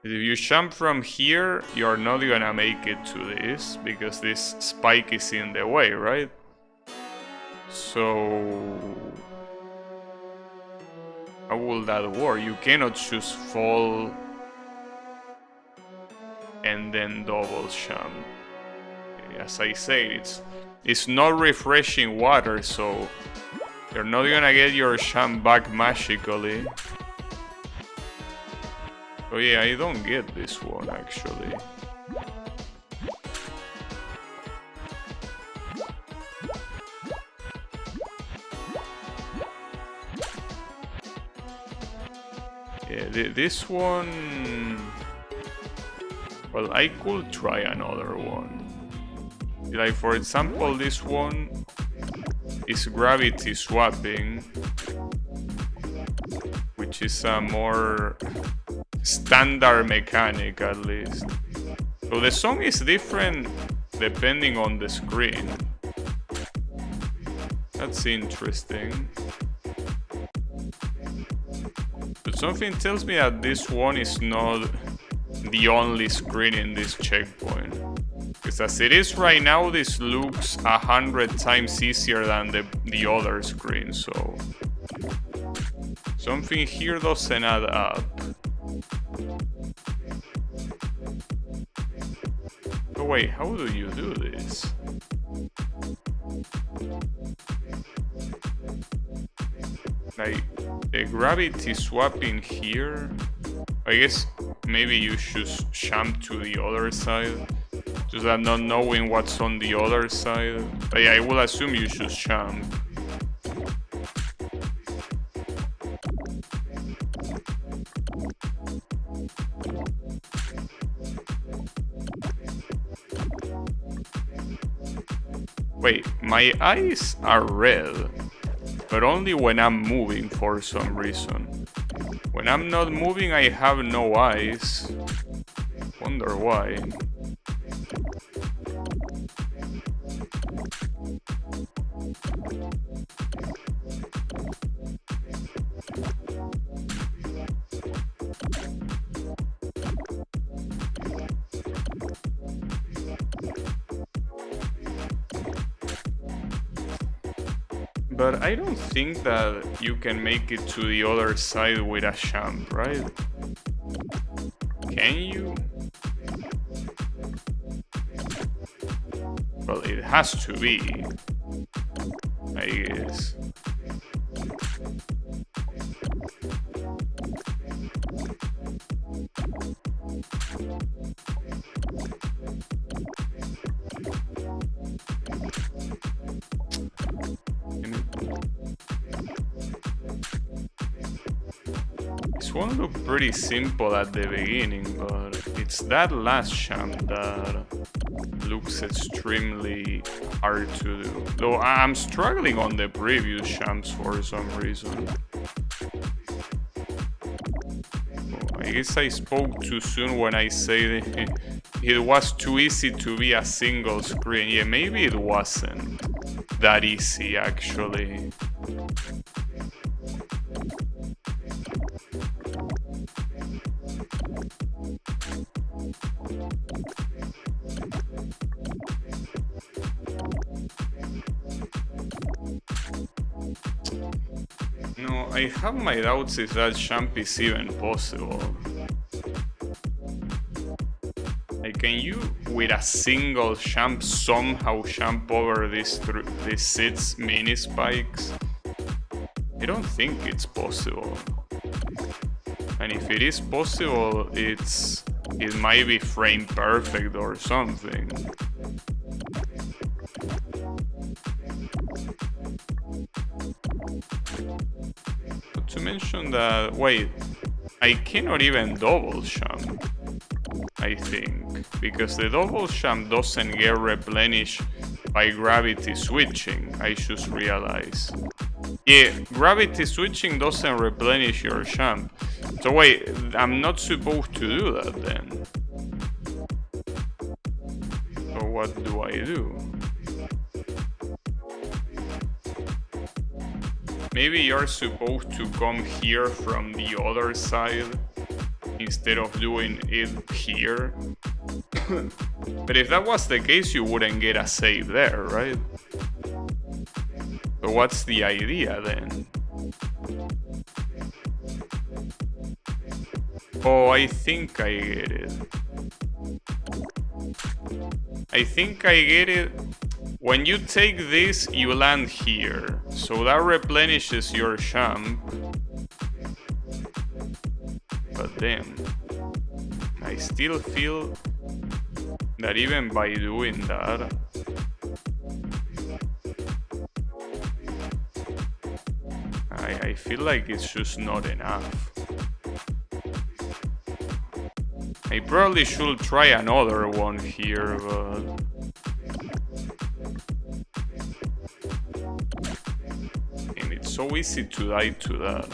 A: If you jump from here, you're not gonna make it to this, because this spike is in the way, right? So... how will that work? You cannot just fall and then double jump. As I said, it's not refreshing water, so you're not gonna get your jump back magically. Oh yeah, I don't get this one actually. Yeah, this one... Well, I could try another one. Like, for example, this one is gravity swapping, which is a more standard mechanic, at least. So the song is different depending on the screen. That's interesting. But something tells me that this one is not the only screen in this checkpoint. Because as it is right now, this looks 100 times easier than the other screen, so... Something here doesn't add up. Oh wait, how do you do this? Like, the gravity swapping here... I guess maybe you should jump to the other side. Just that not knowing what's on the other side. But yeah, I will assume you should jump. Wait, my eyes are red, but only when I'm moving for some reason. When I'm not moving, I have no eyes. Wonder why. But I don't think that you can make it to the other side with a jump, right? Can you? Well, it has to be, I guess. This one looked pretty simple at the beginning, but it's that last jump that looks extremely hard to do. Though I'm struggling on the previous jumps for some reason. Oh, I guess I spoke too soon when I said it was too easy to be a single screen. Yeah, maybe it wasn't that easy actually. No, I have my doubts if that jump is even possible. Like, can you, with a single jump, somehow jump over these 6 mini spikes? I don't think it's possible. And if it is possible, it might be frame perfect or something. Not to mention that, wait, I cannot even double jump, I think, because the double jump doesn't get replenished by gravity switching, I just realized. Yeah, gravity switching doesn't replenish your jump. So wait, I'm not supposed to do that then. So what do I do? Maybe you're supposed to come here from the other side instead of doing it here. But if that was the case, you wouldn't get a save there, right? So what's the idea then? Oh, I think I get it. I think I get it. When you take this, you land here. So that replenishes your jump. But then, I still feel that even by doing that, I feel like it's just not enough. I probably should try another one here, but... And it's so easy to die to that.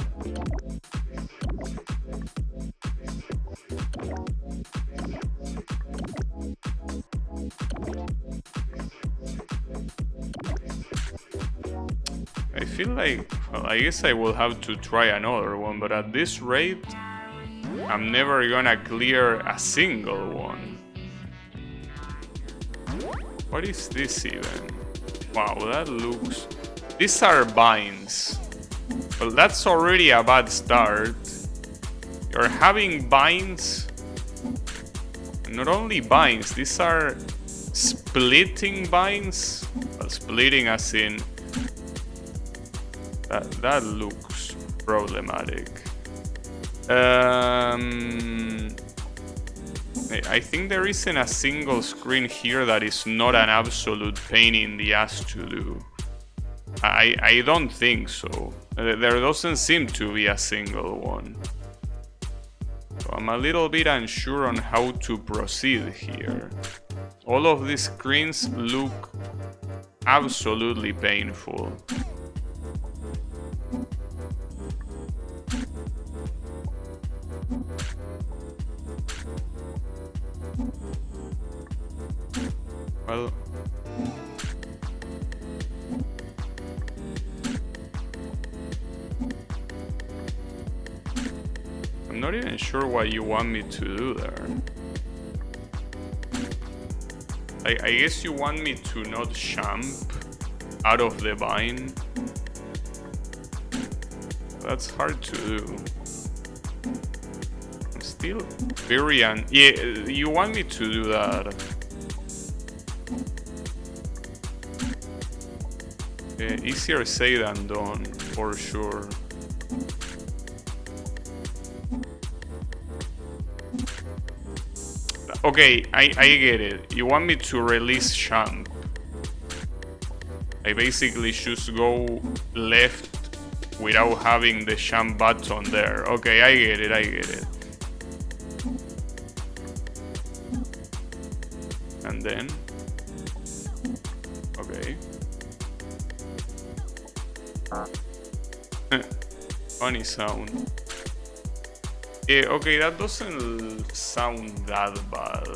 A: I feel like, well, I guess I will have to try another one, but at this rate, I'm never gonna clear a single one. What is this even? Wow, that looks... These are vines. Well, that's already a bad start. You're having vines. Not only vines, these are splitting vines. Well, splitting as in... That looks problematic. I think there isn't a single screen here that is not an absolute pain in the ass to do. I don't think so. There doesn't seem to be a single one. So I'm a little bit unsure on how to proceed here. All of these screens look absolutely painful. Well, I'm not even sure what you want me to do there. I guess you want me to not champ out of the vine. That's hard to do. I'm still very yeah, you want me to do that. Easier said than done, for sure. Okay, I get it. You want me to release champ. I basically just go left without having the champ button there. Okay, I get it, I get it. And then... Okay. Funny sound. Yeah, okay, that doesn't sound that bad.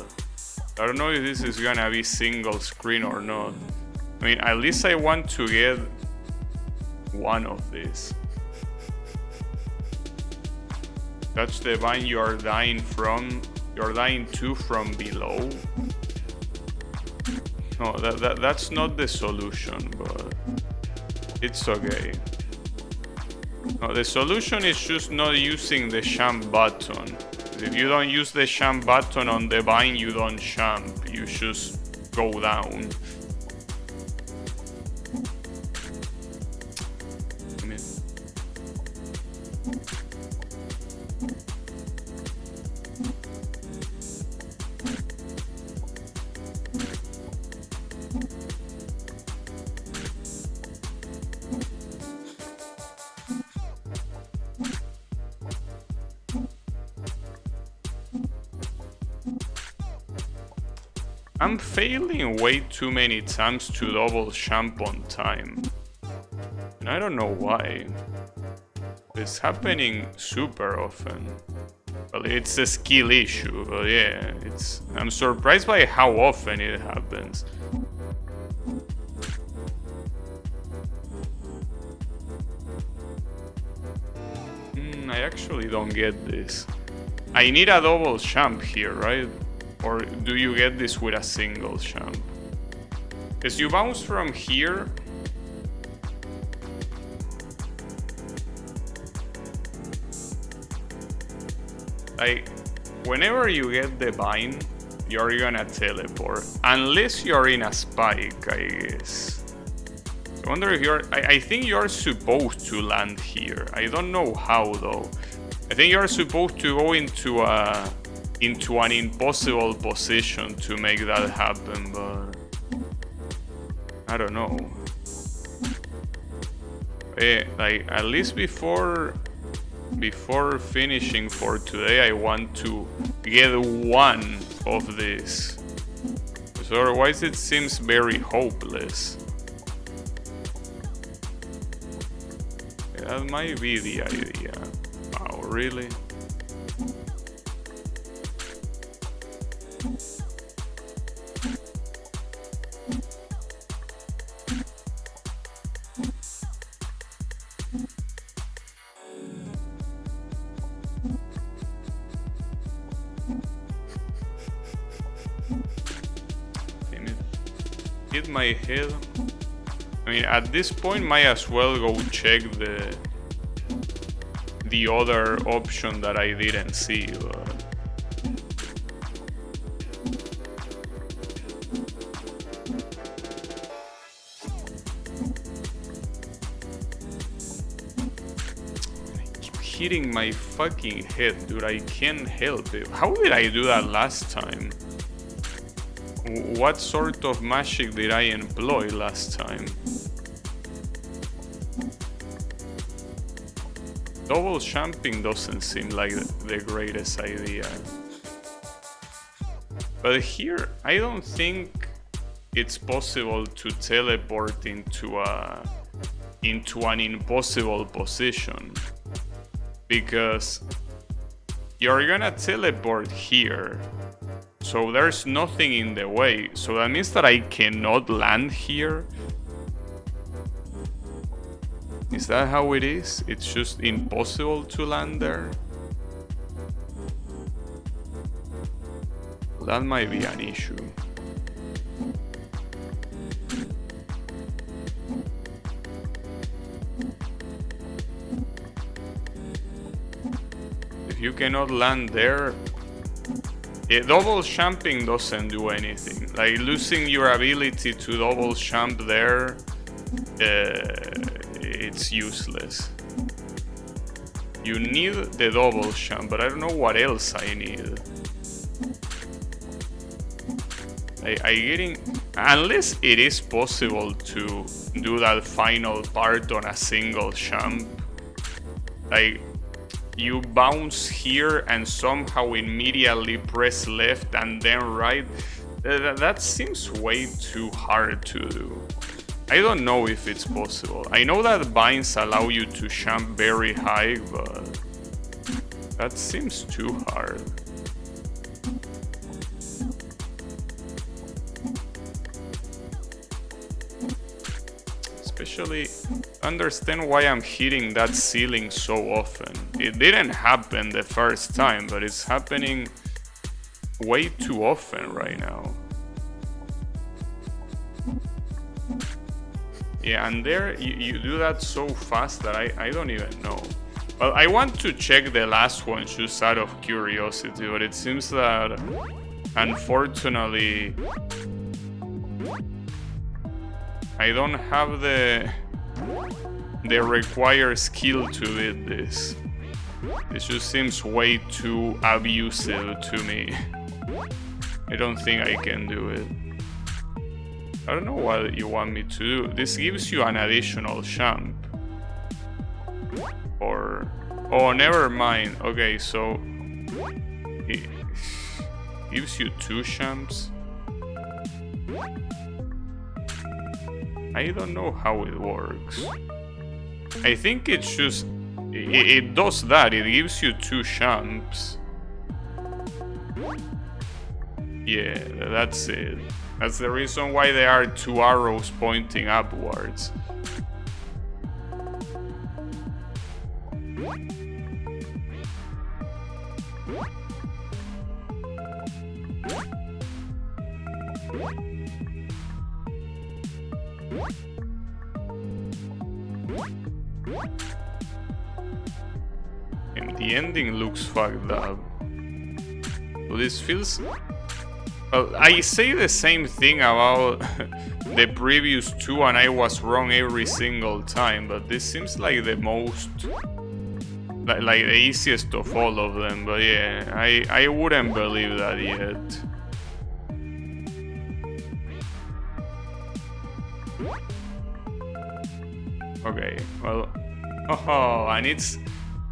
A: I don't know if this is gonna be single screen or not. I mean, at least I want to get one of these. Touch the vine you are dying from. You're dying to from below. No, that's not the solution, but it's okay. No, the solution is just not using the champ button. If you don't use the champ button on the vine, you don't champ. You just go down. I'm failing way too many times to double champ on time. And I don't know why. It's happening super often. Well, it's a skill issue, but yeah, I'm surprised by how often it happens. I actually don't get this. I need a double champ here, right? Or do you get this with a single champ? Because you bounce from here. Like, whenever you get the vine, you're gonna teleport. Unless you're in a spike, I guess. I wonder if I think you're supposed to land here. I don't know how though. I think you're supposed to go into an impossible position to make that happen, but I don't know. Like, at least before before finishing for today, I want to get one of these. So otherwise it seems very hopeless. That might be the idea. Wow, really? Hit my head. I mean, at this point, might as well go check the other option that I didn't see. I keep hitting my fucking head, dude. I can't help it. How did I do that last time? What sort of magic did I employ last time? Double jumping doesn't seem like the greatest idea. But here, I don't think it's possible to teleport into an impossible position. Because you're gonna teleport here. So there's nothing in the way. So that means that I cannot land here. Is that how it is? It's just impossible to land there? That might be an issue. If you cannot land there, double jumping doesn't do anything. Like losing your ability to double jump there, it's useless. You need the double jump, but I don't know what else I need. I getting, unless it is possible to do that final part on a single jump, like you bounce here and somehow immediately press left and then right. That seems way too hard to do. I don't know if it's possible. I know that vines allow you to jump very high, but that seems too hard. Especially, understand why I'm hitting that ceiling so often. It didn't happen the first time, but it's happening way too often right now. Yeah, and there you do that so fast that I don't even know. Well, I want to check the last one just out of curiosity, but it seems that unfortunately I don't have the required skill to do this. This just seems way too abusive to me. I don't think I can do it. I don't know what you want me to do. This gives you an additional jump. Or... oh, never mind. Okay, so... it gives you 2 jumps. I don't know how it works. I think it's just... it does that. It gives you 2 jumps. Yeah, that's it. That's the reason why there are 2 arrows pointing upwards. And the ending looks fucked up. So this feels... well, I say the same thing about the previous 2 and I was wrong every single time, but this seems like the most... like the easiest of all of them, but yeah, I wouldn't believe that yet. Okay, well... oh, and it's...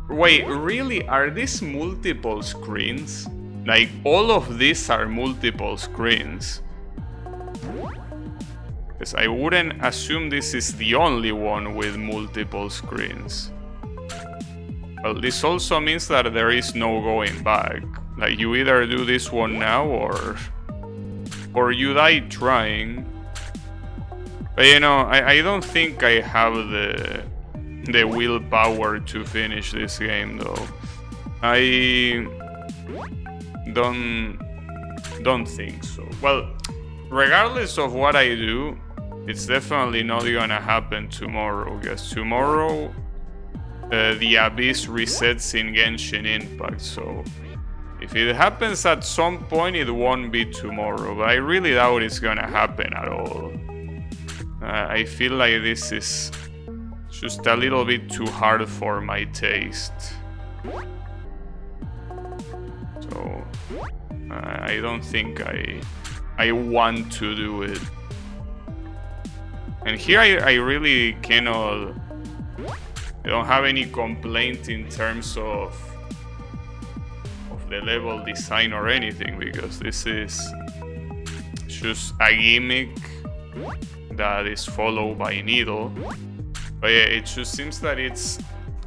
A: Wait, really? Are these multiple screens? Like, all of these are multiple screens. Because I wouldn't assume this is the only one with multiple screens. Well, this also means that there is no going back. Like, you either do this one now or you die trying. But you know, I don't think I have the willpower to finish this game though. I don't think so. Well, regardless of what I do, it's definitely not gonna happen tomorrow, because tomorrow the Abyss resets in Genshin Impact, so if it happens at some point, it won't be tomorrow, but I really doubt it's gonna happen at all. I feel like this is just a little bit too hard for my taste. So I don't think I want to do it. And here I really cannot... I don't have any complaint in terms of the level design or anything, because this is just a gimmick that is followed by Needle. But yeah, it just seems that it's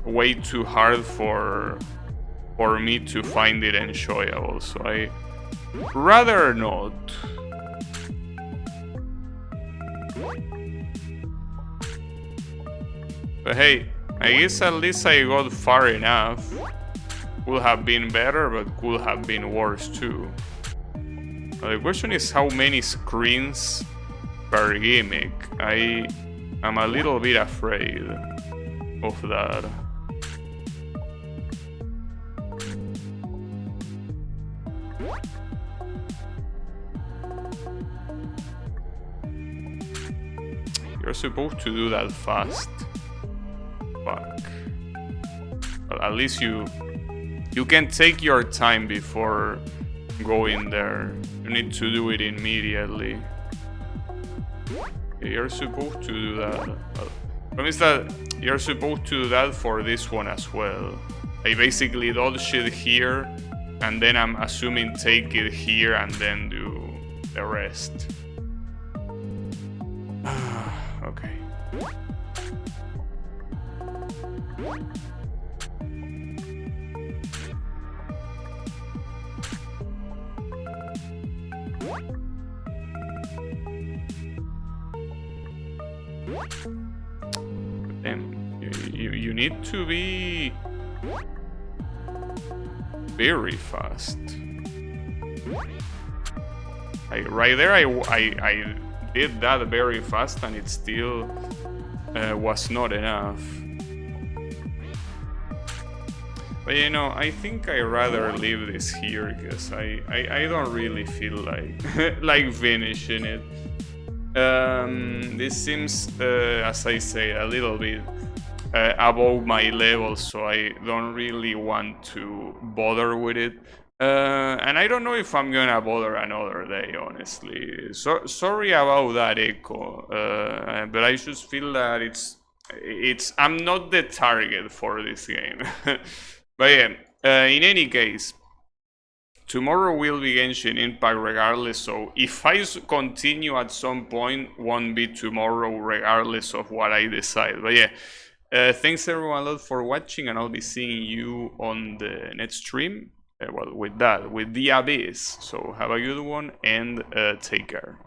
A: way too hard for me to find it enjoyable, so I rather not. But hey, I guess at least I got far enough. Could have been better, but could have been worse too. The question is how many screens per gimmick. I am a little bit afraid of that. You're supposed to do that fast. Fuck. Well, at least you can take your time before going there. You need to do it immediately. You're supposed to do that. Promise that you're supposed to do that for this one as well. I basically dodge it here, and then I'm assuming take it here and then do the rest. Okay. Damn, you need to be very fast. Like right there, I did that very fast, and it still was not enough. But you know, I think I rather leave this here, because I don't really feel like like finishing it. This seems, as I say, a little bit above my level, so I don't really want to bother with it. And I don't know if I'm gonna bother another day, honestly. So sorry about that, Echo. But I just feel that I'm not the target for this game. But yeah, in any case, tomorrow will be Genshin Impact regardless, so if I continue at some point, won't be tomorrow regardless of what I decide. But yeah, thanks everyone a lot for watching, and I'll be seeing you on the next stream. Well, with the Abyss. So have a good one, and take care.